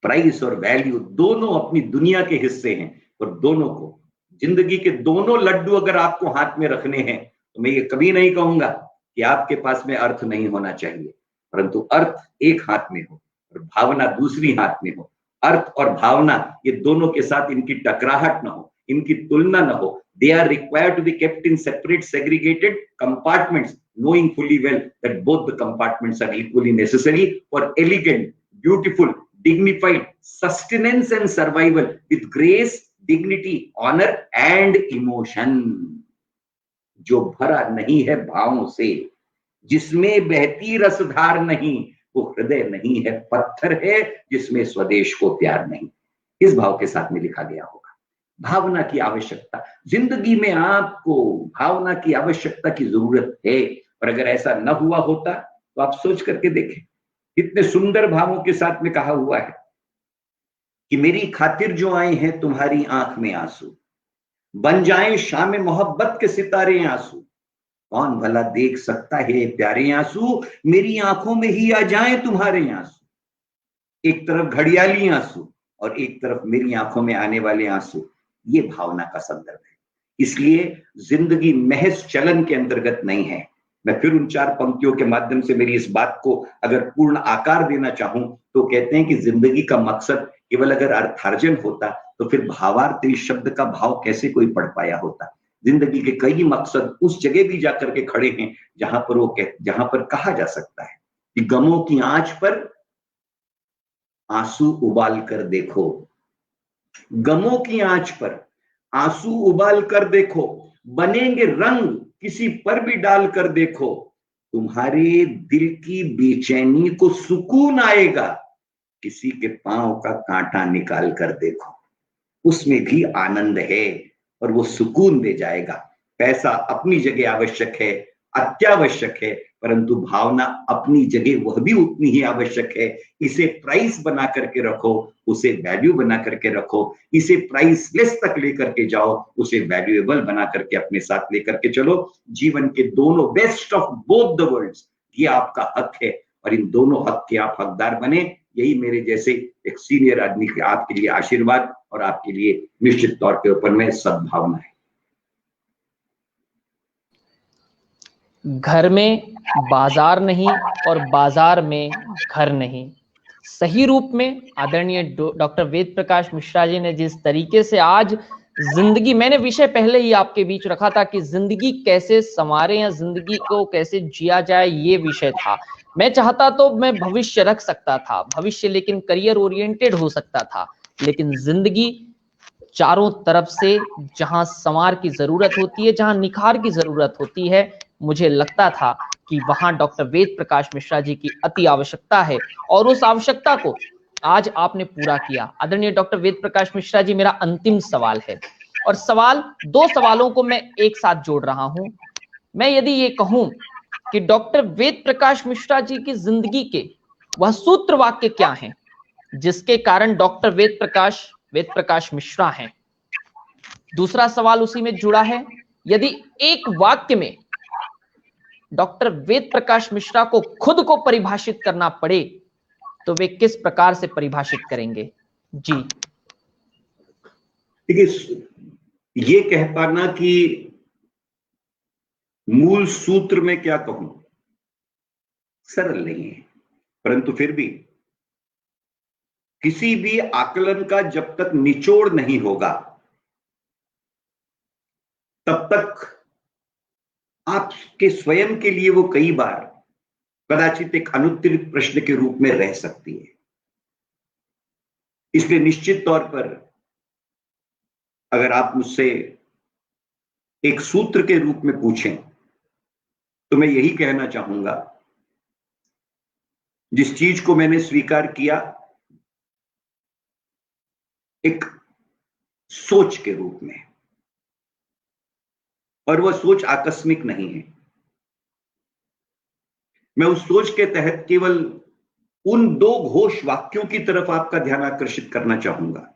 प्राइस और वैल्यू दोनों अपनी दुनिया के हिस्से हैं, और दोनों को, जिंदगी के दोनों लड्डू अगर आपको हाथ में रखने हैं, तो मैं ये कभी नहीं कहूंगा कि आपके पास में अर्थ नहीं होना चाहिए, परंतु अर्थ एक हाथ में हो और भावना दूसरी हाथ में हो। अर्थ और भावना ये दोनों के साथ इनकी टकराहट न हो, इनकी तुलना न हो। They are required to be kept in separate, segregated compartments, knowing fully well that both the compartments are equally necessary for elegant, beautiful, dignified sustenance and survival with grace, dignity, honor and emotion. जो भरा नहीं है भावों से, जिसमें बहती रसधार नहीं, वो हृदय नहीं है, पत्थर है जिसमें स्वदेश को प्यार नहीं। इस भाव के साथ में लिखा गया होगा। भावना की आवश्यकता, जिंदगी में आपको भावना की आवश्यकता की जरूरत है। और अगर ऐसा न हुआ होता तो आप सोच करके देखें, कितने सुंदर भावों के साथ में कहा हुआ है कि मेरी खातिर जो आए हैं तुम्हारी आंख में आंसू, बन जाएं शाम मोहब्बत के सितारे आंसू, कौन भला देख सकता है प्यारे आंसू, मेरी आंखों में ही आ जाएं तुम्हारे आंसू। एक तरफ घड़ियाली आंसू और एक तरफ मेरी आंखों में आने वाले आंसू, ये भावना का संदर्भ है। इसलिए जिंदगी महज चलन के अंतर्गत नहीं है। मैं फिर उन 4 पंक्तियों के माध्यम से मेरी इस बात को अगर पूर्ण आकार देना चाहूं तो कहते हैं कि जिंदगी का मकसद केवल अगर अर्थार्जन होता तो फिर भावार्थ इस शब्द का भाव कैसे कोई पढ़ पाया होता। जिंदगी के कई मकसद उस जगह भी जाकर के खड़े हैं जहां पर कहा जा सकता है कि गमों की आंच पर आंसू उबाल कर देखो, गमों की आंच पर आंसू उबाल कर देखो, बनेंगे रंग किसी पर भी डाल कर देखो, तुम्हारे दिल की बेचैनी को सुकून आएगा, किसी के पांव का कांटा निकाल कर देखो, उसमें भी आनंद है और वो सुकून दे जाएगा। पैसा अपनी जगह आवश्यक है, अत्यावश्यक है, परंतु भावना अपनी जगह वह भी उतनी ही आवश्यक है। इसे प्राइस बना करके रखो, उसे वैल्यू बना करके रखो, इसे प्राइसलेस तक लेकर के जाओ, उसे वैल्यूएबल बना करके अपने साथ लेकर के चलो। जीवन के दोनों best of both the worlds, ये आपका हक है और इन दोनों हक के आप हकदार बने। यही मेरे जैसे एक सीनियर आदमी के आपके लिए आशीर्वाद और आपके लिए निश्चित तौर के ऊपर में सद्भावना है। घर में बाजार नहीं और बाजार में घर नहीं, सही रूप में आदरणीय डॉक्टर वेद प्रकाश मिश्रा जी ने जिस तरीके से आज जिंदगी, मैंने विषय पहले ही आपके बीच रखा था कि जिंदगी कैसे संवारे या जिंदगी को कैसे जिया जाए, ये विषय था। मैं चाहता तो मैं भविष्य रख सकता था, भविष्य लेकिन करियर ओरिएंटेड हो सकता था, लेकिन जिंदगी चारों तरफ से जहां संवार की जरूरत होती है, जहां निखार की जरूरत होती है, मुझे लगता था कि वहां डॉक्टर वेद प्रकाश मिश्रा जी की अति आवश्यकता है और उस आवश्यकता को आज आपने पूरा किया। आदरणीय डॉक्टर वेद प्रकाश मिश्रा जी, मेरा अंतिम सवाल है और सवाल, दो सवालों को मैं एक साथ जोड़ रहा हूं। मैं यदि ये कहूं कि डॉक्टर वेद प्रकाश मिश्रा जी की जिंदगी के वह सूत्र वाक्य क्या हैं जिसके कारण डॉक्टर वेद प्रकाश मिश्रा हैं। दूसरा सवाल उसी में जुड़ा है, यदि एक वाक्य में डॉक्टर वेद प्रकाश मिश्रा को खुद को परिभाषित करना पड़े तो वे किस प्रकार से परिभाषित करेंगे? जी देखिए, ये कह पाना कि मूल सूत्र में क्या कहूं सरल नहीं है, परंतु फिर भी किसी भी आकलन का जब तक निचोड़ नहीं होगा तब तक आपके स्वयं के लिए वो कई बार कदाचित एक अनुत्तरित प्रश्न के रूप में रह सकती है। इसलिए निश्चित तौर पर अगर आप मुझसे एक सूत्र के रूप में पूछें तो मैं यही कहना चाहूंगा, जिस चीज को मैंने स्वीकार किया एक सोच के रूप में, और वह सोच आकस्मिक नहीं है। मैं उस सोच के तहत केवल उन दो घोष वाक्यों की तरफ आपका ध्यान आकर्षित करना चाहूंगा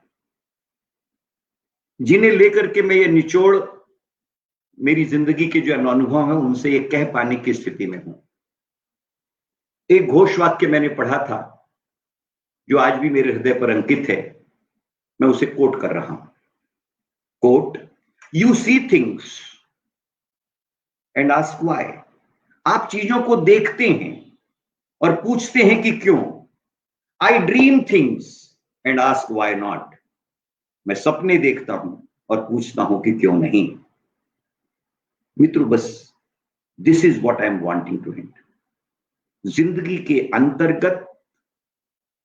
जिन्हें लेकर के मैं ये निचोड़ मेरी जिंदगी के जो अनुभव है उनसे ये कह पाने की स्थिति में हूं। एक घोष वाक्य मैंने पढ़ा था जो आज भी मेरे हृदय पर अंकित है, मैं उसे कोट कर रहा हूं। Quote, you see things and ask why. आप चीजों को देखते हैं और पूछते हैं कि क्यों। आई dream things and ask why not. मैं सपने देखता हूं और पूछता हूं कि क्यों नहीं। मित्रों, बस this is what I am wanting to hint. जिंदगी के अंतर्गत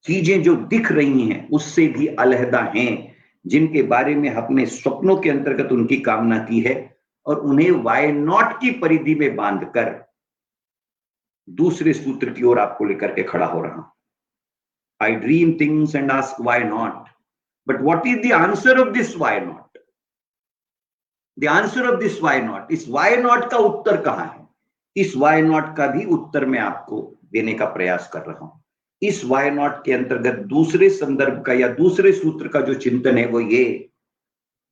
चीजें जो दिख रही हैं उससे भी अलहदा हैं, जिनके बारे में अपने सपनों के अंतर्गत उनकी कामना की है और उन्हें वाई नॉट की परिधि में बांधकर दूसरे सूत्र की ओर आपको लेकर के खड़ा हो रहा हूं। आई dream things and ask why not, but what is the answer of this why not? The answer of this why not, इस व्हाई नॉट का उत्तर कहां है? इस व्हाई नॉट का भी उत्तर मैं आपको देने का प्रयास कर रहा हूं। इस व्हाई नॉट के अंतर्गत दूसरे संदर्भ का या दूसरे सूत्र का जो चिंतन है वो ये,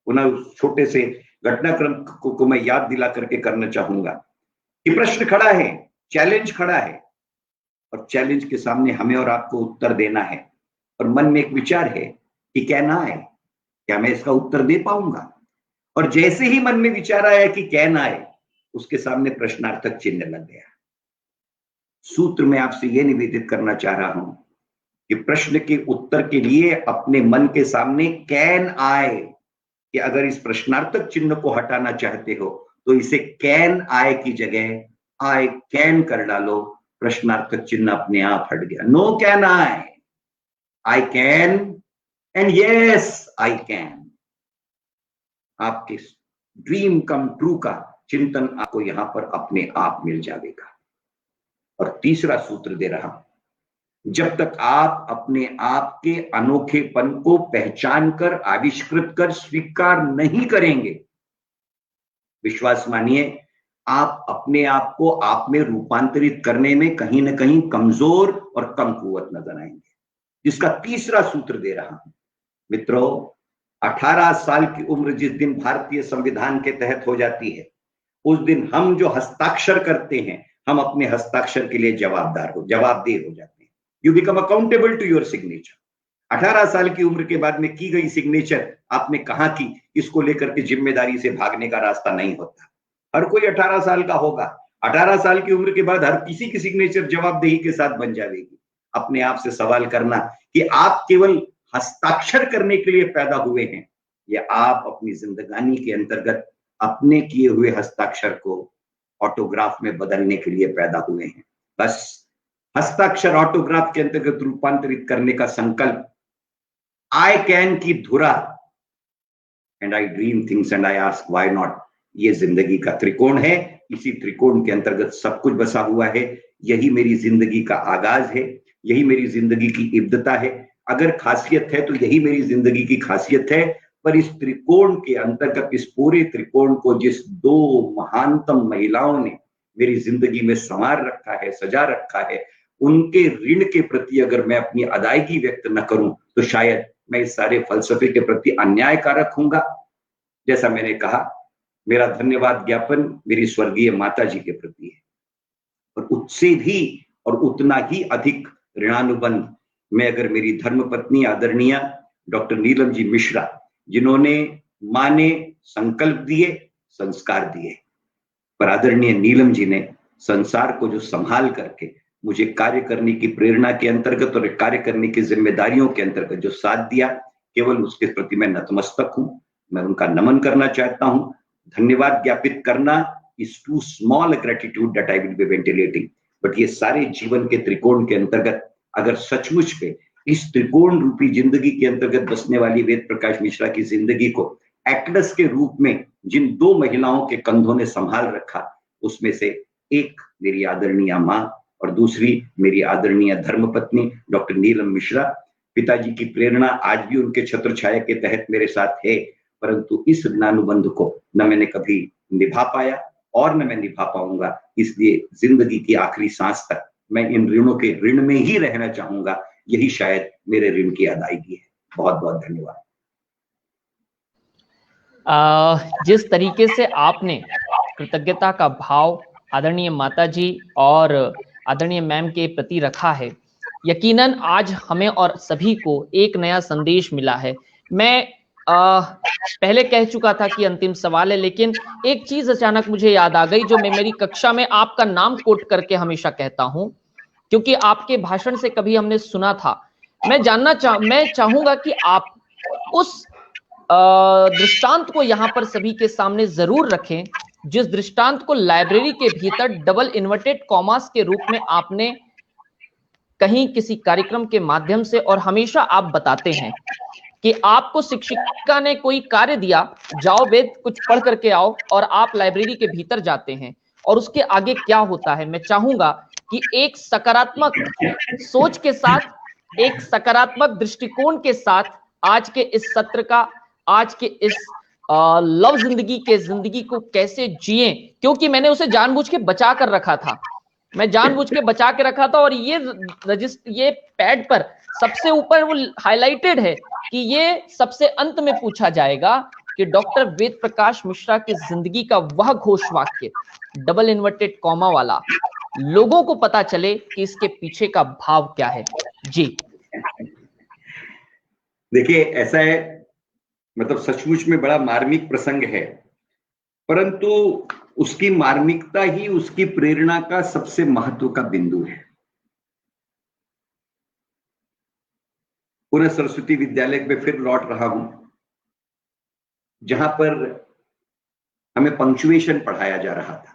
उस छोटे से घटनाक्रम को मैं याद दिला करके करना चाहूंगा कि प्रश्न खड़ा है, चैलेंज खड़ा है और चैलेंज के सामने हमें और आपको उत्तर देना है और मन में एक विचार है कि क्या ना आए, क्या मैं इसका उत्तर दे पाऊंगा? और जैसे ही मन में विचार आया कि क्या ना आए, उसके सामने प्रश्नार्थक चिन्ह लग गया। सूत्र में आपसे यह निवेदित करना चाह रहा हूं कि प्रश्न के उत्तर के लिए अपने मन के सामने कैन आए, कि अगर इस प्रश्नार्थक चिन्ह को हटाना चाहते हो तो इसे कैन आए की जगह आई कैन कर डालो। प्रश्नार्थक चिन्ह अपने आप हट गया। No can I can and yes I can. आपके ड्रीम कम ट्रू का चिंतन आपको यहां पर अपने आप मिल जाएगा। और तीसरा सूत्र दे रहा हूं, जब तक आप अपने आप के अनोखेपन को पहचान कर, आविष्कृत कर स्वीकार नहीं करेंगे, विश्वास मानिए आप अपने आप को आप में रूपांतरित करने में कहीं ना कहीं कमजोर और कम कुवत नजर आएंगे। जिसका तीसरा सूत्र दे रहा हूं मित्रों, 18 साल की उम्र जिस दिन भारतीय संविधान के तहत हो जाती है, उस दिन हम जो हस्ताक्षर करते हैं, हम अपने हस्ताक्षर के लिए जवाबदेह हो जाते हैं। You become accountable to your signature. 18 साल की उम्र के बाद में की गई सिग्नेचर आपने कहां की, इसको लेकर के जिम्मेदारी से भागने का रास्ता नहीं होता। हर कोई 18 साल का होगा। 18 साल की उम्र के बाद हर किसी की सिग्नेचर जवाबदेही के साथ बन जाएगी। अपने आप से सवाल करना कि आप केवल हस्ताक्षर करने के लिए पैदा हुए हैं या आप अपनी जिंदगानी के अंतर्गत अपने किए हुए हस्ताक्षर को ऑटोग्राफ में बदलने के लिए पैदा हुए हैं। बस हस्ताक्षर ऑटोग्राफ के अंतर्गत रूपांतरित करने का संकल्प, आई कैन की धुरा, and I dream things and I ask why not, ये जिंदगी का त्रिकोण है। इसी त्रिकोण के अंतर्गत सब कुछ बसा हुआ है। यही मेरी जिंदगी का आगाज है, यही मेरी जिंदगी की इब्तदा है। अगर खासियत है तो यही मेरी जिंदगी की खासियत है। पर इस त्रिकोण के अंतर्गत, इस पूरे त्रिकोण को जिस दो महानतम महिलाओं ने मेरी जिंदगी में संवार रखा है, सजा रखा है, उनके ऋण के प्रति अगर मैं अपनी अदायगी व्यक्त न करूं तो शायद मैं इस सारे फलसफे के प्रति अन्यायकारक होऊंगा। जैसा मैंने कहा, मेरा धन्यवाद ज्ञापन मेरी स्वर्गीय माता जी के प्रति है, और उससे भी और उतना ही अधिक ऋणानुबंध मैं अगर मेरी धर्मपत्नी आदरणीय डॉक्टर नीलम जी मिश्रा, जिन्होंने मां ने संकल्प दिए, संस्कार दिए, पर आदरणीय नीलम जी ने संसार को जो संभाल करके मुझे कार्य करने की प्रेरणा के अंतर्गत और कार्य करने की जिम्मेदारियों के अंतर्गत जो साथ दिया, केवल उसके प्रति मैं नतमस्तक हूं। मैं उनका नमन करना चाहता हूं। धन्यवाद ज्ञापित करना is too small gratitude that I will be ventilating, but ये सारे जीवन के त्रिकोण के अंतर्गत अगर सचमुच पे इस त्रिकोण रूपी जिंदगी के अंतर्गत बसने वाली वेद प्रकाश मिश्रा की जिंदगी को एटलस के रूप में जिन दो महिलाओं के कंधों ने संभाल रखा, उसमें से एक मेरी आदरणीय मां और दूसरी मेरी आदरणीय धर्मपत्नी डॉक्टर नीलम मिश्रा। पिताजी की प्रेरणा आज भी उनके छत्र छाया के तहत मेरे साथ है, परंतु इस ऋणानुबंध को न मैंने कभी निभा पाया और न मैं निभा पाऊंगा। इसलिए जिंदगी की आखिरी सांस तक मैं इन ऋणों के ऋण में ही रहना चाहूंगा। यही शायद मेरे ऋण की अदायगी है। बहुत बहुत धन्यवाद। जिस तरीके से आपने कृतज्ञता का भाव आदरणीय माता जी और आदरणीय मैम के प्रति रखा है, यकीनन आज हमें और सभी को एक नया संदेश मिला है। मैं पहले कह चुका था कि अंतिम सवाल है, लेकिन एक चीज अचानक मुझे याद आ गई जो मैं मेरी कक्षा में आपका नाम कोट करके हमेशा कहता हूं, क्योंकि आपके भाषण से कभी हमने सुना था। मैं चाहूंगा कि आप उस दृष्टांत को यहां पर सभी के सामने जरूर रखें, जिस दृष्टांत को लाइब्रेरी के भीतर डबल इन्वर्टेड कॉमास के रूप में आपने कहीं किसी कार्यक्रम के माध्यम से, और हमेशा आप बताते हैं कि आपको शिक्षिका ने कोई कार्य दिया, जाओ वेद कुछ पढ़ करके आओ, और आप लाइब्रेरी के भीतर जाते हैं और उसके आगे क्या होता है। मैं चाहूंगा कि एक सकारात्मक सोच के साथ, एक सकारात्मक दृष्टिकोण के साथ आज के इस सत्र का, आज के इस लव जिंदगी को कैसे जिए, क्योंकि मैंने उसे जानबूझ के बचा कर रखा था, मैं जानबूझ के बचा के रखा था, और ये पैड पर सबसे ऊपर वो हाईलाइटेड है कि ये सबसे अंत में पूछा जाएगा कि डॉक्टर वेद प्रकाश मिश्रा की जिंदगी का वह घोषवाक्य डबल इन्वर्टेड कॉमा वाला लोगों को पता चले कि इसके पीछे का भाव क्या है। जी देखिए, ऐसा है, मतलब सचमुच में बड़ा मार्मिक प्रसंग है, परंतु उसकी मार्मिकता ही उसकी प्रेरणा का सबसे महत्व का बिंदु है। पुनः सरस्वती विद्यालय में फिर लौट रहा हूं, जहां पर हमें पंक्चुएशन पढ़ाया जा रहा था,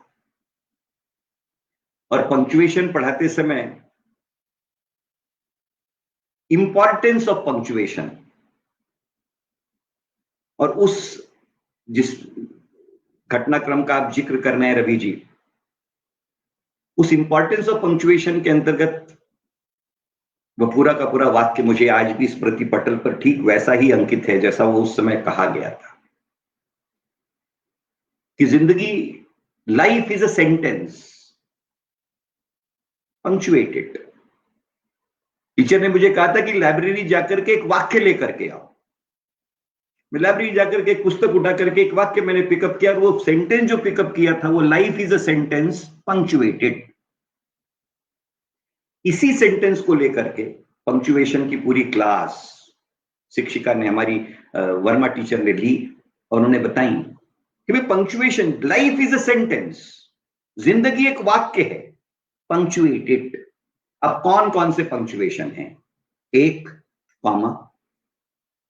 और पंक्चुएशन पढ़ाते समय इंपॉर्टेंस ऑफ पंक्चुएशन और उस जिस घटनाक्रम का आप जिक्र कर रहे हैं रवि जी, उस इंपॉर्टेंस ऑफ पंक्चुएशन के अंतर्गत वह पूरा का पूरा वाक्य मुझे आज भी स्मृति पटल पर ठीक वैसा ही अंकित है जैसा वो उस समय कहा गया था कि जिंदगी life is a sentence punctuated. Teacher ने मुझे कहा था कि लाइब्रेरी जाकर के एक वाक्य लेकर के आओ। मैं लाइब्रेरी जाकर के एक पुस्तक उठा करके एक वाक्य मैंने पिकअप किया, और वो सेंटेंस जो पिकअप किया था वो life is a sentence punctuated. इसी सेंटेंस को लेकर के पंक्चुएशन की पूरी क्लास शिक्षिका ने, हमारी वर्मा टीचर ने ली, और उन्होंने बताई कि भाई punctuation, life is a sentence, जिंदगी एक वाक्य है पंक्चुएटेड। अब कौन कौन से पंक्चुएशन है? एक, कॉमा।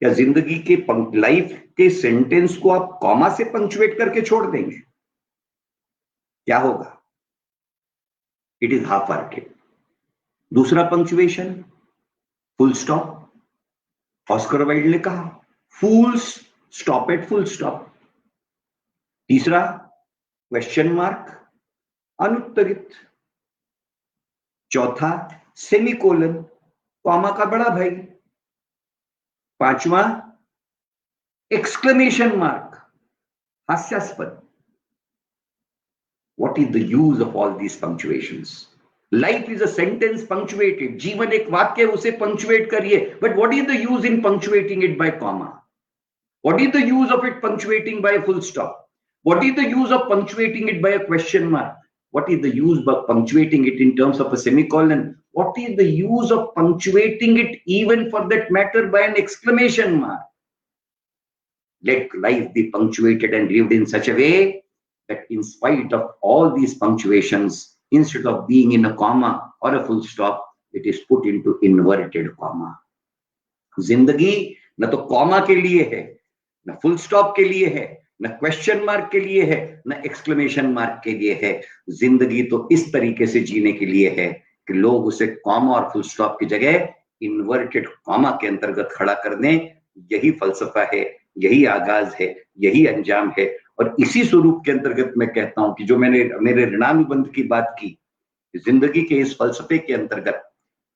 या जिंदगी के लाइफ के सेंटेंस को आप कॉमा से पंक्चुएट करके छोड़ देंगे, क्या होगा? It is half hearted. दूसरा punctuation full stop. Oscar Wilde ने कहा fools stop at full stop. तीसरा क्वेश्चन मार्क, अनुत्तरित। चौथा सेमीकोलन, कॉमा का बड़ा भाई। पांचवा एक्सक्लेमेशन मार्क, हास्यास्पद। What is the use of all these punctuations? Life is a sentence punctuated. जीवन एक वाक्य, उसे punctuate करिए. But what is the use in punctuating it by comma? What is the use of it punctuating by a full stop? What is the use of punctuating it by a question mark? What is the use of punctuating it in terms of a semicolon? What is the use of punctuating it even for that matter by an exclamation mark? Let life be punctuated and lived in such a way that in spite of all these punctuations, instead of being in a comma or a full stop, it is put into inverted comma. जिंदगी न तो comma के लिए है, न full stop के लिए है, न क्वेश्चन मार्क के लिए है, न एक्सक्लेमेशन मार्क के लिए है। जिंदगी तो इस तरीके से जीने के लिए है कि लोग उसे कॉमा और फुल स्टॉप की जगह इन्वर्टेड कॉमा के अंतर्गत खड़ा कर दें। यही फलसफा है, यही आगाज है, यही अंजाम है। और इसी स्वरूप के अंतर्गत मैं कहता हूं कि जो मैंने मेरे ऋणानुबंध की बात की, जिंदगी के इस फलसफे के अंतर्गत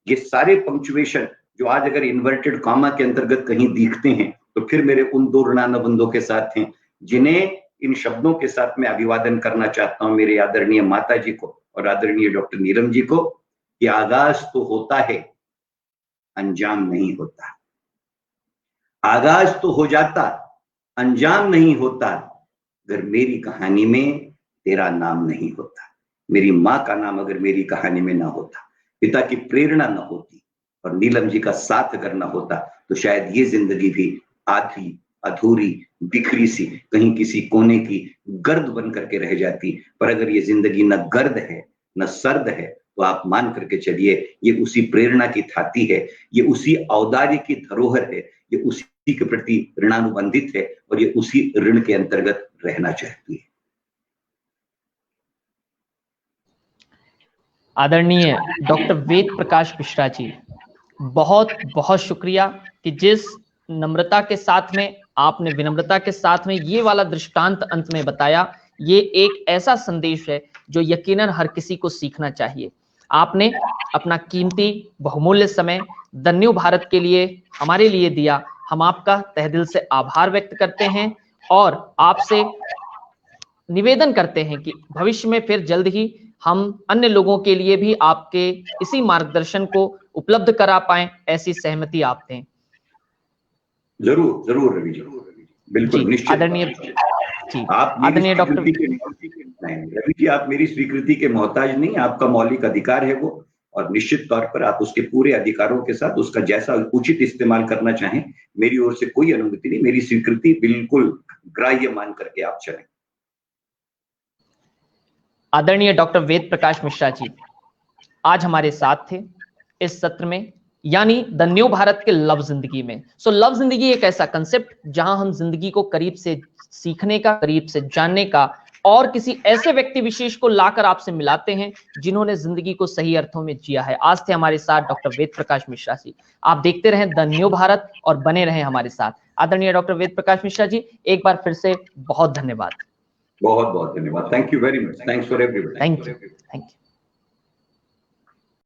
ये सारे पंक्चुएशन जो आज अगर इन्वर्टेड कॉमा के अंतर्गत कहीं दिखते हैं, तो फिर मेरे उन दो ऋणानुबंधों के साथ हैं जिन्हें इन शब्दों के साथ मैं अभिवादन करना चाहता हूं, मेरे आदरणीय माता जी को और आदरणीय डॉक्टर नीलम जी को, कि आगाज तो होता है, अंजाम नहीं होता। आगाज तो हो जाता, अंजाम नहीं होता, अगर मेरी कहानी में तेरा नाम नहीं होता। मेरी माँ का नाम अगर मेरी कहानी में ना होता, पिता की प्रेरणा ना होती और नीलम जी का साथ अगर ना होता, तो शायद ये जिंदगी भी आधी, अधूरी, बिखरी सी, कहीं किसी कोने की गर्द बन करके रह जाती। पर अगर ये जिंदगी न गर्द है न सर्द है, तो आप मान करके चलिए ये उसी प्रेरणा की थाती है, ये उसी औदार्य की धरोहर है, ये उसी के प्रति ऋणानुबंधित है और ये उसी ऋण के अंतर्गत रहना चाहती है। आदरणीय डॉक्टर वेद प्रकाश मिश्रा जी, बहुत बहुत शुक्रिया कि जिस नम्रता के साथ में आपने, विनम्रता के साथ में ये वाला दृष्टांत अंत में बताया, ये एक ऐसा संदेश है जो यकीनन हर किसी को सीखना चाहिए। आपने अपना कीमती बहुमूल्य समय द न्यू भारत के लिए, हमारे लिए दिया। हम आपका तहे दिल से आभार व्यक्त करते हैं और आपसे निवेदन करते हैं कि भविष्य में फिर जल्द ही हम अन्य लोगों के लिए भी आपके इसी मार्गदर्शन को उपलब्ध करा पाएं, ऐसी सहमति आप दें। जरूर जरूर रवि जी, बिल्कुल निश्चित। आदरणीय आदरणीय डॉक्टर रवि जी, आप मेरी स्वीकृति के मोहताज नहीं, आपका मौलिक अधिकार है वो, और निश्चित तौर पर आप उसके पूरे अधिकारों के साथ उसका जैसा उचित इस्तेमाल करना चाहें, मेरी ओर से कोई अनुमति नहीं, मेरी स्वीकृति बिल्कुल ग्राह्य मान करके आप चलें। आदरणीय डॉक्टर वेद प्रकाश मिश्रा जी आज हमारे साथ थे इस सत्र में, यानी द न्यू भारत के लव जिंदगी में। लव जिंदगी एक ऐसा कंसेप्ट जहां हम जिंदगी को करीब से सीखने का, करीब से जानने का और किसी ऐसे व्यक्ति विशेष को लाकर आपसे मिलाते हैं जिन्होंने जिंदगी को सही अर्थों में जिया है। आज थे हमारे साथ डॉक्टर वेद प्रकाश मिश्रा जी। आप देखते रहें द न्यू भारत और बने रहें हमारे साथ। आदरणीय डॉक्टर वेद प्रकाश मिश्रा जी, एक बार फिर से बहुत धन्यवाद। बहुत बहुत धन्यवाद। Thank you very much. Thanks for everyone. Thank you.